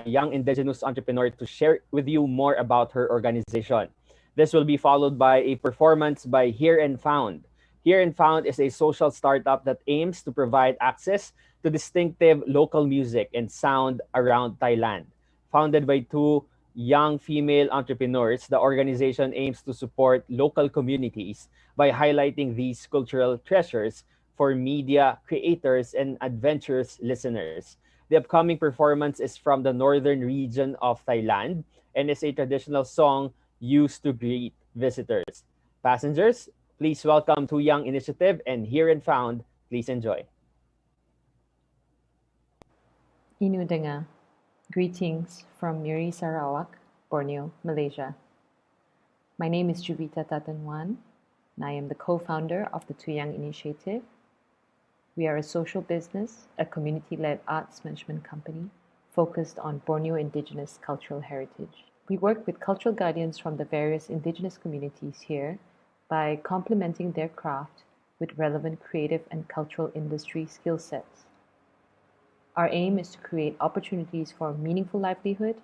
young indigenous entrepreneur, to share with you more about her organization. This will be followed by a performance by Here and Found. Here and Found is a social startup that aims to provide access to distinctive local music and sound around Thailand. Founded by two young female entrepreneurs, the organization aims to support local communities by highlighting these cultural treasures for media creators and adventurous listeners. The upcoming performance is from the northern region of Thailand and is a traditional song used to greet visitors. Passengers, please welcome Too Young Initiative and Here and Found. Please enjoy. Inu Dengar. Greetings from Miri Sarawak, Borneo, Malaysia. My name is Juvita Tatanwan, and I am the co-founder of the Too Young Initiative. We are a social business, a community-led arts management company focused on Borneo indigenous cultural heritage. We work with cultural guardians from the various indigenous communities here by complementing their craft with relevant creative and cultural industry skill sets. Our aim is to create opportunities for meaningful livelihood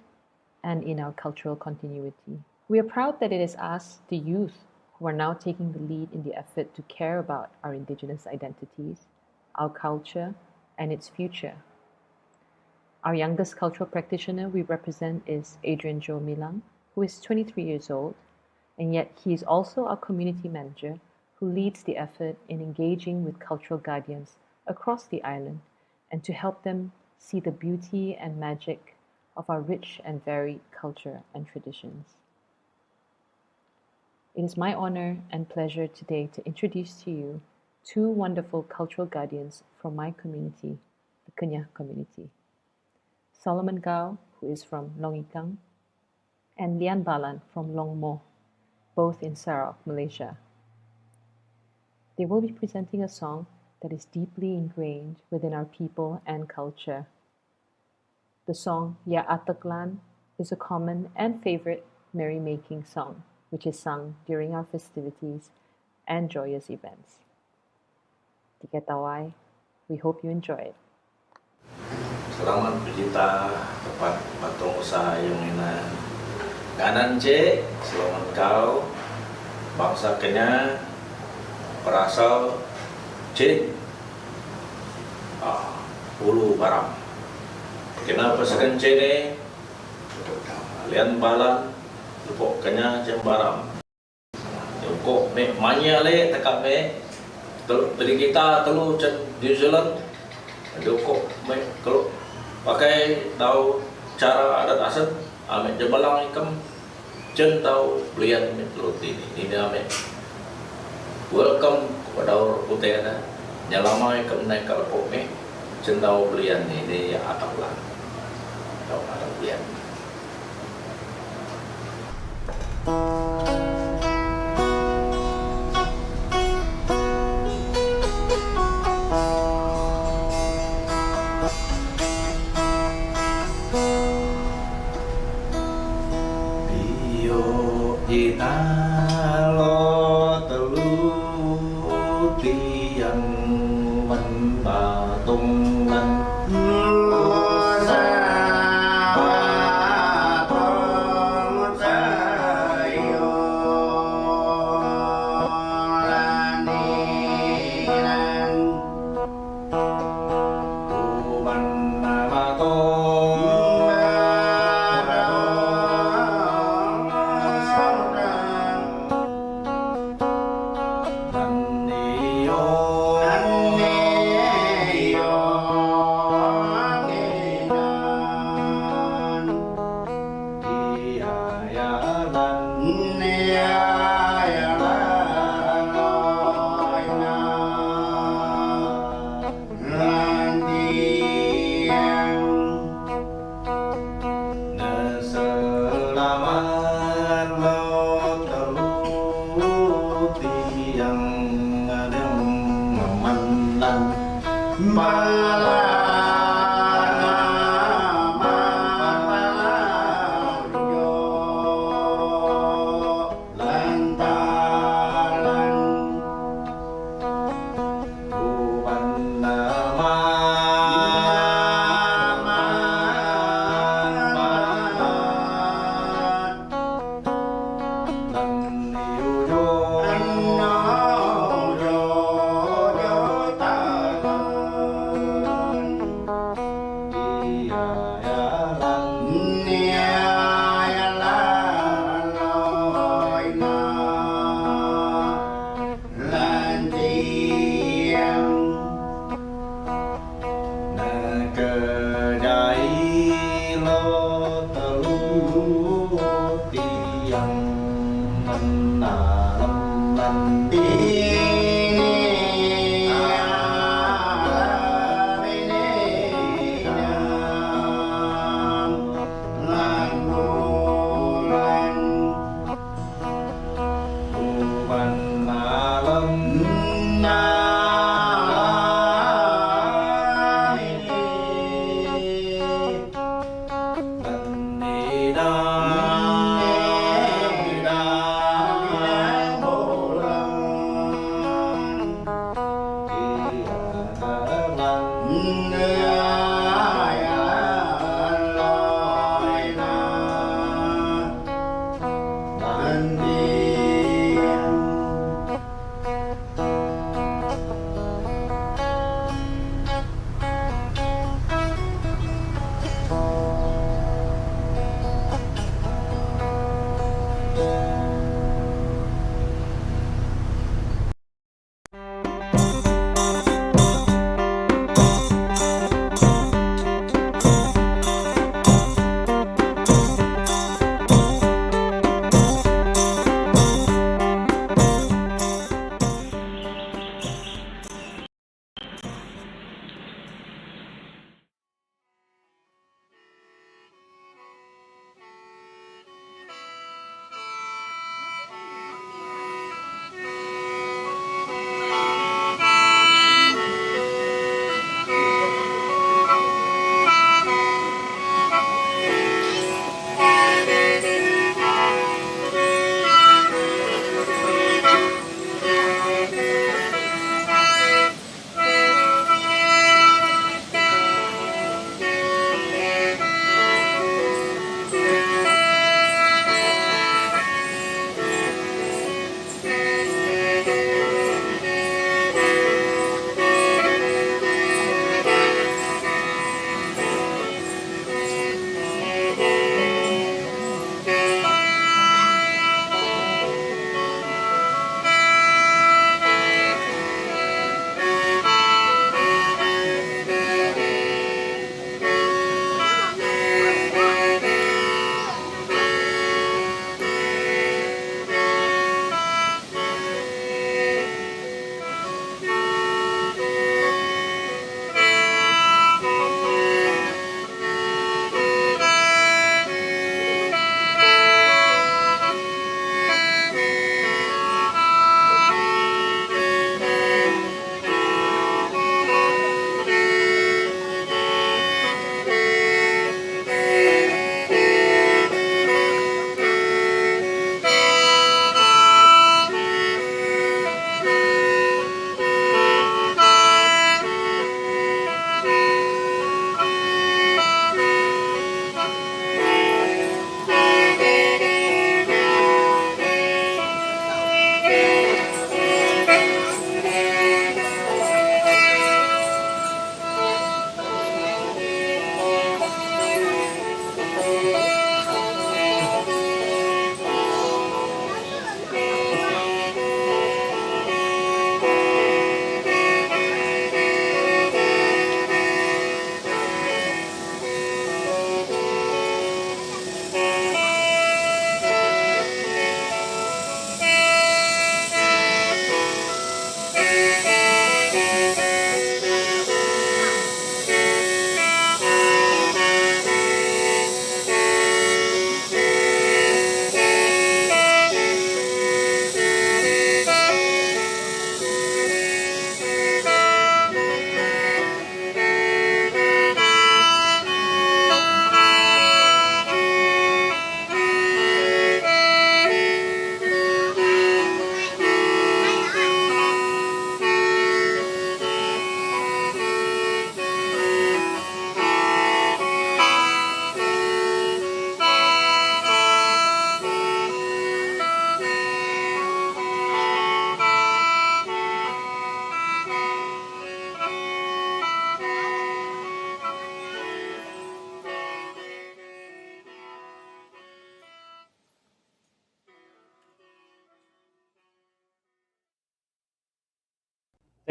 and in our cultural continuity. We are proud that it is us, the youth, who are now taking the lead in the effort to care about our indigenous identities, our culture, and its future. Our youngest cultural practitioner we represent is Adrian Jo Milang, who is 23 years old, and yet he is also our community manager who leads the effort in engaging with cultural guardians across the island and to help them see the beauty and magic of our rich and varied culture and traditions. It is my honor and pleasure today to introduce to you two wonderful cultural guardians from my community, the Kenyah community. Solomon Gao, who is from Longikang, and Lian Balan from Long Mo, both in Sarawak, Malaysia. They will be presenting a song that is deeply ingrained within our people and culture. The song Ya Ataklan is a common and favorite merrymaking song, which is sung during our festivities and joyous events. Tiketawai, we hope you enjoy it. Selamat berjuta tepat patung usaha yung ina. Kanan C, selamat kau, bangsa Kenya, berasal C, Ulu Baram. Kenapa sekan C ni? Lian Balan, lupok Kenya Jem Baram. Yoko me manya le tekap me, beli kita telu cen New Zealand. Yoko me kalau pakai tahu cara adat asal, ame Jembalang ikam cen tahu belian me roti ini ame. Welcome kepada orang putih na, nyalama ikam naik kalau me cen tahu belian ini ya ataplah, tahu ada belian. Kita lo telu tiang membatung dan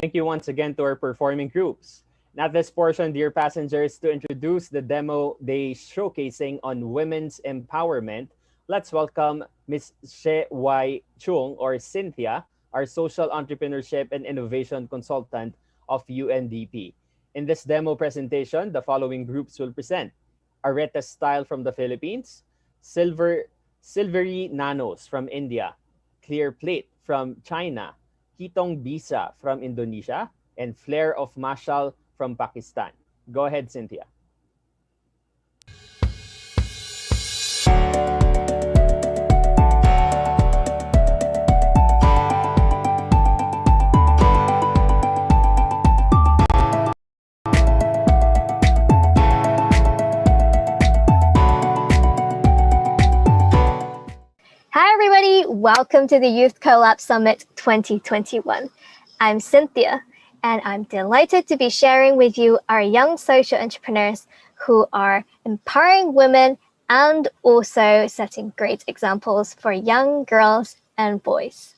Thank you once again to our performing groups. At this portion, dear passengers, to introduce the demo day showcasing on women's empowerment, let's welcome Ms. She Wai Chung, or Cynthia, our social entrepreneurship and innovation consultant of UNDP. In this demo presentation, the following groups will present: Areta Style from the Philippines, Silvery Nanos from India, Clear Plate from China, Kitong Bisa from Indonesia, and Flare of Mashal from Pakistan. Go ahead, Cynthia. Hi, everybody. Welcome to the Youth Collab Summit 2021. I'm Cynthia, and I'm delighted to be sharing with you our young social entrepreneurs who are empowering women and also setting great examples for young girls and boys.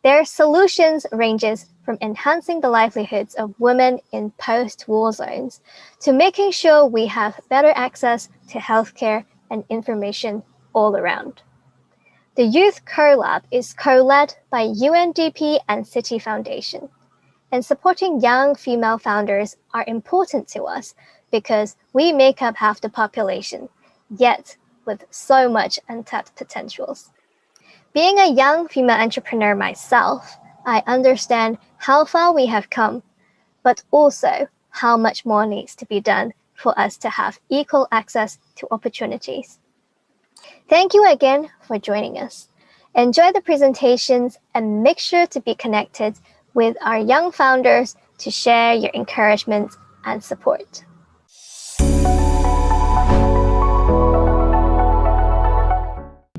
Their solutions ranges from enhancing the livelihoods of women in post-war zones to making sure we have better access to healthcare and information all around. The Youth Collab is co-led by UNDP and Citi Foundation, and supporting young female founders are important to us because we make up half the population, yet with so much untapped potentials. Being a young female entrepreneur myself, I understand how far we have come, but also how much more needs to be done for us to have equal access to opportunities. Thank you again for joining us. Enjoy the presentations and make sure to be connected with our young founders to share your encouragement and support.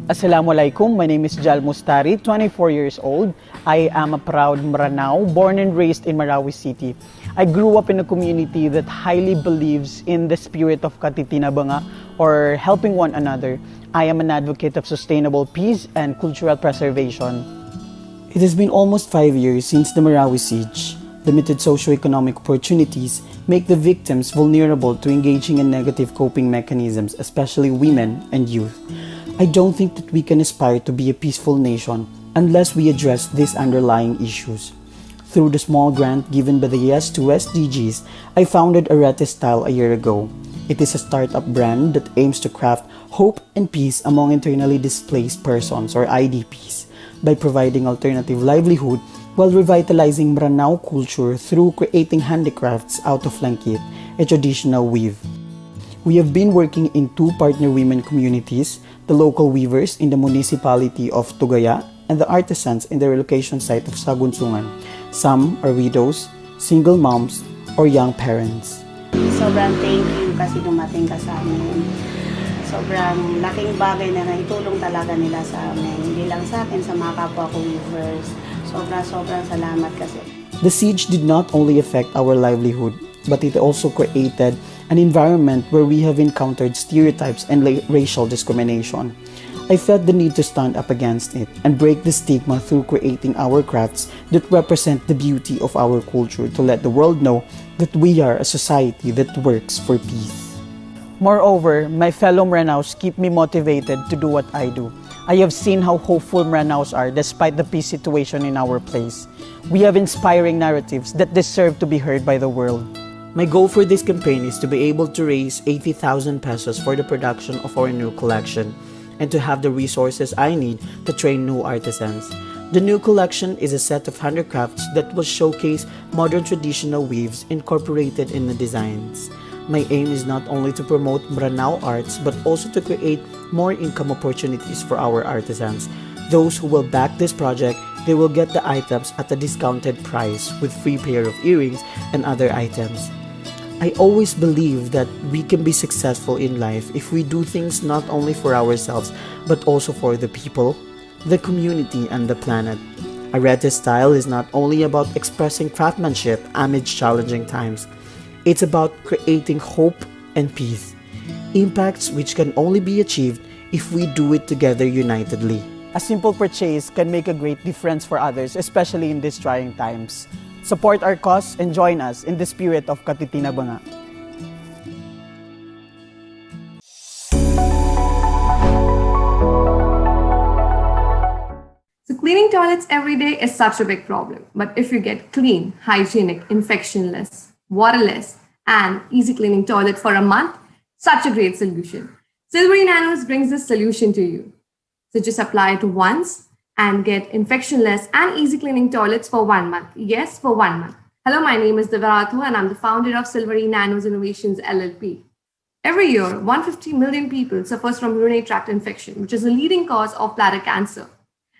Assalamualaikum, my name is Jal Mustari, 24 years old. I am a proud Maranao, born and raised in Marawi City. I grew up in a community that highly believes in the spirit of katitinabanga, or helping one another. I am an advocate of sustainable peace and cultural preservation. It has been almost 5 years since the Marawi siege. Limited socioeconomic opportunities make the victims vulnerable to engaging in negative coping mechanisms, especially women and youth. I don't think that we can aspire to be a peaceful nation unless we address these underlying issues. Through the small grant given by the Yes to SDGs, I founded Areta Style a year ago. It is a startup brand that aims to craft hope and peace among internally displaced persons, or IDPs, by providing alternative livelihood while revitalizing Maranao culture through creating handicrafts out of langkit, a traditional weave. We have been working in 2 partner women communities, the local weavers in the municipality of Tugaya and the artisans in the relocation site of Sagunsungan. Some are widows, single moms, or young parents. Sobrang thank you kasi dumating ka sa amin. Sobrang laking bagay na naitulong talaga nila sa amin. Hindi lang sa akin, sa mga kapwa ko weavers. Sobrang salamat kasi. The siege did not only affect our livelihood, but it also created an environment where we have encountered stereotypes and racial discrimination. I felt the need to stand up against it and break the stigma through creating our crafts that represent the beauty of our culture to let the world know that we are a society that works for peace. Moreover, my fellow Maranaos keep me motivated to do what I do. I have seen how hopeful Maranaos are despite the peace situation in our place. We have inspiring narratives that deserve to be heard by the world. My goal for this campaign is to be able to raise 80,000 pesos for the production of our new collection and to have the resources I need to train new artisans. The new collection is a set of handicrafts that will showcase modern traditional weaves incorporated in the designs. My aim is not only to promote Maranao arts but also to create more income opportunities for our artisans. Those who will back this project, they will get the items at a discounted price with free pair of earrings and other items. I always believe that we can be successful in life if we do things not only for ourselves but also for the people, the community, and the planet. Areta Style is not only about expressing craftsmanship amidst challenging times. It's about creating hope and peace, impacts which can only be achieved if we do it together unitedly. A simple purchase can make a great difference for others, especially in these trying times. Support our cause and join us in the spirit of Katitinabanga. So cleaning toilets every day is such a big problem. But if you get clean, hygienic, infectionless, waterless, and easy cleaning toilet for a month, such a great solution. Silvery Nanos brings this solution to you. So just apply it once and get infectionless and easy cleaning toilets for 1 month. Yes, for 1 month. Hello, my name is Divarathu and I'm the founder of Silvery Nanos Innovations LLP. Every year, 150 million people suffers from urinary tract infection, which is a leading cause of bladder cancer.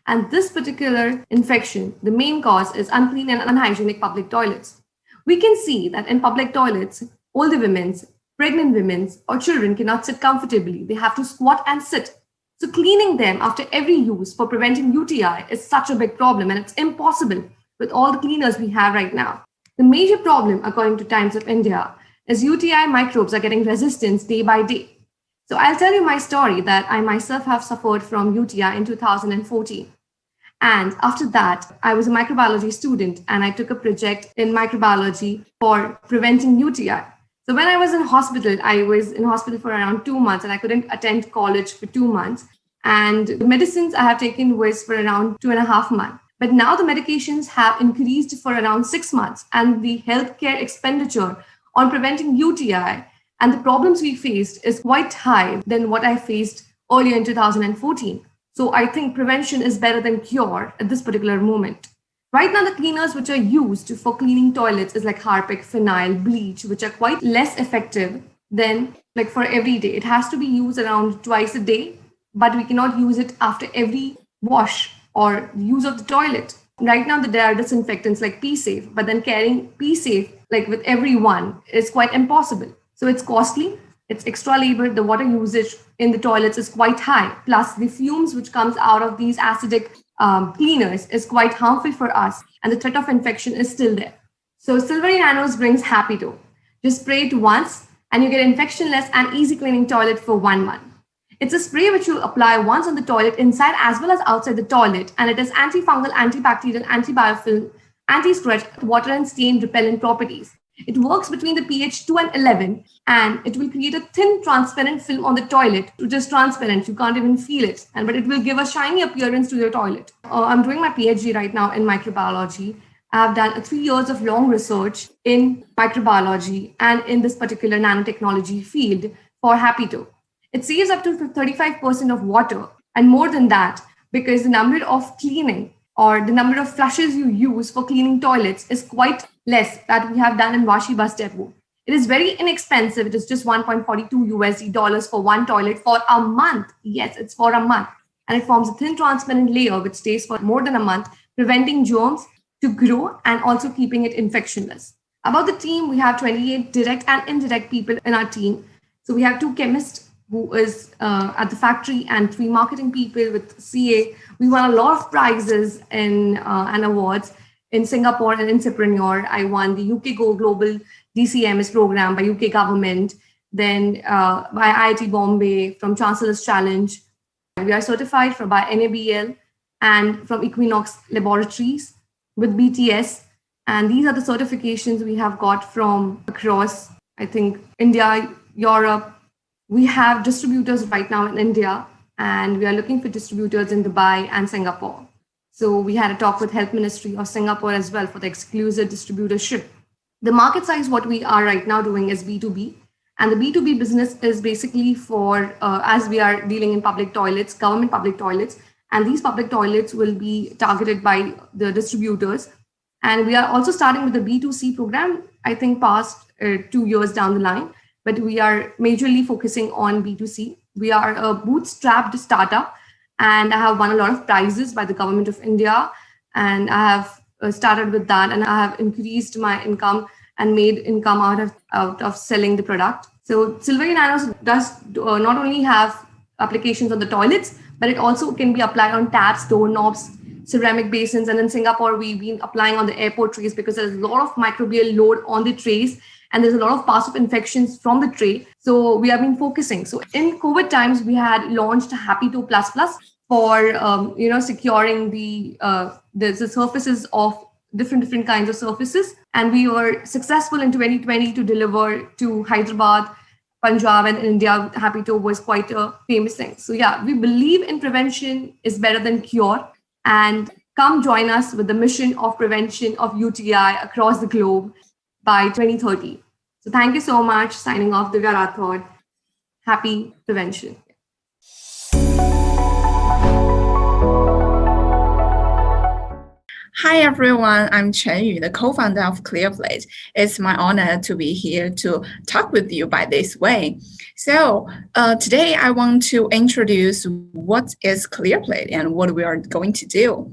And this particular infection, the main cause is unclean and unhygienic public toilets. We can see that in public toilets, older women, pregnant women, or children cannot sit comfortably. They have to squat and sit. So cleaning them after every use for preventing UTI is such a big problem, and it's impossible with all the cleaners we have right now. The major problem, according to Times of India, is UTI microbes are getting resistance day by day. So I'll tell you my story that I myself have suffered from UTI in 2014. And after that, I was a microbiology student and I took a project in microbiology for preventing UTI. So when I was in hospital, I was in hospital for around 2 months and I couldn't attend college for 2 months. And the medicines I have taken was for around 2.5 months. But now the medications have increased for around 6 months, and the healthcare expenditure on preventing UTI and the problems we faced is quite high than what I faced earlier in 2014. So I think prevention is better than cure at this particular moment. Right now, the cleaners which are used for cleaning toilets is like Harpic, phenyl, bleach, which are quite less effective than like for every day. It has to be used around twice a day, but we cannot use it after every wash or use of the toilet. Right now, there are disinfectants like P-Safe, but then carrying P-Safe like with everyone is quite impossible. So it's costly, it's extra labor, the water usage in the toilets is quite high. Plus the fumes which comes out of these acidic cleaners is quite harmful for us, and the threat of infection is still there. So Silvery Nanos brings Happy Toe. Just spray it once and you get infectionless and easy cleaning toilet for 1 month. It's a spray which you apply once on the toilet inside as well as outside the toilet, and it has antifungal, antibacterial, antibiofilm, anti-scratch, water and stain repellent properties. It works between the pH 2 and 11, and it will create a thin transparent film on the toilet, which is transparent. You can't even feel it, but it will give a shiny appearance to your toilet. I'm doing my PhD right now in microbiology. I've done 3 years of long research in microbiology and in this particular nanotechnology field for Happy Toe. It saves up to 35% of water, and more than that, because the number of cleaning or the number of flushes you use for cleaning toilets is quite less that we have done in Vashi Bus Depot. It is very inexpensive. It is just $1.42 for one toilet for a month. Yes, it's for a month. And it forms a thin transparent layer which stays for more than a month, preventing germs to grow and also keeping it infectionless. About the team, we have 28 direct and indirect people in our team. So we have 2 chemists who is at the factory and 3 marketing people with CA. We won a lot of prizes and awards in Singapore and Entrepreneur. I won the UK Go Global DCMS program by UK government, then by IIT Bombay from Chancellor's Challenge. We are certified by NABL and from Equinox Laboratories with BTS. And these are the certifications we have got from across, I think, India, Europe. We have distributors right now in India, and we are looking for distributors in Dubai and Singapore. So we had a talk with Health Ministry of Singapore as well for the exclusive distributorship. The market size, what we are right now doing is B2B. And the B2B business is basically for, as we are dealing in public toilets, government public toilets, and these public toilets will be targeted by the distributors. And we are also starting with the B2C program, I think past 2 years down the line. But we are majorly focusing on B2C. We are a bootstrapped startup, and I have won a lot of prizes by the government of India. And I have started with that, and I have increased my income and made income out of selling the product. So Silvery Nanos does not only have applications on the toilets, but it also can be applied on taps, doorknobs, ceramic basins. And in Singapore, we've been applying on the airport trays because there's a lot of microbial load on the trays. And there's a lot of pass-up infections from the tray. So we have been focusing. So in COVID times, we had launched Happy Toe Plus for securing the surfaces of different kinds of surfaces. And we were successful in 2020 to deliver to Hyderabad, Punjab, and India. Happy to was quite a famous thing. So yeah, we believe in prevention is better than cure. And come join us with the mission of prevention of UTI across the globe by 2030. So thank you so much. Signing off, Divya Rathod. Happy prevention. Hi everyone, I'm Chen Yu, the co-founder of ClearPlate. It's my honor to be here to talk with you by this way. So today I want to introduce what is ClearPlate and what we are going to do.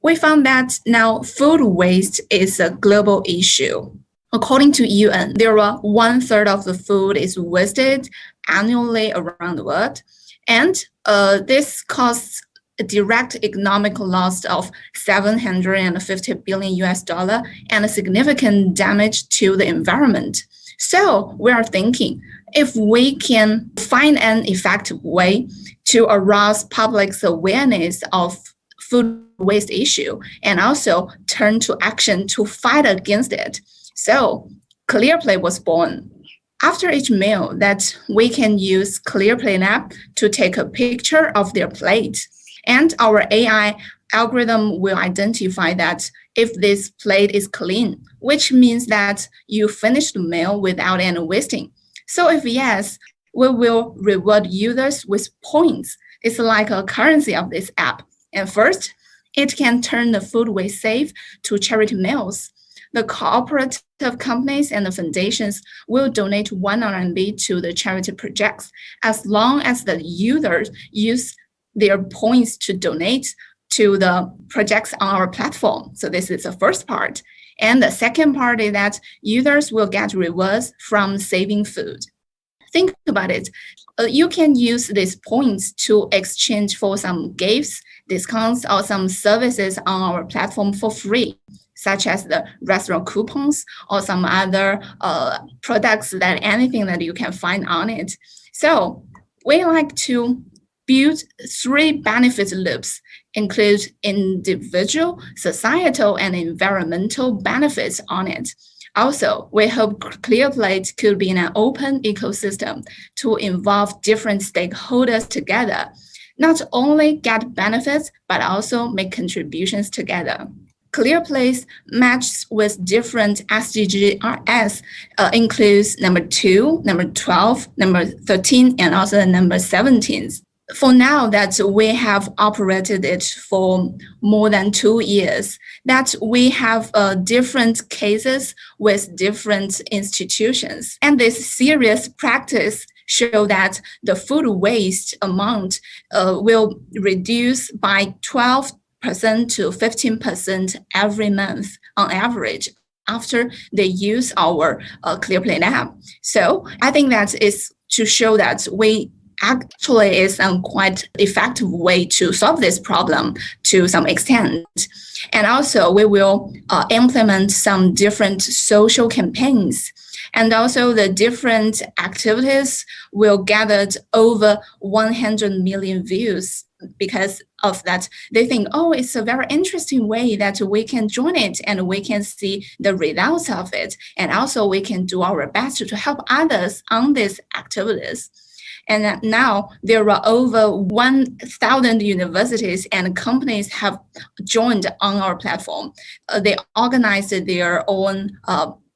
We found that now food waste is a global issue. According to UN, there are 1/3 of the food is wasted annually around the world, and this costs a direct economic loss of $750 billion and a significant damage to the environment. So we are thinking, if we can find an effective way to arouse public's awareness of food waste issue and also turn to action to fight against it. So ClearPlate was born. After each meal, that we can use ClearPlate app to take a picture of their plate. And our AI algorithm will identify that if this plate is clean, which means that you finished the meal without any wasting. So if yes, we will reward users with points. It's like a currency of this app. And first, it can turn the food waste safe to charity meals. The cooperative companies and the foundations will donate 1 RMB to the charity projects as long as the users use their points to donate to the projects on our platform. So this is the first part. And the second part is that users will get rewards from saving food. Think about it. You can use these points to exchange for some gifts, discounts, or some services on our platform for free, such as the restaurant coupons or some other products, that anything that you can find on it. So we like to build 3 benefit loops, include individual, societal, and environmental benefits on it. Also, we hope ClearPlate could be an open ecosystem to involve different stakeholders together, not only get benefits, but also make contributions together. ClearPlate matches with different SDGs, includes number 2, number 12, number 13, and also the number 17. For now that we have operated it for more than 2 years, that we have different cases with different institutions. And this serious practice show that the food waste amount will reduce by 12% to 15% every month on average after they use our ClearPlate app. So I think that is to show that we actually is a quite effective way to solve this problem to some extent. And also we will implement some different social campaigns. And also the different activities will gather over 100 million views. Because of that, they think, oh, it's a very interesting way that we can join it and we can see the results of it. And also we can do our best to help others on these activities. And now there are over 1,000 universities and companies have joined on our platform. They organized their own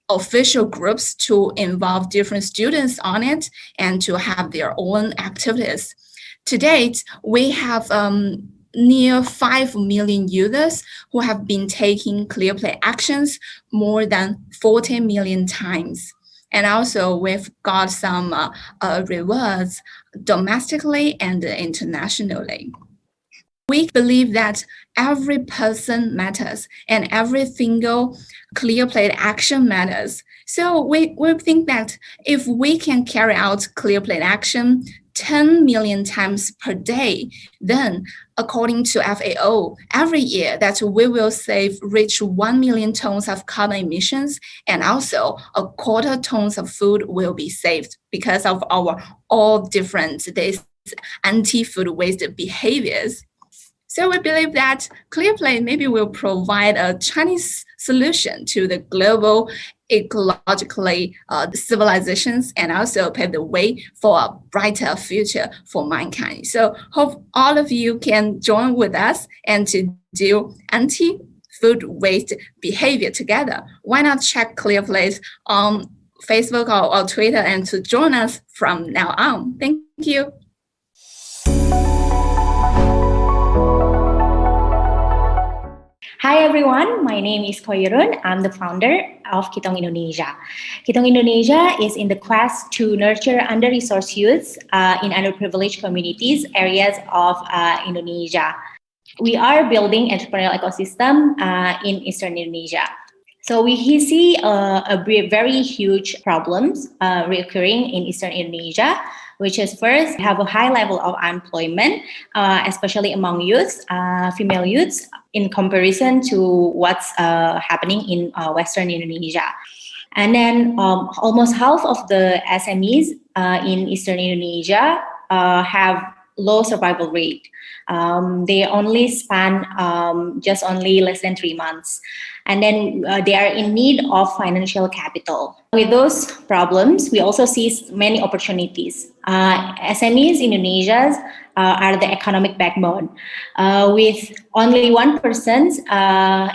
official groups to involve different students on it and to have their own activities. To date, we have near 5 million users who have been taking ClearPlate actions more than 40 million times. And also we've got some rewards domestically and internationally. We believe that every person matters and every single ClearPlate action matters. So we think that if we can carry out ClearPlate action 10 million times per day, then according to FAO, every year that we will reach 1 million tons of carbon emissions, and also 1/4 tons of food will be saved because of our all different anti-food waste behaviors. So we believe that ClearPlay maybe will provide a Chinese solution to the global ecologically civilizations and also pave the way for a brighter future for mankind. So hope all of you can join with us and to do anti-food waste behavior together. Why not check ClearPlay's on Facebook or Twitter and to join us from now on. Thank you. Hi everyone, my name is Koirun. I'm the founder of Kitong Indonesia. Kitong Indonesia is in the quest to nurture under-resourced youths in underprivileged communities, areas of Indonesia. We are building entrepreneurial ecosystem in Eastern Indonesia. So we see a very huge problems recurring in Eastern Indonesia, which is first, we have a high level of unemployment, especially among youths, female youths, in comparison to what's happening in Western Indonesia. And then almost half of the SMEs in Eastern Indonesia have low survival rate. They only span just only less than 3 months. And then they are in need of financial capital. With those problems, we also see many opportunities. SMEs in Indonesia are the economic backbone. With only 1%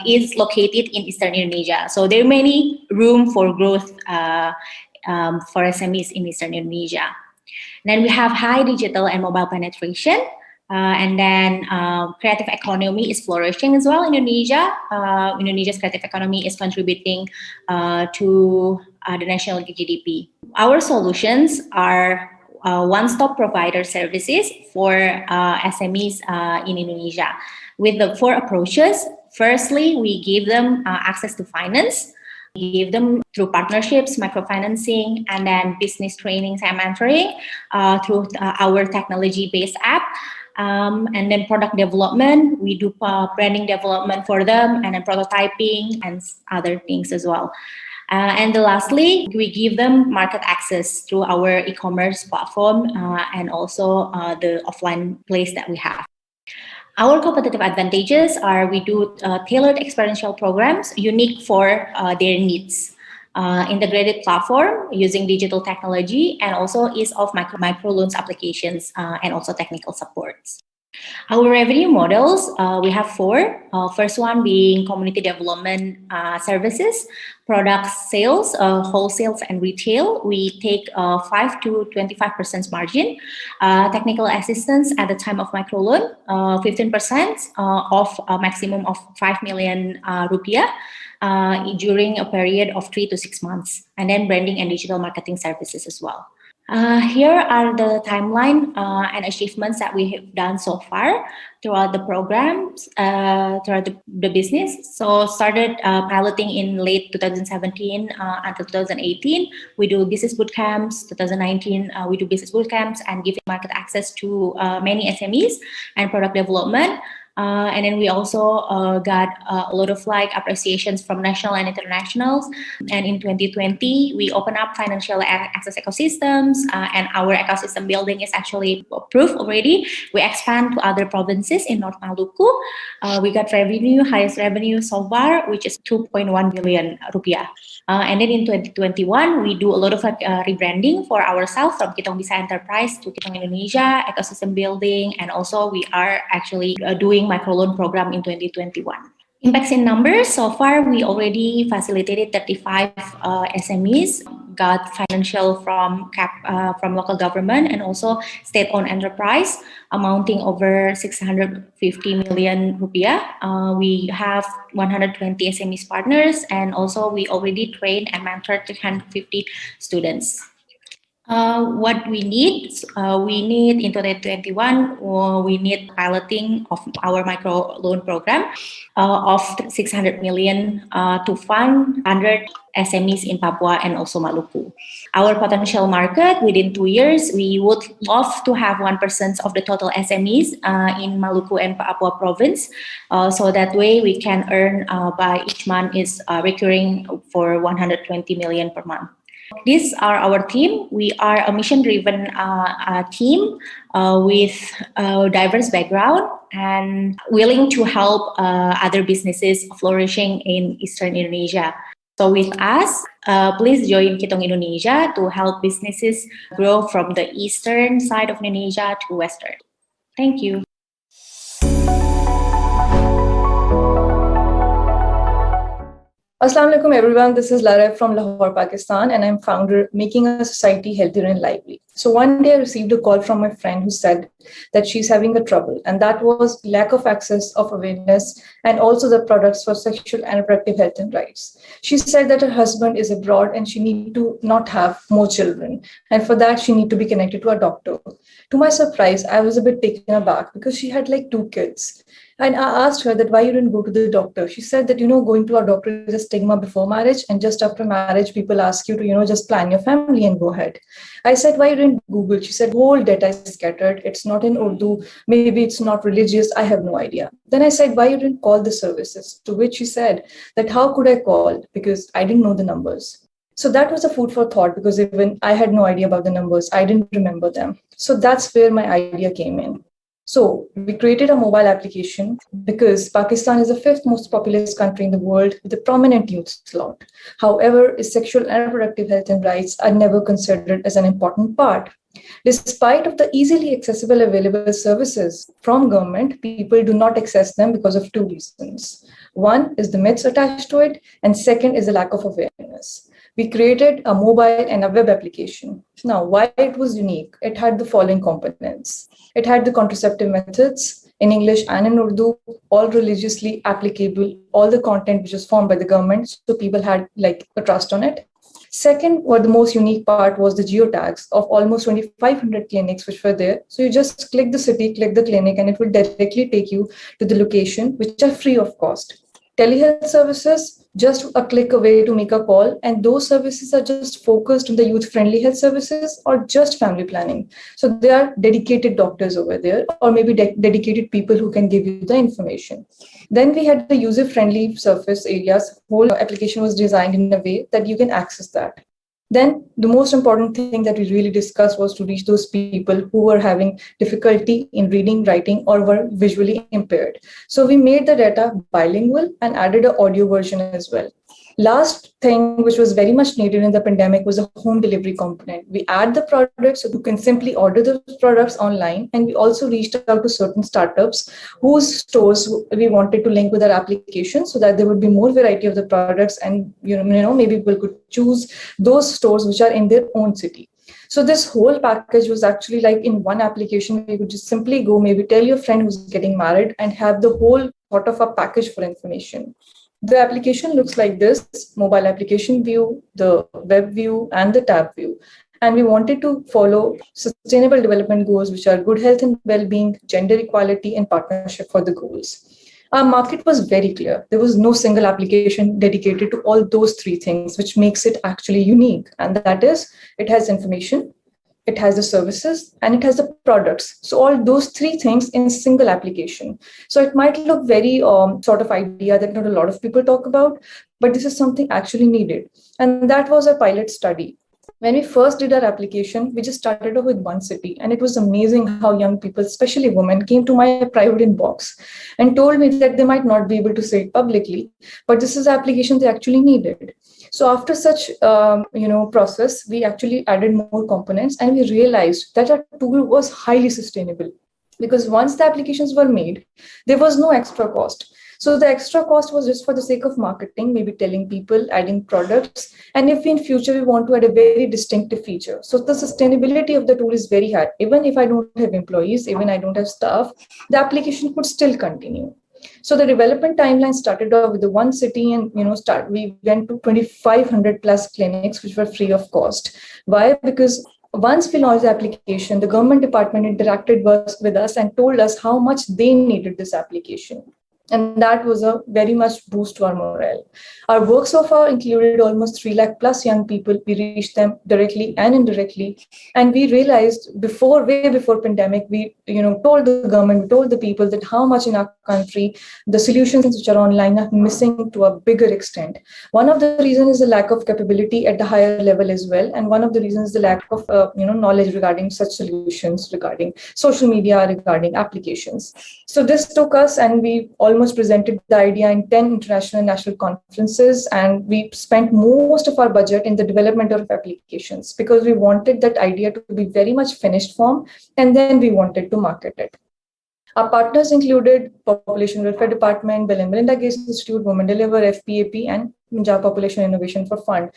is located in Eastern Indonesia. So there are many room for growth for SMEs in Eastern Indonesia. Then we have high digital and mobile penetration. And then creative economy is flourishing as well in Indonesia. Indonesia's creative economy is contributing to the national GDP. Our solutions are one-stop provider services for SMEs in Indonesia with the 4 approaches. Firstly, we give them access to finance. We give them through partnerships, microfinancing, and then business trainings and mentoring through our technology-based app. And then product development, we do branding development for them, and then prototyping and other things as well. And lastly, we give them market access through our e-commerce platform and also the offline place that we have. Our competitive advantages are we do tailored experiential programs unique for their needs. Integrated platform using digital technology and also ease of micro loans applications and also technical supports. Our revenue models, we have 4. First one being community development services, product sales, wholesales and retail. We take 5 to 25% margin. Technical assistance at the time of microloan, 15% of a maximum of 5 million rupiah during a period of 3 to 6 months. And then branding and digital marketing services as well. Here are the timeline and achievements that we have done so far throughout the programs, throughout the business. So started piloting in late 2017 until 2018. We do business bootcamps. 2019, we do business bootcamps and giving market access to many SMEs and product development. And then we also got a lot of appreciations from national and internationals. And in 2020, we open up financial access ecosystems, and our ecosystem building is actually approved already. We expand to other provinces in North Maluku. We got highest revenue so far, which is 2.1 billion rupiah. And then in 2021, we do a lot of rebranding for ourselves from Kitong Bisa Enterprise to Kitong Indonesia, ecosystem building, and also we are actually doing microloan program in 2021. Impacts in numbers, so far we already facilitated 35 SMEs, got financial from local government and also state-owned enterprise amounting over 650 million rupiah. We have 120 SMEs partners, and also we already trained and mentored 350 students. What we need in 2021, we need piloting of our micro loan program of 600 million to fund 100 SMEs in Papua and also Maluku. Our potential market within 2 years, we would love to have 1% of the total SMEs in Maluku and Papua province. So that way we can earn by each month is recurring for 120 million per month. These are our team. We are a mission-driven team with a diverse background and willing to help other businesses flourishing in Eastern Indonesia. So with us, please join Kitong Indonesia to help businesses grow from the eastern side of Indonesia to western. Thank you. Assalamu alaikum everyone, this is Lara from Lahore, Pakistan, and I'm founder Making a Society Healthier and Lively. So one day I received a call from my friend who said that she's having a trouble, and that was lack of access of awareness and also the products for sexual and reproductive health and rights. She said that her husband is abroad and she need to not have more children, and for that she need to be connected to a doctor. To my surprise, I was a bit taken aback because she had like 2 kids. And I asked her that why you didn't go to the doctor. She said that, going to a doctor is a stigma before marriage. And just after marriage, people ask you to, just plan your family and go ahead. I said, why you didn't Google? She said, whole data is scattered. It's not in Urdu. Maybe it's not religious. I have no idea. Then I said, why you didn't call the services? To which she said that how could I call? Because I didn't know the numbers. So that was a food for thought because even I had no idea about the numbers. I didn't remember them. So that's where my idea came in. So we created a mobile application because Pakistan is the 5th most populous country in the world with a prominent youth slot. However, sexual and reproductive health and rights are never considered as an important part. Despite of the easily accessible available services from government, people do not access them because of 2 reasons. One is the myths attached to it, and second is the lack of awareness. We created a mobile and a web application. Now, why it was unique? It had the following components. It had the contraceptive methods in English and in Urdu, all religiously applicable, all the content which was formed by the government, so people had like a trust on it. Second, what the most unique part was the geotags of almost 2,500 clinics which were there. So you just click the city, click the clinic, and it will directly take you to the location, which are free of cost. Telehealth services, just a click away to make a call, and those services are just focused on the youth-friendly health services or just family planning. So there are dedicated doctors over there, or maybe dedicated people who can give you the information. Then we had the user-friendly surface areas. Whole application was designed in a way that you can access that. Then the most important thing that we really discussed was to reach those people who were having difficulty in reading, writing, or were visually impaired. So we made the data bilingual and added an audio version as well. Last thing, which was very much needed in the pandemic, was a home delivery component. We add the products so you can simply order the products online. And we also reached out to certain startups whose stores we wanted to link with our application so that there would be more variety of the products. And, maybe people could choose those stores which are in their own city. So this whole package was actually like in one application. You could just simply go, maybe tell your friend who's getting married and have the whole sort of a package for information. The application looks like this: mobile application view, the web view, and the tab view. And we wanted to follow sustainable development goals, which are good health and well-being, gender equality, and partnership for the goals. Our market was very clear. There was no single application dedicated to all those 3 things, which makes it actually unique. And that is, it has information, it has the services, and it has the products. So all those 3 things in a single application. So it might look very sort of idea that not a lot of people talk about, but this is something actually needed. And that was a pilot study. When we first did our application, we just started off with 1 city, and it was amazing how young people, especially women, came to my private inbox and told me that they might not be able to say it publicly, but this is the application they actually needed. So after such, process, we actually added more components, and we realized that our tool was highly sustainable because once the applications were made, there was no extra cost. So the extra cost was just for the sake of marketing, maybe telling people, adding products. And if in future we want to add a very distinctive feature. So the sustainability of the tool is very high. Even if I don't have employees, even I don't have staff, the application could still continue. So the development timeline started off with the 1 city, and we went to 2,500 plus clinics, which were free of cost. Why? Because once we launched the application, the government department interacted with us and told us how much they needed this application. And that was a very much boost to our morale. Our work so far included almost 3 lakh plus young people. We reached them directly and indirectly. And we realized way before pandemic, we told the government, we told the people that how much in our country the solutions which are online are missing to a bigger extent. One of the reasons is the lack of capability at the higher level as well. And one of the reasons is the lack of knowledge regarding such solutions, regarding social media, regarding applications. So this took us, and we almost presented the idea in 10 international and national conferences, and we spent most of our budget in the development of applications because we wanted that idea to be very much finished form, and then we wanted to market it. Our partners included Population Welfare Department, Bill and Melinda Gates Institute, Women Deliver, FPAP, and Punjab Population Innovation for Fund.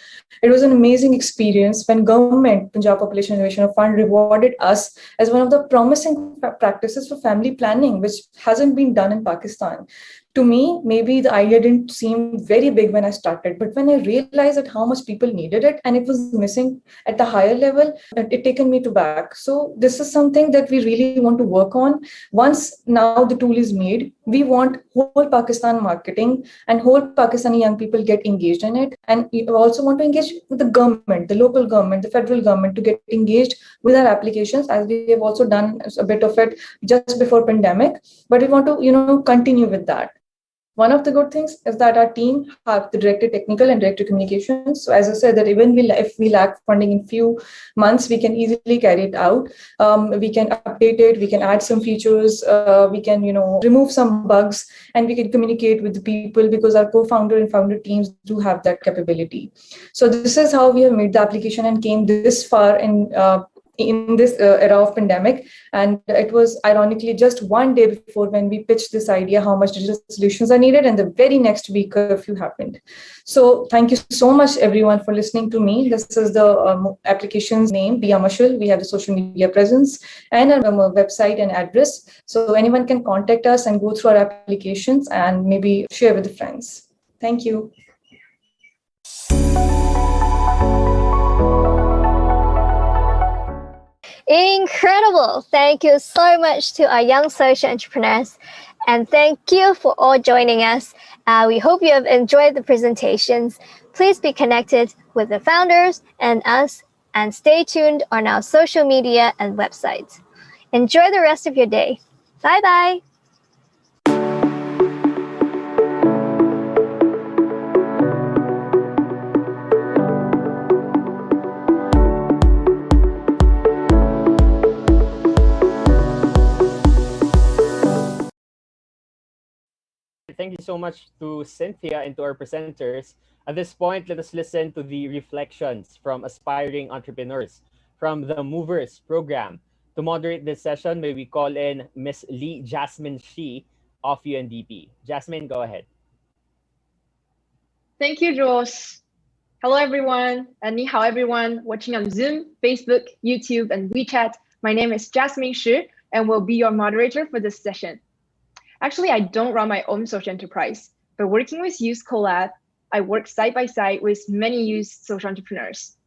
It was an amazing experience when government, Punjab Population Innovation Fund, rewarded us as one of the promising practices for family planning, which hasn't been done in Pakistan. To me, maybe the idea didn't seem very big when I started, but when I realized that how much people needed it and it was missing at the higher level, it taken me to back. So this is something that we really want to work on. Once now the tool is made, we want whole Pakistan marketing and whole Pakistani young people get engaged in it. And we also want to engage with the government, the local government, the federal government to get engaged with our applications, as we have also done a bit of it just before pandemic. But we want to, continue with that. One of the good things is that our team have the director technical and director communications. So as I said, that even if we lack funding in few months, we can easily carry it out. We can update it, we can add some features, we can remove some bugs, and we can communicate with the people because our co-founder and founder teams do have that capability. So this is how we have made the application and came this far in this era of pandemic. And it was ironically just one day before when we pitched this idea how much digital solutions are needed, and the very next week curfew happened. So thank you so much everyone for listening to me. This is the application's name, Be Amashul. We have the social media presence and our website and address. So anyone can contact us and go through our applications and maybe share with the friends. Thank you. Incredible. Thank you so much to our young social entrepreneurs. And thank you for all joining us. We hope you have enjoyed the presentations. Please be connected with the founders and us, and stay tuned on our social media and website. Enjoy the rest of your day. Bye-bye. Thank you so much to Cynthia and to our presenters. At this point, let us listen to the reflections from aspiring entrepreneurs from the Movers program. To moderate this session, may we call in Miss Lee Jasmine Shi of UNDP. Jasmine, go ahead. Thank you, Jules. Hello, everyone. Ni hao, everyone watching on Zoom, Facebook, YouTube, and WeChat. My name is Jasmine Shi, and will be your moderator for this session. Actually, I don't run my own social enterprise, but working with Youth Collab, I work side by side with many youth social entrepreneurs.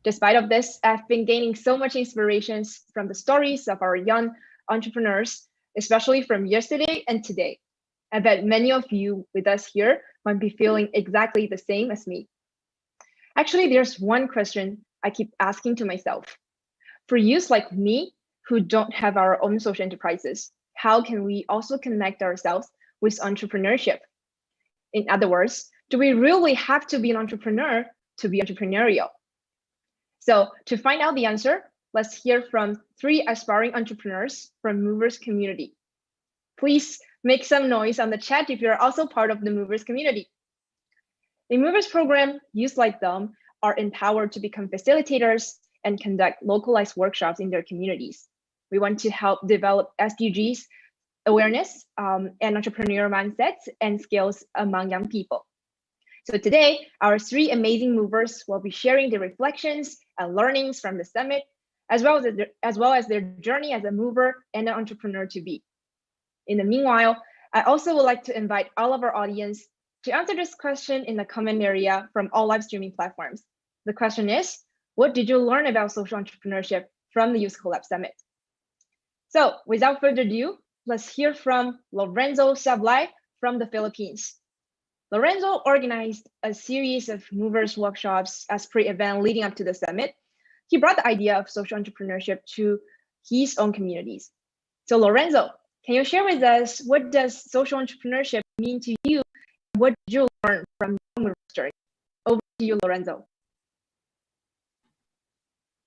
Despite of this, I've been gaining so much inspirations from the stories of our young entrepreneurs, especially from yesterday and today. I bet many of you with us here might be feeling exactly the same as me. Actually, there's one question I keep asking to myself. For youth like me, who don't have our own social enterprises, how can we also connect ourselves with entrepreneurship? In other words, do we really have to be an entrepreneur to be entrepreneurial? So to find out the answer, let's hear from 3 aspiring entrepreneurs from Movers community. Please make some noise on the chat if you're also part of the Movers community. In Movers program, youth like them are empowered to become facilitators and conduct localized workshops in their communities. We want to help develop SDGs awareness and entrepreneurial mindsets and skills among young people. So today, our 3 amazing movers will be sharing their reflections and learnings from the summit, as well as their journey as a mover and an entrepreneur to be. In the meanwhile, I also would like to invite all of our audience to answer this question in the comment area from all live streaming platforms. The question is, what did you learn about social entrepreneurship from the Youth Collab Summit? So without further ado, let's hear from Lorenzo Sablai from the Philippines. Lorenzo organized a series of movers workshops as pre-event leading up to the summit. He brought the idea of social entrepreneurship to his own communities. So Lorenzo, can you share with us what does social entrepreneurship mean to you? And what did you learn from your mover story? Over to you, Lorenzo.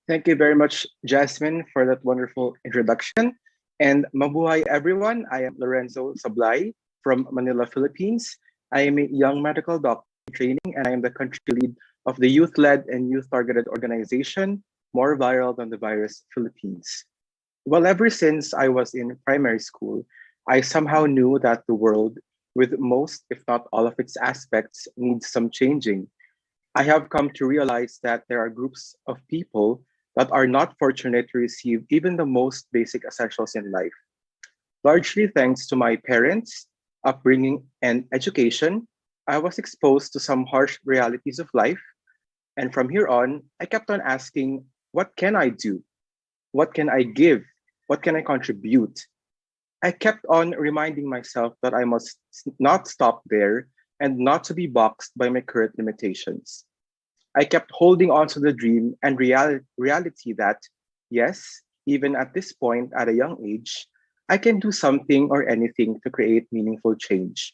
Thank you very much, Jasmine, for that wonderful introduction. And mabuhay everyone. I am Lorenzo Sablay from Manila, Philippines. I am a young medical doctor in training, and I am the country lead of the youth-led and youth-targeted organization, More Viral Than the Virus Philippines. Well, ever since I was in primary school, I somehow knew that the world, with most, if not all of its aspects, needs some changing. I have come to realize that there are groups of people that are not fortunate to receive even the most basic essentials in life. Largely thanks to my parents, upbringing, and education, I was exposed to some harsh realities of life. And from here on, I kept on asking, what can I do? What can I give? What can I contribute? I kept on reminding myself that I must not stop there and not to be boxed by my current limitations. I kept holding on to the dream and reality that, yes, even at this point at a young age, I can do something or anything to create meaningful change.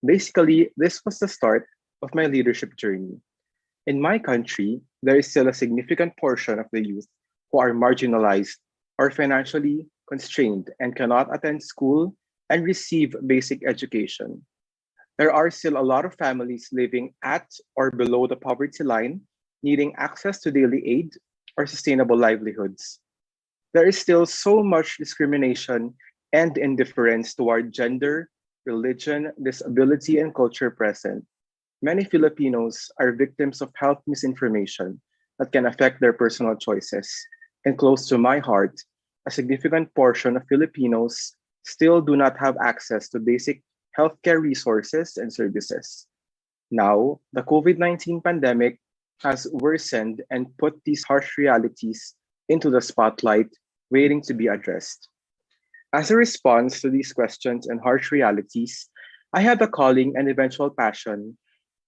Basically, this was the start of my leadership journey. In my country, there is still a significant portion of the youth who are marginalized or financially constrained and cannot attend school and receive basic education. There are still a lot of families living at or below the poverty line, needing access to daily aid or sustainable livelihoods. There is still so much discrimination and indifference toward gender, religion, disability, and culture present. Many Filipinos are victims of health misinformation that can affect their personal choices. And close to my heart, a significant portion of Filipinos still do not have access to basic healthcare resources and services. Now, the COVID-19 pandemic has worsened and put these harsh realities into the spotlight, waiting to be addressed. As a response to these questions and harsh realities, I had the calling and eventual passion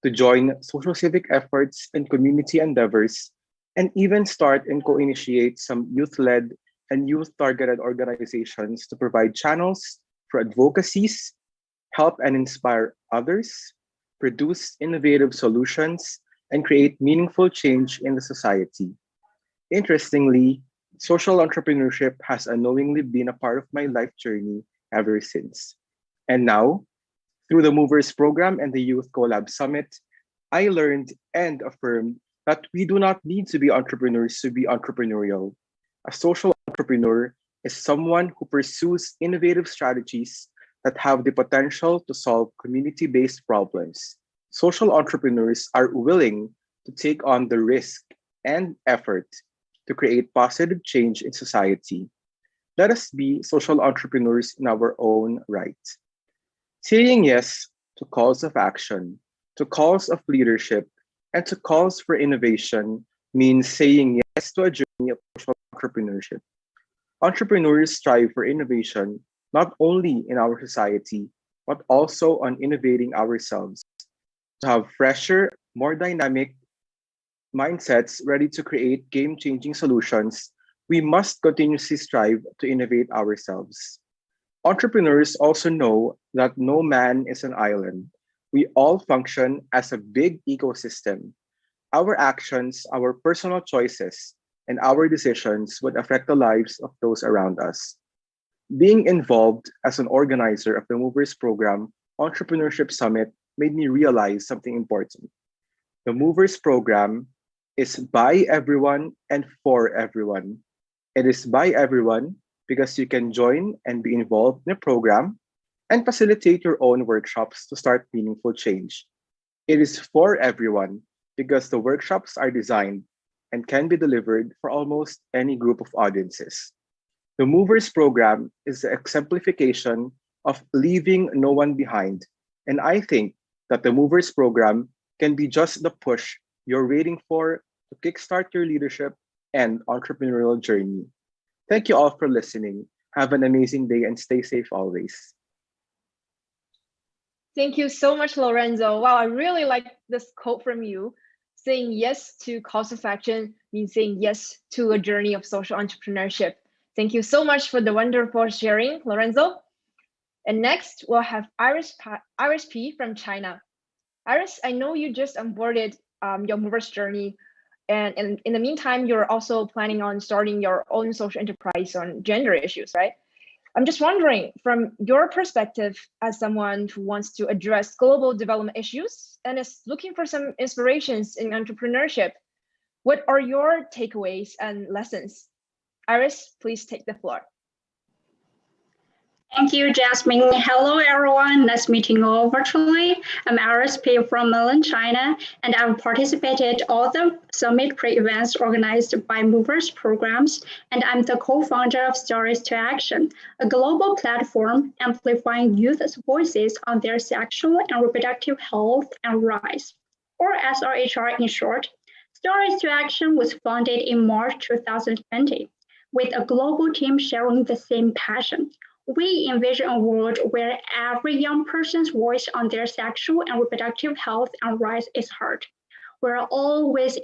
to join social civic efforts and community endeavors, and even start and co-initiate some youth-led and youth-targeted organizations to provide channels for advocacies, help and inspire others, produce innovative solutions, and create meaningful change in the society. Interestingly, social entrepreneurship has unknowingly been a part of my life journey ever since. And now, through the Movers program and the Youth Collab Summit, I learned and affirmed that we do not need to be entrepreneurs to be entrepreneurial. A social entrepreneur is someone who pursues innovative strategies that have the potential to solve community-based problems. Social entrepreneurs are willing to take on the risk and effort to create positive change in society. Let us be social entrepreneurs in our own right. Saying yes to calls of action, to calls of leadership, and to calls for innovation means saying yes to a journey of social entrepreneurship. Entrepreneurs strive for innovation not only in our society, but also on innovating ourselves. To have fresher, more dynamic mindsets ready to create game-changing solutions, we must continuously strive to innovate ourselves. Entrepreneurs also know that no man is an island. We all function as a big ecosystem. Our actions, our personal choices, and our decisions would affect the lives of those around us. Being involved as an organizer of the Movers Program Entrepreneurship Summit made me realize something important. The Movers Program is by everyone and for everyone. It is by everyone because you can join and be involved in a program and facilitate your own workshops to start meaningful change. It is for everyone because the workshops are designed and can be delivered for almost any group of audiences. The Movers program is the exemplification of leaving no one behind, and I think that the Movers program can be just the push you're waiting for to kickstart your leadership and entrepreneurial journey. Thank you all for listening. Have an amazing day and stay safe always. Thank you so much, Lorenzo. Wow, I really like this quote from you. Saying yes to cause of action means saying yes to a journey of social entrepreneurship. Thank you so much for the wonderful sharing, Lorenzo. And next, we'll have Iris P from China. Iris, I know you just onboarded your Movers journey, and in the meantime, you're also planning on starting your own social enterprise on gender issues, right? I'm just wondering, from your perspective as someone who wants to address global development issues and is looking for some inspirations in entrepreneurship, what are your takeaways and lessons? Iris, please take the floor. Thank you, Jasmine. Hello, everyone. Nice meeting you all virtually. I'm Iris P from Milan, China, and I've participated all the summit pre-events organized by Movers programs, and I'm the co-founder of Stories to Action, a global platform amplifying youth's voices on their sexual and reproductive health and rights, or SRHR in short. Stories to Action was founded in March 2020 with a global team sharing the same passion. We envision a world where every young person's voice on their sexual and reproductive health and rights is heard. We're always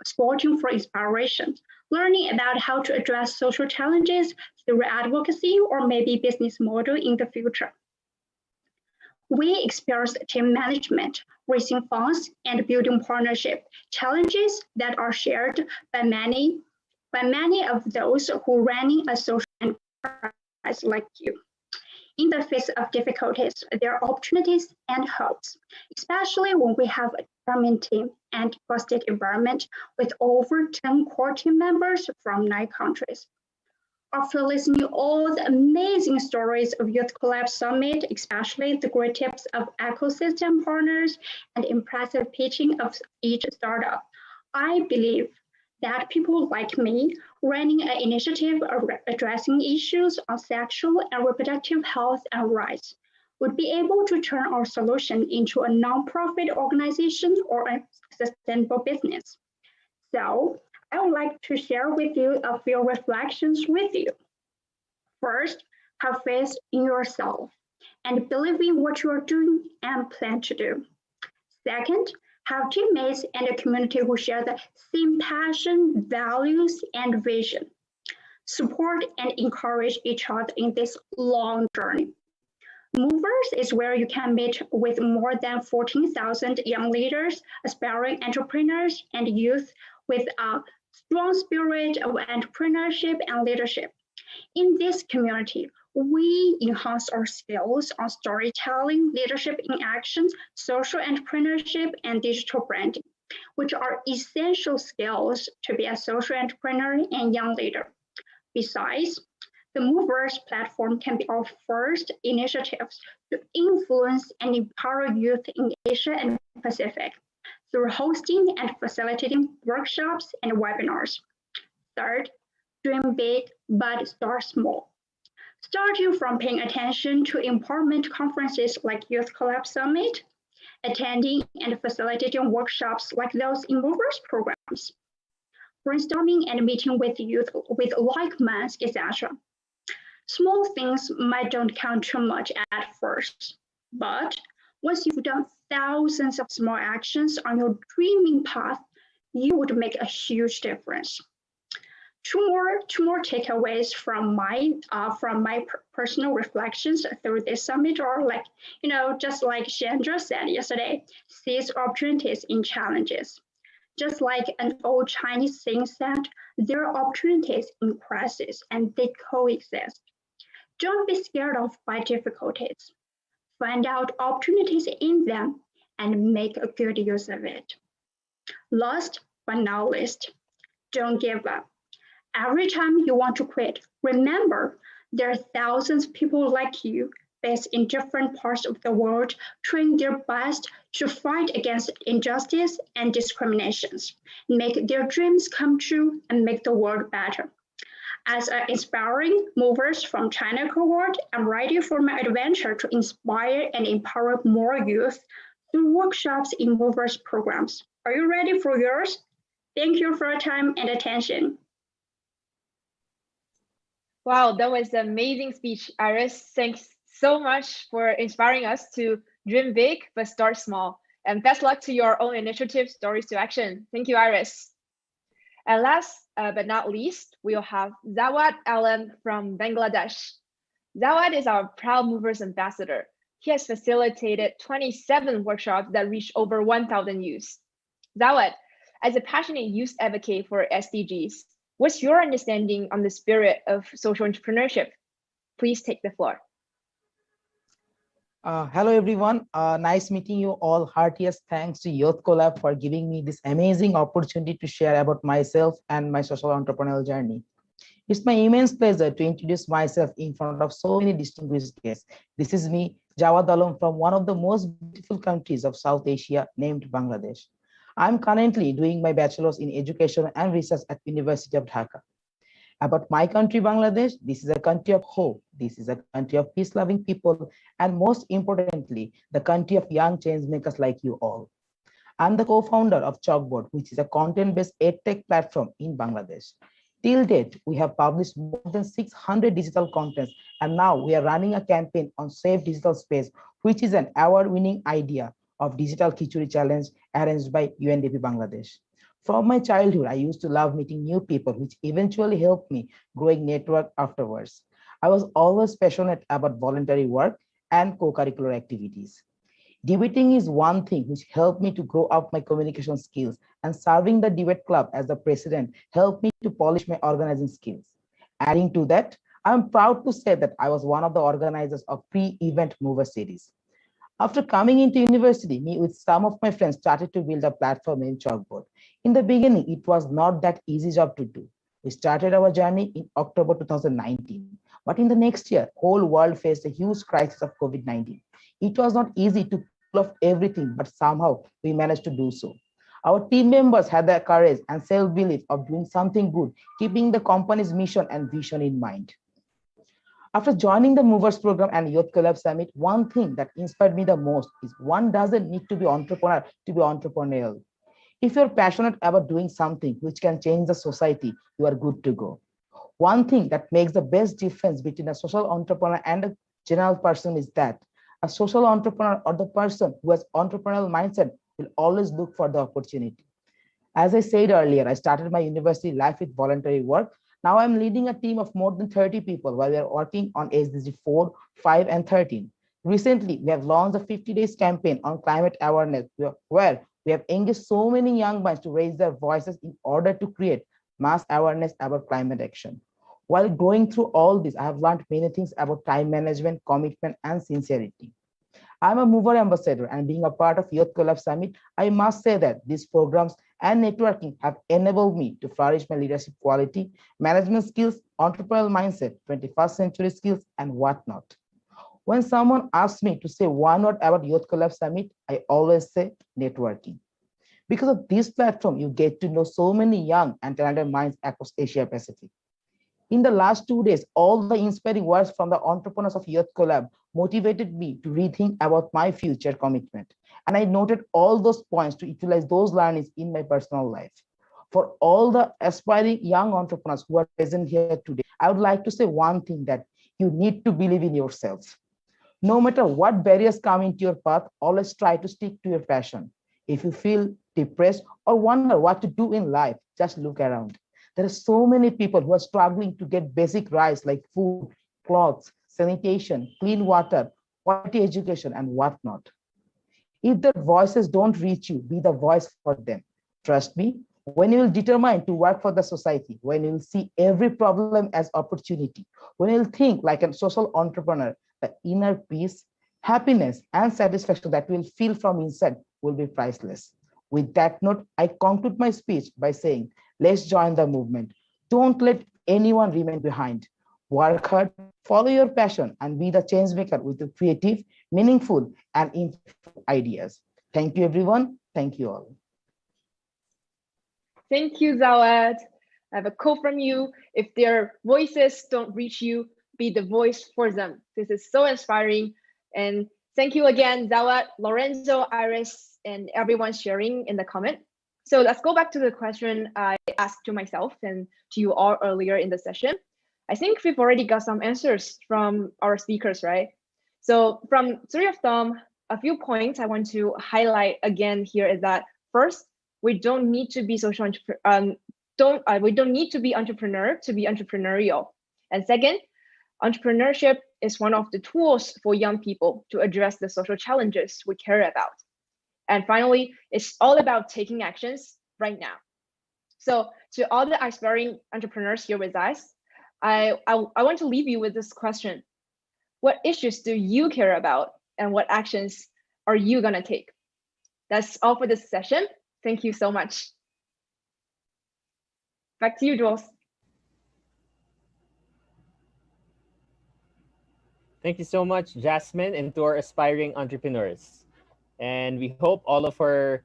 sporting for inspiration, learning about how to address social challenges through advocacy or maybe business model in the future. We experience team management, raising funds, and building partnership challenges that are shared by many of those who are running a social enterprise like you. In the face of difficulties, there are opportunities and hopes, especially when we have a determined team and trusted environment with over 10 core team members from 9 countries. After listening to all the amazing stories of Youth Collab Summit, especially the great tips of ecosystem partners and impressive pitching of each startup, I believe that people like me running an initiative addressing issues on sexual and reproductive health and rights would be able to turn our solution into a nonprofit organization or a sustainable business. So I would like to share with you a few reflections with you. First, have faith in yourself and believe in what you are doing and plan to do. Second, have teammates and a community who share the same passion, values, and vision. Support and encourage each other in this long journey. Movers is where you can meet with more than 14,000 young leaders, aspiring entrepreneurs, and youth with a strong spirit of entrepreneurship and leadership. In this community, we enhance our skills on storytelling, leadership in action, social entrepreneurship, and digital branding, which are essential skills to be a social entrepreneur and young leader. Besides, the Movers platform can be our first initiatives to influence and empower youth in Asia and Pacific through hosting and facilitating workshops and webinars. Third, dream big, but start small. Starting from paying attention to empowerment conferences like Youth Collab Summit, attending and facilitating workshops like those in Movers programs, brainstorming and meeting with youth with like minds, etc. Small things might don't count too much at first, but once you've done thousands of small actions on your dreaming path, you would make a huge difference. Two more takeaways from my personal reflections through this summit are just like Chandra said yesterday, seize opportunities in challenges. Just like an old Chinese saying said, there are opportunities in crisis and they coexist. Don't be scared off by difficulties. Find out opportunities in them and make a good use of it. Last but not least, don't give up. Every time you want to quit, remember there are thousands of people like you based in different parts of the world trying their best to fight against injustice and discriminations, make their dreams come true, and make the world better. As an inspiring Movers from China cohort, I'm ready for my adventure to inspire and empower more youth through workshops in Movers programs. Are you ready for yours? Thank you for your time and attention. Wow, that was an amazing speech, Iris. Thanks so much for inspiring us to Dream big, but start small. And best luck to your own initiative, Stories to Action. Thank you, Iris. And last but not least, we'll have Zawad Alam from Bangladesh. Zawad is our Proud Movers Ambassador. He has facilitated 27 workshops that reach over 1,000 youths. Zawad, as a passionate youth advocate for SDGs, what's your understanding on the spirit of social entrepreneurship? Please take the floor. Hello, everyone. Nice meeting you all. Heartiest thanks to Youth Collab for giving me this amazing opportunity to share about myself and my social entrepreneurial journey. It's my immense pleasure to introduce myself in front of so many distinguished guests. This is me, Jawad Alam, from one of the most beautiful countries of South Asia named Bangladesh. I'm currently doing my bachelor's in education and research at University of Dhaka. About my country, Bangladesh, this is a country of hope. This is a country of peace-loving people, and most importantly, the country of young change makers like you all. I'm the co-founder of Chalkboard, which is a content-based edtech platform in Bangladesh. Till date, we have published more than 600 digital contents, and now we are running a campaign on Safe Digital Space, which is an award-winning idea of Digital Khichuri Challenge arranged by UNDP Bangladesh. From my childhood, I used to love meeting new people, which eventually helped me growing network afterwards. I was always passionate about voluntary work and co-curricular activities. Debating is one thing which helped me to grow up my communication skills, and serving the debate club as the president helped me to polish my organizing skills. Adding to that, I'm proud to say that I was one of the organizers of pre-event mover series. After coming into university, me with some of my friends started to build a platform in Chalkboard. In the beginning, it was not that easy job to do. We started our journey in October 2019. But in the next year, whole world faced a huge crisis of COVID-19. It was not easy to pull off everything, but somehow we managed to do so. Our team members had the courage and self-belief of doing something good, keeping the company's mission and vision in mind. After joining the Movers Program and Youth Collab Summit, one thing that inspired me the most is one doesn't need to be entrepreneur to be entrepreneurial. If you're passionate about doing something which can change the society, you are good to go. One thing that makes the best difference between a social entrepreneur and a general person is that a social entrepreneur, or the person who has entrepreneurial mindset, will always look for the opportunity. As I said earlier, I started my university life with voluntary work. Now I'm leading a team of more than 30 people while we are working on SDG 4, 5, and 13. Recently, we have launched a 50 days campaign on climate awareness, where we have engaged so many young minds to raise their voices in order to create mass awareness about climate action. While going through all this, I have learned many things about time management, commitment, and sincerity. I'm a mover ambassador, and being a part of Youth Collab Summit, I must say that these programs and networking have enabled me to flourish my leadership quality, management skills, entrepreneurial mindset, 21st century skills, and whatnot. When someone asks me to say one word about Youth Collab Summit, I always say networking. Because of this platform, you get to know so many young and talented minds across Asia Pacific. In the last 2 days, all the inspiring words from the entrepreneurs of Youth Collab motivated me to rethink about my future commitment. And I noted all those points to utilize those learnings in my personal life. For all the aspiring young entrepreneurs who are present here today, I would like to say one thing, that you need to believe in yourselves. No matter what barriers come into your path, always try to stick to your passion. If you feel depressed or wonder what to do in life, just look around. There are so many people who are struggling to get basic rights like food, clothes, sanitation, clean water, quality education, and whatnot. If their voices don't reach you, be the voice for them. Trust me, when you will determine to work for the society, when you will see every problem as opportunity, when you will think like a social entrepreneur, the inner peace, happiness, and satisfaction that you will feel from inside will be priceless. With that note, I conclude my speech by saying, let's join the movement. Don't let anyone remain behind. Work hard, follow your passion, and be the change maker with the creative, meaningful, and impactful ideas. Thank you, everyone. Thank you all. Thank you, Zawad. I have a quote from you. If their voices don't reach you, be the voice for them. This is so inspiring. And thank you again, Zawad, Lorenzo, Iris, and everyone sharing in the comment. So let's go back to the question I asked to myself and to you all earlier in the session. I think we've already got some answers from our speakers, right? So from three of them, a few points I want to highlight again here is that first, we don't need to be we don't need to be entrepreneur to be entrepreneurial. And second, entrepreneurship is one of the tools for young people to address the social challenges we care about. And finally, it's all about taking actions right now. So to all the aspiring entrepreneurs here with us, I want to leave you with this question. What issues do you care about and what actions are you gonna take? That's all for this session. Thank you so much. Back to you, Jules. Thank you so much, Jasmine, and to our aspiring entrepreneurs. And we hope all of our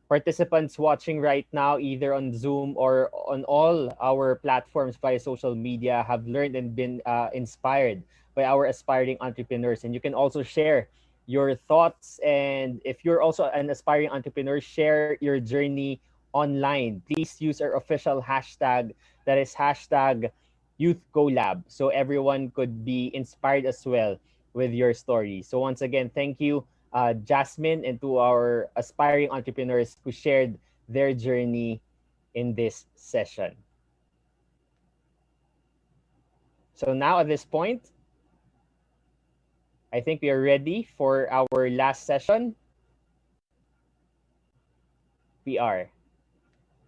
participants watching right now, either on Zoom or on all our platforms via social media, have learned and been inspired by our aspiring entrepreneurs. And you can also share your thoughts. And if you're also an aspiring entrepreneur, share your journey online. Please use our official hashtag, that is hashtag YouthCollab, so everyone could be inspired as well with your story. So once again, thank you, Jasmine, and to our aspiring entrepreneurs who shared their journey in this session. So now at this point, I think we are ready for our last session. We are.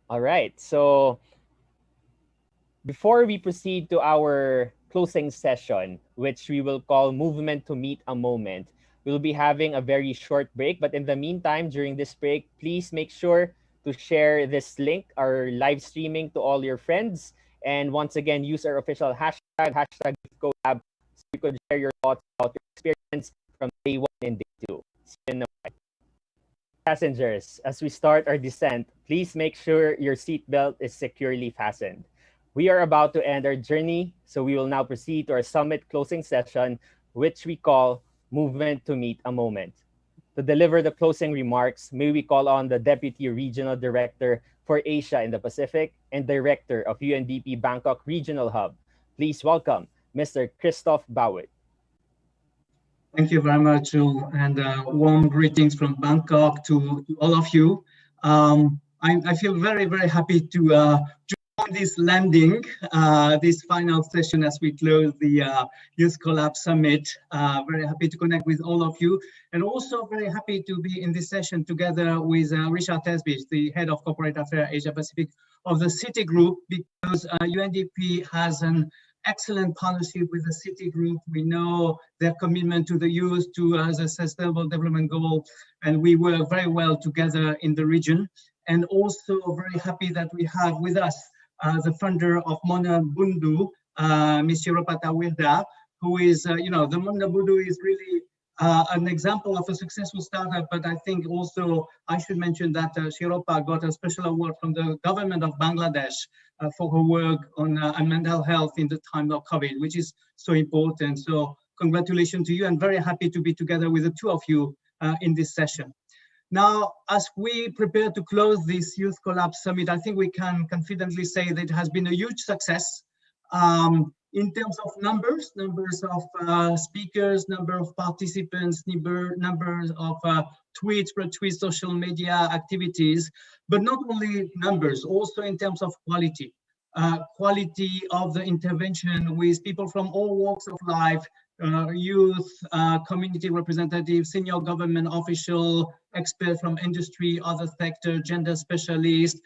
All right. So before we proceed to our closing session, which we will call Movement to Meet a Moment, we'll be having a very short break. But in the meantime, during this break, please make sure to share this link, our live streaming, to all your friends. And once again, use our official hashtag YouthCollab, so you could share your thoughts about your experience from day 1 and day 2. See you in a while. Passengers, as we start our descent, please make sure your seatbelt is securely fastened. We are about to end our journey, so we will now proceed to our summit closing session, which we call Movement to Meet a Moment. To deliver the closing remarks, may we call on the Deputy Regional Director for Asia and the Pacific and Director of UNDP Bangkok Regional Hub. Please welcome Mr. Christoph Bauer. Thank you very much, and warm greetings from Bangkok to all of you. I feel very, very happy to join this landing, this final session as we close the Youth Collab Summit. Very happy to connect with all of you, and also very happy to be in this session together with Richard Tesbich, the Head of Corporate Affairs Asia Pacific of the Citi Group, because UNDP has an excellent partnership with the Citi Group. We know their commitment to the youth, to the Sustainable Development Goal, and we work very well together in the region. And also very happy that we have with us the founder of Mona Bundu, Ms. Shiropata Wilda, who is, the Mona Bundu is really an example of a successful startup, but I think also I should mention that Shiropa got a special award from the government of Bangladesh for her work on mental health in the time of COVID, which is so important. So congratulations to you, and very happy to be together with the two of you in this session. Now, as we prepare to close this Youth Collab Summit, I think we can confidently say that it has been a huge success. In terms of numbers of speakers, number of participants, numbers of tweets, retweets, social media activities, but not only numbers, also in terms of quality. Quality of the intervention with people from all walks of life, youth, community representatives, senior government official, experts from industry, other sector, gender specialists,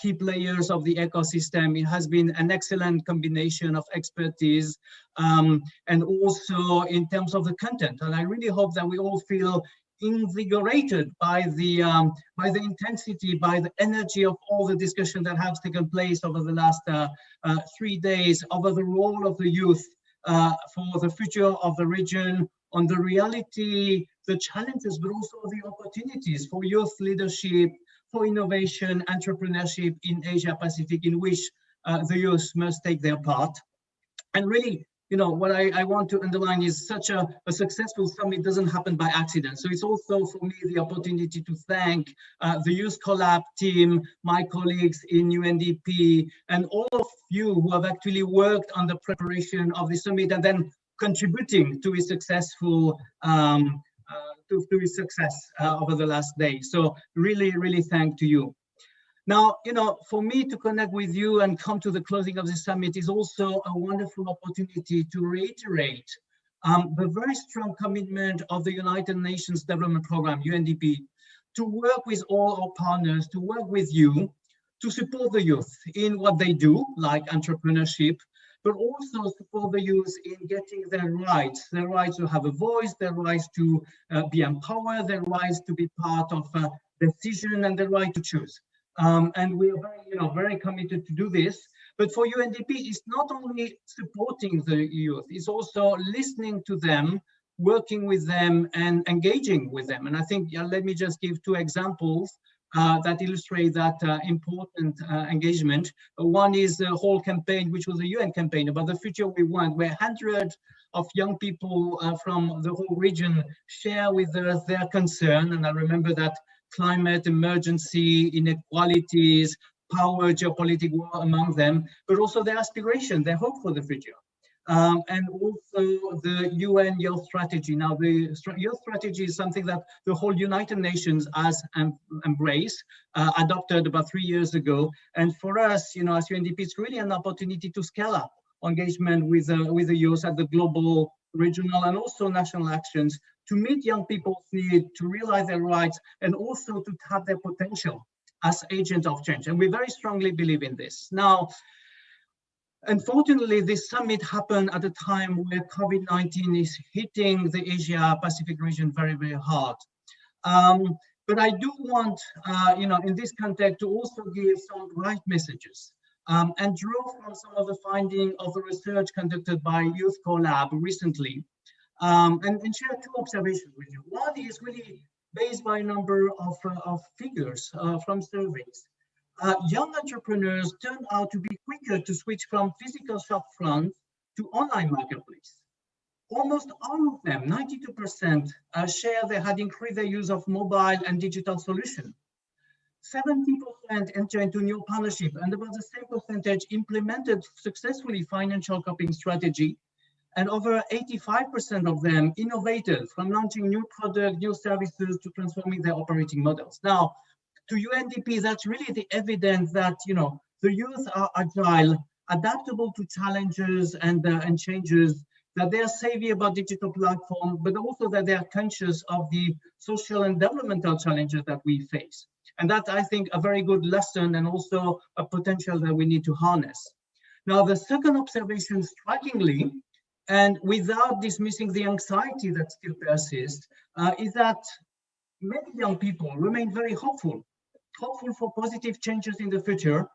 key players of the ecosystem. It has been an excellent combination of expertise, and also in terms of the content. And I really hope that we all feel invigorated by the intensity, by the energy of all the discussion that has taken place over the last 3 days, over the role of the youth for the future of the region, on the reality, the challenges, but also the opportunities for youth leadership, for innovation, entrepreneurship in Asia Pacific, in which the youth must take their part. And really, what I want to underline is such a successful summit doesn't happen by accident. So it's also for me the opportunity to thank the Youth Collab team, my colleagues in UNDP, and all of you who have actually worked on the preparation of the summit and then contributing to its successful to his success over the last day. So really thank to you. Now, for me to connect with you and come to the closing of the summit is also a wonderful opportunity to reiterate the very strong commitment of the United Nations Development Programme, UNDP, to work with all our partners, to work with you, to support the youth in what they do, like entrepreneurship, but also support the youth in getting their rights to have a voice, their rights to be empowered, their rights to be part of a decision, and the right to choose. And we are very committed to do this. But for UNDP, it's not only supporting the youth, it's also listening to them, working with them, and engaging with them. And I think, let me just give two examples that illustrate that important engagement. One is the whole campaign, which was a UN campaign about the future we want, where hundreds of young people from the whole region share with us their concern. And I remember that climate emergency, inequalities, power, geopolitical war among them, but also their aspiration, their hope for the future. And also the UN Youth Strategy. Now, the Youth Strategy is something that the whole United Nations has embraced, adopted about 3 years ago. And for us, as UNDP, it's really an opportunity to scale up engagement with the youth at the global, regional, and also national actions to meet young people's need, to realize their rights, and also to tap their potential as agents of change. And we very strongly believe in this. Now, unfortunately, this summit happened at a time where COVID-19 is hitting the Asia-Pacific region very hard. But I do want, in this context, to also give some right messages and draw from some of the findings of the research conducted by Youth Collab recently, and share two observations with you. One is really based by a number of figures from surveys. Young entrepreneurs turn out to be quicker to switch from physical shop front to online marketplace. Almost all of them, 92%, share they had increased their use of mobile and digital solutions. 70% enter into new partnership, and about the same percentage implemented successfully financial coping strategy. And over 85% of them innovated, from launching new products, new services, to transforming their operating models. Now, to UNDP, that's really the evidence that the youth are agile, adaptable to challenges and changes, that they are savvy about digital platforms, but also that they are conscious of the social and developmental challenges that we face. And that's, I think, a very good lesson and also a potential that we need to harness. Now, the second observation, strikingly, and without dismissing the anxiety that still persists, is that many young people remain very hopeful for positive changes in the future,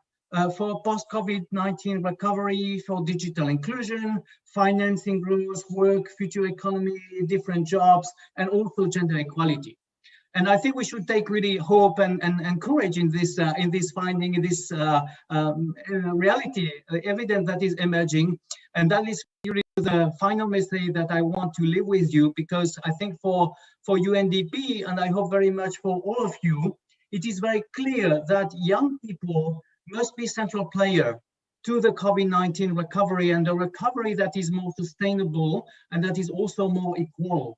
for post-COVID-19 recovery, for digital inclusion, financing growth, work, future economy, different jobs, and also gender equality. And I think we should take really hope and courage in this finding, in this reality, evidence that is emerging. And that is really the final message that I want to leave with you, because I think for UNDP, and I hope very much for all of you, it is very clear that young people must be central player to the COVID-19 recovery, and a recovery that is more sustainable and that is also more equal.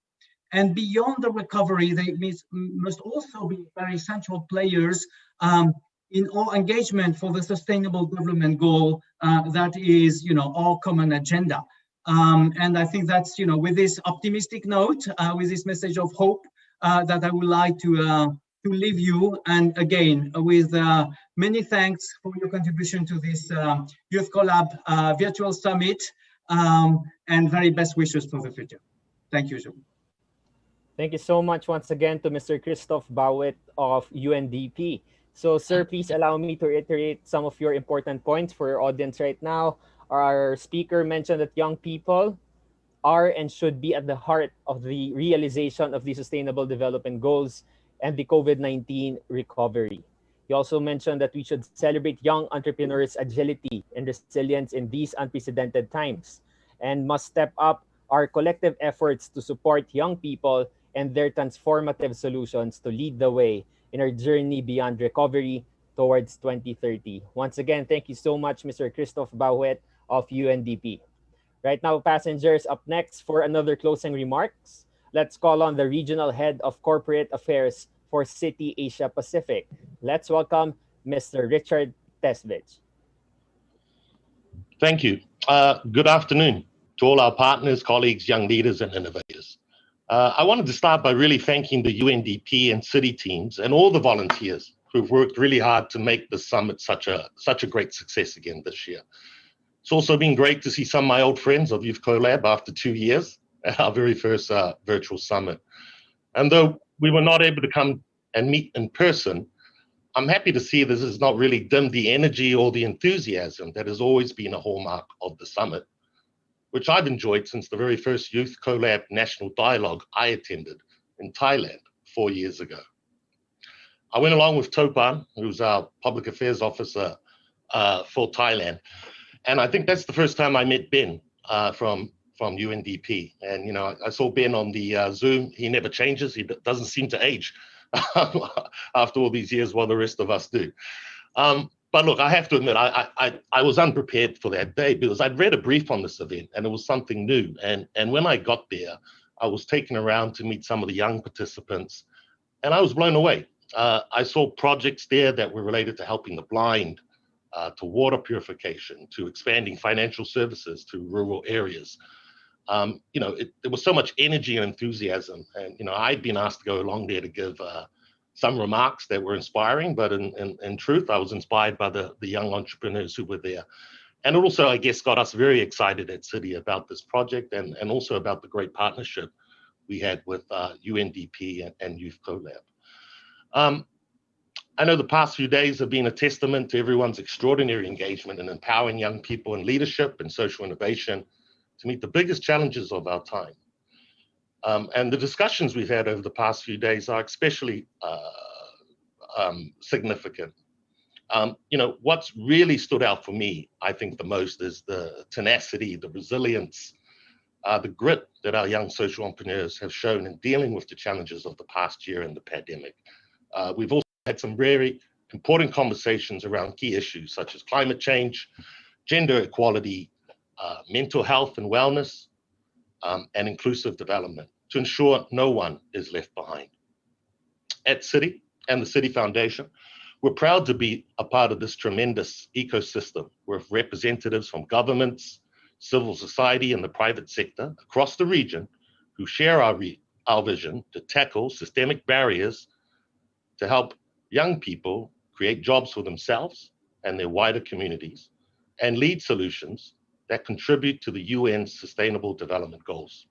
And beyond the recovery, they must also be very central players in our engagement for the sustainable development goal that is, our common agenda. And I think that's, with this optimistic note, with this message of hope, that I would like to leave you. And again, with many thanks for your contribution to this Youth Collab virtual summit, and very best wishes for the future. Thank you, Joe. Thank you so much once again to Mr. Christophe Bauet of UNDP. So, sir, please allow me to reiterate some of your important points for your audience right now. Our speaker mentioned that young people are and should be at the heart of the realization of the Sustainable Development Goals and the COVID-19 recovery. He also mentioned that we should celebrate young entrepreneurs' agility and resilience in these unprecedented times, and must step up our collective efforts to support young people and their transformative solutions to lead the way in our journey beyond recovery towards 2030. Once again, thank you so much, Mr. Christophe Bauet of UNDP. Right now, passengers, up next for another closing remarks, let's call on the Regional Head of Corporate Affairs for Citi Asia Pacific. Let's welcome Mr. Richard Tesvich. Thank you. Good afternoon to all our partners, colleagues, young leaders, and innovators. I wanted to start by really thanking the UNDP and Citi teams and all the volunteers who've worked really hard to make the summit such a great success again this year. It's also been great to see some of my old friends of Youth Collab after 2 years at our very first virtual summit. And though we were not able to come and meet in person, I'm happy to see this has not really dimmed the energy or the enthusiasm that has always been a hallmark of the summit, which I've enjoyed since the very first Youth Collab National Dialogue I attended in Thailand 4 years ago. I went along with Topan, who's our public affairs officer for Thailand. And I think that's the first time I met Ben from UNDP. And, you know, I saw Ben on the Zoom. He never changes. He doesn't seem to age after all these years, while the rest of us do. But look, I have to admit, I was unprepared for that day because I'd read a brief on this event and it was something new. And when I got there, I was taken around to meet some of the young participants and I was blown away. I saw projects there that were related to helping the blind, to water purification, to expanding financial services to rural areas. You know, there was so much energy and enthusiasm. And, you know, I'd been asked to go along there to give some remarks that were inspiring, but in truth, I was inspired by the young entrepreneurs who were there. And it also, I guess, got us very excited at Citi about this project and also about the great partnership we had with UNDP and Youth Collab. I know the past few days have been a testament to everyone's extraordinary engagement in empowering young people in leadership and social innovation to meet the biggest challenges of our time. And the discussions we've had over the past few days are especially significant. You know, what's really stood out for me, I think the most, is the tenacity, the resilience, the grit that our young social entrepreneurs have shown in dealing with the challenges of the past year and the pandemic. We've also had some very important conversations around key issues such as climate change, gender equality, mental health and wellness, and inclusive development to ensure no one is left behind. At Citi and the Citi Foundation, we're proud to be a part of this tremendous ecosystem with representatives from governments, civil society, and the private sector across the region who share our vision to tackle systemic barriers to help young people create jobs for themselves and their wider communities and lead solutions that contribute to the UN's Sustainable Development Goals.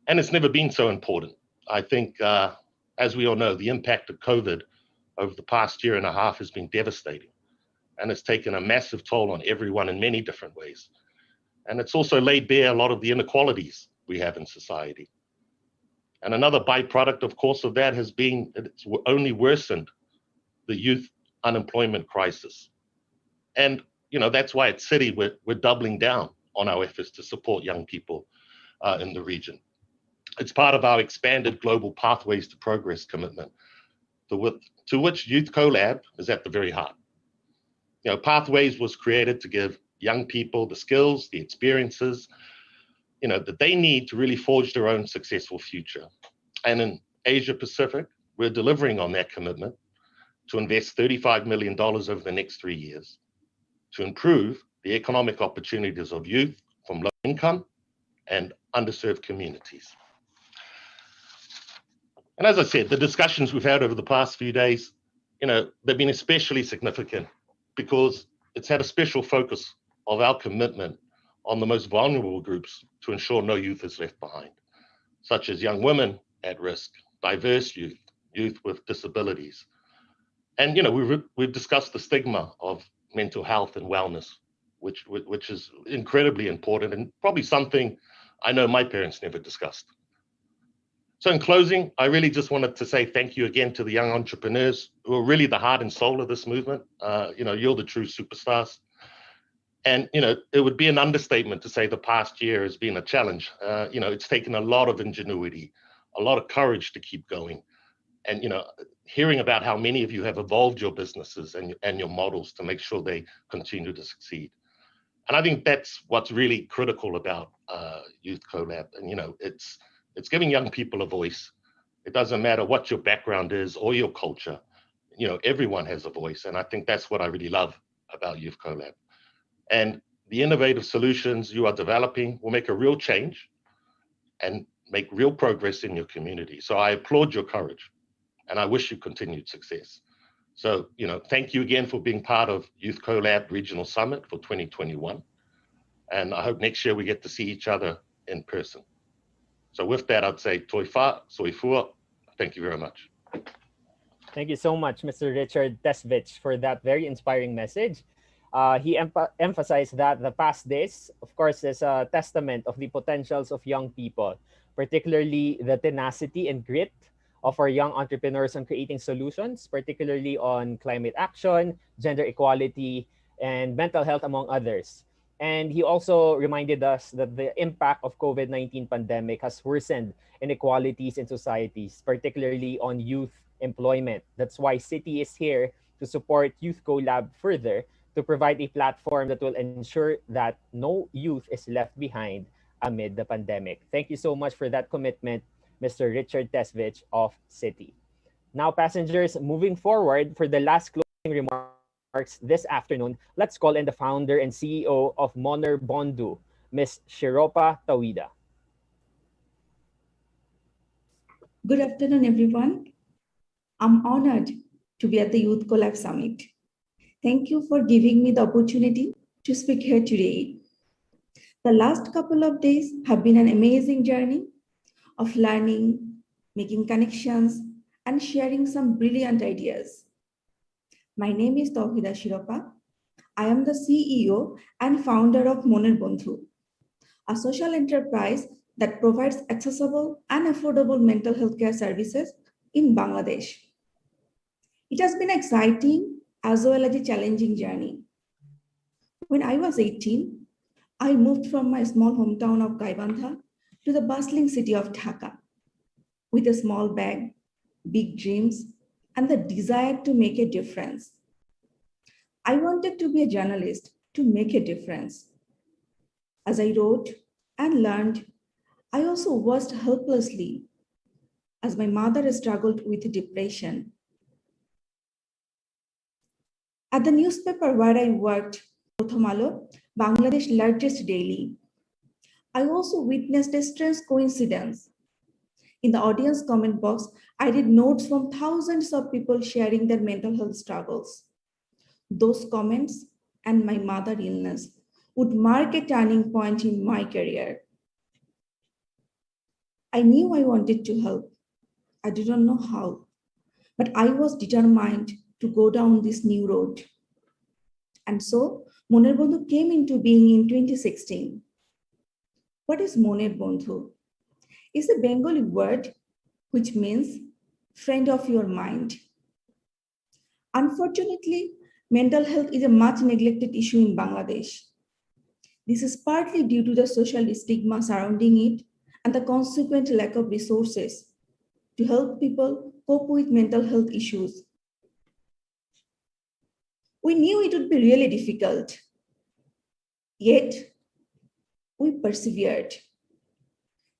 And it's never been so important. I think, as we all know, the impact of COVID over the past year and a half has been devastating. And it's taken a massive toll on everyone in many different ways. And it's also laid bare a lot of the inequalities we have in society. And another byproduct, of course, of that has been it's only worsened the youth unemployment crisis. And you know, that's why at Citi, we're doubling down on our efforts to support young people in the region. It's part of our expanded Global Pathways to Progress commitment, to which Youth Collab is at the very heart. You know, Pathways was created to give young people the skills, the experiences, you know, that they need to really forge their own successful future. And in Asia Pacific, we're delivering on that commitment to invest $35 million over the next 3 years to improve the economic opportunities of youth from low income and underserved communities. And as I said, the discussions we've had over the past few days, you know, they've been especially significant because it's had a special focus of our commitment on the most vulnerable groups to ensure no youth is left behind, such as young women at risk, diverse youth, youth with disabilities. And, you know, we've discussed the stigma of mental health and wellness, which is incredibly important and probably something I know my parents never discussed. So in closing, I really just wanted to say thank you again to the young entrepreneurs who are really the heart and soul of this movement. You know, you're the true superstars. And, you know, it would be an understatement to say the past year has been a challenge. You know, it's taken a lot of ingenuity, a lot of courage to keep going. And, you know, hearing about how many of you have evolved your businesses and your models to make sure they continue to succeed. And I think that's what's really critical about Youth Collab. And, you know, it's It's giving young people a voice. It doesn't matter what your background is or your culture. Everyone has a voice. And I think that's what I really love about Youth Collab. And the innovative solutions you are developing will make a real change and make real progress in your community. So I applaud your courage and I wish you continued success. So, thank you again for being part of Youth Collab Regional Summit for 2021. And I hope next year we get to see each other in person. So with that, I'd say toi wha, soi fua. Thank you very much. Thank you so much, Mr. Richard Tesvich, for that very inspiring message. He emphasized that the past days, of course, is a testament of the potentials of young people, particularly the tenacity and grit of our young entrepreneurs on creating solutions, particularly on climate action, gender equality, and mental health, among others. And he also reminded us that the impact of COVID-19 pandemic has worsened inequalities in societies, particularly on youth employment. That's why Citi is here to support Youth Collab further, to provide a platform that will ensure that no youth is left behind amid the pandemic. Thank you so much for that commitment, Mr. Richard Tesvich of Citi. Now, passengers, moving forward for the last closing remarks this afternoon, let's call in the founder and CEO of Moner Bondu, Ms. Shiropa Tawida. Good afternoon, everyone. I'm honored to be at the Youth Collab Summit. Thank you for giving me the opportunity to speak here today. The last couple of days have been an amazing journey of learning, making connections, and sharing some brilliant ideas. My name is Tawhida Shiropa. I am the CEO and founder of Moner Bondu, a social enterprise that provides accessible and affordable mental health care services in Bangladesh. It has been exciting as well as a challenging journey. When I was 18, I moved from my small hometown of Gaibandha to the bustling city of Dhaka with a small bag, big dreams, and the desire to make a difference. I wanted to be a journalist to make a difference. As I wrote and learned, I also watched helplessly as my mother struggled with depression. At the newspaper where I worked, Prothom Alo, Bangladesh's largest daily, I also witnessed a strange coincidence. In the audience comment box, I read notes from thousands of people sharing their mental health struggles. Those comments and my mother's illness would mark a turning point in my career. I knew I wanted to help. I didn't know how, but I was determined to go down this new road. And so, Moner Bondu came into being in 2016. What is Moner Bondu? It's a Bengali word which means friend of your mind. Unfortunately, mental health is a much neglected issue in Bangladesh. This is partly due to the social stigma surrounding it and the consequent lack of resources to help people cope with mental health issues. We knew it would be really difficult, yet we persevered.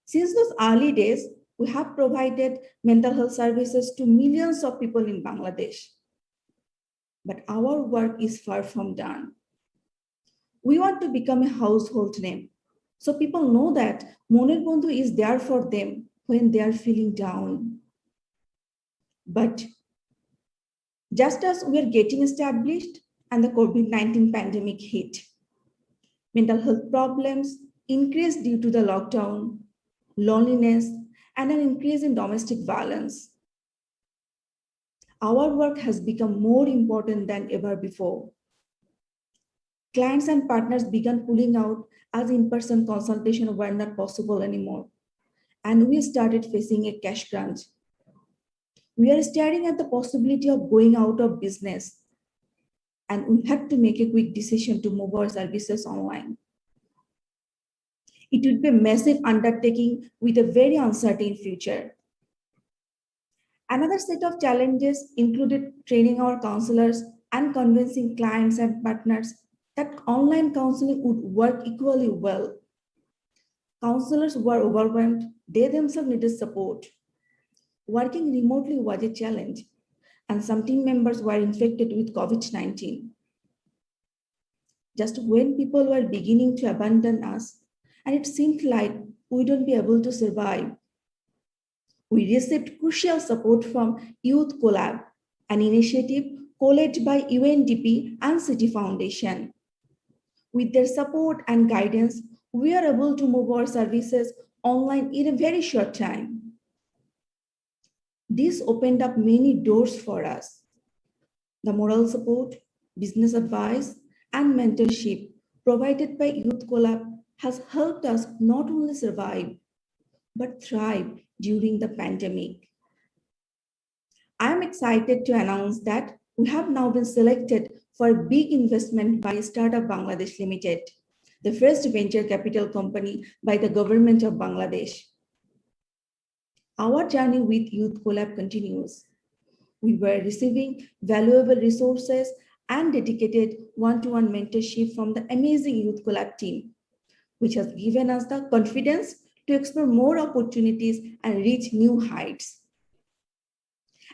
Since those early days, we have provided mental health services to millions of people in Bangladesh. But our work is far from done. We want to become a household name, so people know that Moner Bondu is there for them when they are feeling down. But just as we are getting established and the COVID-19 pandemic hit, mental health problems increased due to the lockdown, loneliness, and an increase in domestic violence. Our work has become more important than ever before. Clients and partners began pulling out as in-person consultations were not possible anymore, and we started facing a cash crunch. We are staring at the possibility of going out of business, and we had to make a quick decision to move our services online. It would be a massive undertaking with a very uncertain future. Another set of challenges included training our counselors and convincing clients and partners that online counseling would work equally well. Counselors were overwhelmed. They themselves needed support. Working remotely was a challenge, and some team members were infected with COVID-19. Just when people were beginning to abandon us, and it seemed like we wouldn't be able to survive, we received crucial support from Youth Collab, an initiative co-led by UNDP and Citi Foundation. With their support and guidance, we are able to move our services online in a very short time. This opened up many doors for us. The moral support, business advice, and mentorship provided by Youth Collab has helped us not only survive, but thrive during the pandemic. I am excited to announce that we have now been selected for a big investment by Startup Bangladesh Limited, the first venture capital company by the government of Bangladesh. Our journey with Youth Collab continues. We were receiving valuable resources and dedicated one-to-one mentorship from the amazing Youth Collab team, which has given us the confidence to explore more opportunities and reach new heights.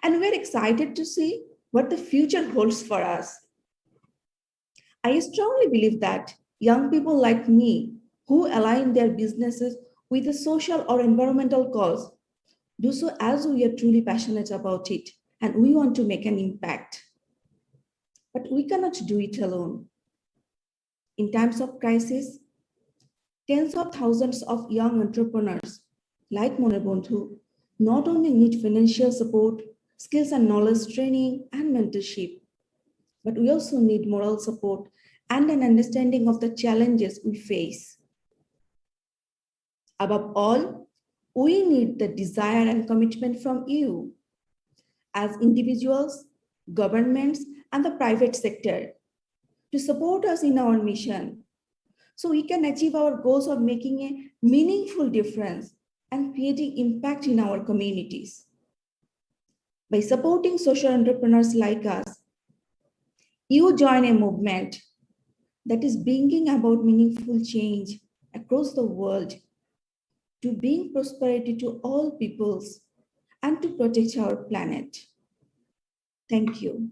And we're excited to see what the future holds for us. I strongly believe that young people like me who align their businesses with a social or environmental cause do so as we are truly passionate about it and we want to make an impact. But we cannot do it alone. In times of crisis, tens of thousands of young entrepreneurs like Monebandhu not only need financial support, skills and knowledge training and mentorship, but we also need moral support and an understanding of the challenges we face. Above all, we need the desire and commitment from you as individuals, governments, and the private sector to support us in our mission so we can achieve our goals of making a meaningful difference and creating impact in our communities. By supporting social entrepreneurs like us, you join a movement that is bringing about meaningful change across the world to bring prosperity to all peoples and to protect our planet. Thank you.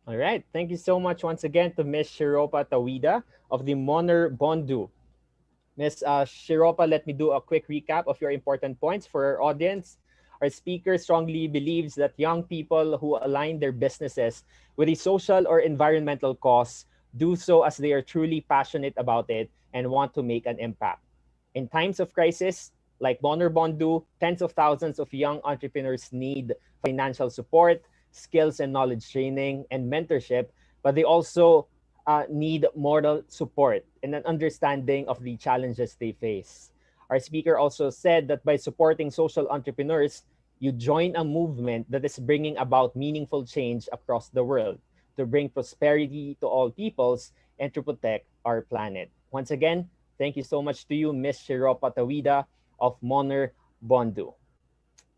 All right. Thank you so much once again to Ms. Shiropa Tawida of the Monebandhu. Ms. Shiropa, let me do a quick recap of your important points for our audience. Our speaker strongly believes that young people who align their businesses with a social or environmental cause do so as they are truly passionate about it and want to make an impact. In times of crisis, like Monebandhu, tens of thousands of young entrepreneurs need financial support, skills and knowledge training, and mentorship, but they also need moral support and an understanding of the challenges they face. Our speaker also said that by supporting social entrepreneurs, you join a movement that is bringing about meaningful change across the world to bring prosperity to all peoples and to protect our planet. Once again, thank you so much to you, Ms. Shiropa Tawida of Monebandhu.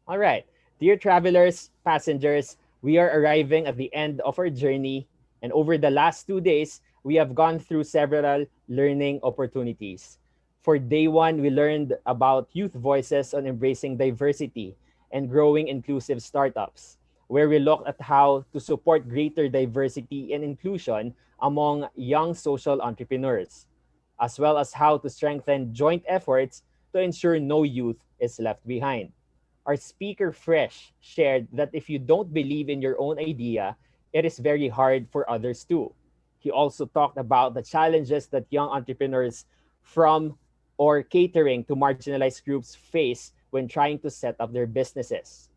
All right, dear travelers, passengers, we are arriving at the end of our journey, and over the last 2 days, we have gone through several learning opportunities. For day one, we learned about youth voices on embracing diversity and growing inclusive startups, where we looked at how to support greater diversity and inclusion among young social entrepreneurs, as well as how to strengthen joint efforts to ensure no youth is left behind. Our speaker Fresh shared that if you don't believe in your own idea, it is very hard for others too. He also talked about the challenges that young entrepreneurs from or catering to marginalized groups face when trying to set up their businesses.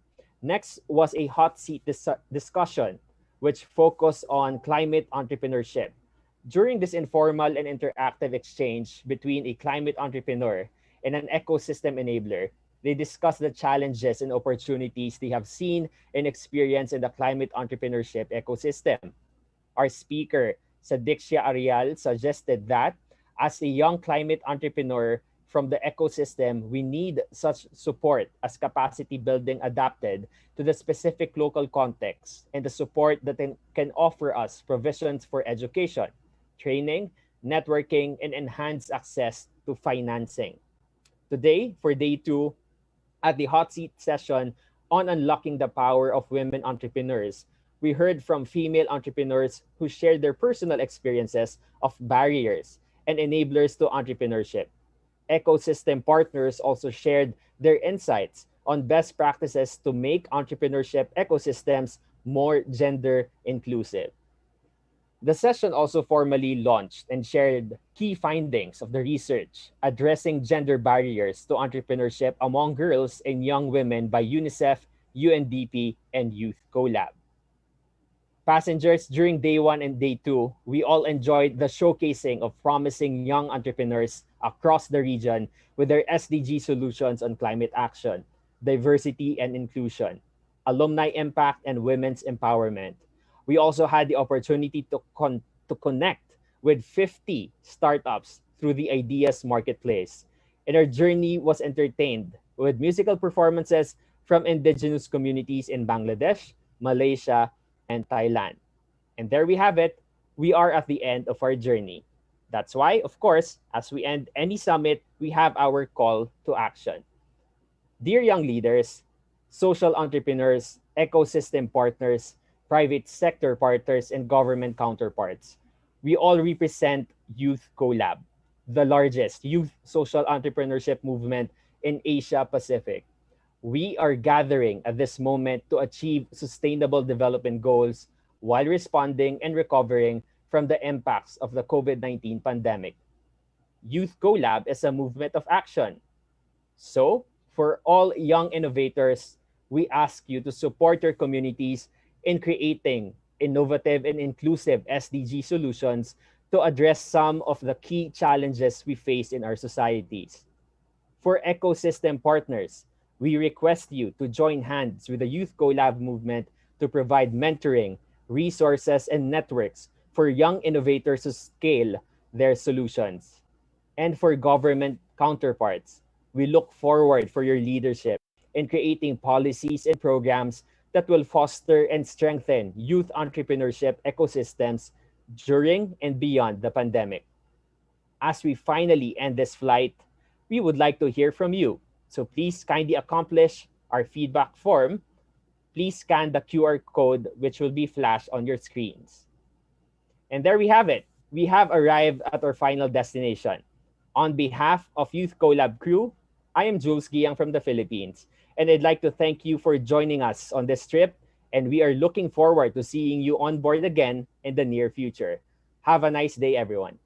Next was a hot seat discussion, which focused on climate entrepreneurship. During this informal and interactive exchange between a climate entrepreneur and an ecosystem enabler, they discussed the challenges and opportunities they have seen and experienced in the climate entrepreneurship ecosystem. Our speaker, Sadixia Arial, suggested that as a young climate entrepreneur from the ecosystem, we need such support as capacity building adapted to the specific local context and the support that can offer us provisions for education, training, networking, and enhanced access to financing. Today, for day 2, at the hot seat session on unlocking the power of women entrepreneurs, we heard from female entrepreneurs who shared their personal experiences of barriers and enablers to entrepreneurship. Ecosystem partners also shared their insights on best practices to make entrepreneurship ecosystems more gender inclusive. The session also formally launched and shared key findings of the research addressing gender barriers to entrepreneurship among girls and young women by UNICEF, UNDP, and Youth Collab. Passengers, during day 1 and day 2, we all enjoyed the showcasing of promising young entrepreneurs across the region with their SDG solutions on climate action, diversity and inclusion, alumni impact, and women's empowerment. We also had the opportunity to connect with 50 startups through the Ideas Marketplace. And our journey was entertained with musical performances from indigenous communities in Bangladesh, Malaysia, and Thailand. And there we have it. We are at the end of our journey. That's why, of course, as we end any summit, we have our call to action. Dear young leaders, social entrepreneurs, ecosystem partners, private sector partners, and government counterparts, we all represent Youth Collab, the largest youth social entrepreneurship movement in Asia Pacific. We are gathering at this moment to achieve sustainable development goals while responding and recovering from the impacts of the COVID-19 pandemic. Youth Collab is a movement of action. So, for all young innovators, we ask you to support your communities in creating innovative and inclusive SDG solutions to address some of the key challenges we face in our societies. For ecosystem partners, we request you to join hands with the Youth Collab movement to provide mentoring, resources, and networks for young innovators to scale their solutions. And for government counterparts, we look forward for your leadership in creating policies and programs that will foster and strengthen youth entrepreneurship ecosystems during and beyond the pandemic. As we finally end this flight, we would like to hear from you. So please kindly accomplish our feedback form. Please scan the QR code which will be flashed on your screens. And there we have it. We have arrived at our final destination. On behalf of Youth Collab crew, I am Jules Giang from the Philippines, and I'd like to thank you for joining us on this trip, and we are looking forward to seeing you on board again in the near future. Have a nice day, everyone.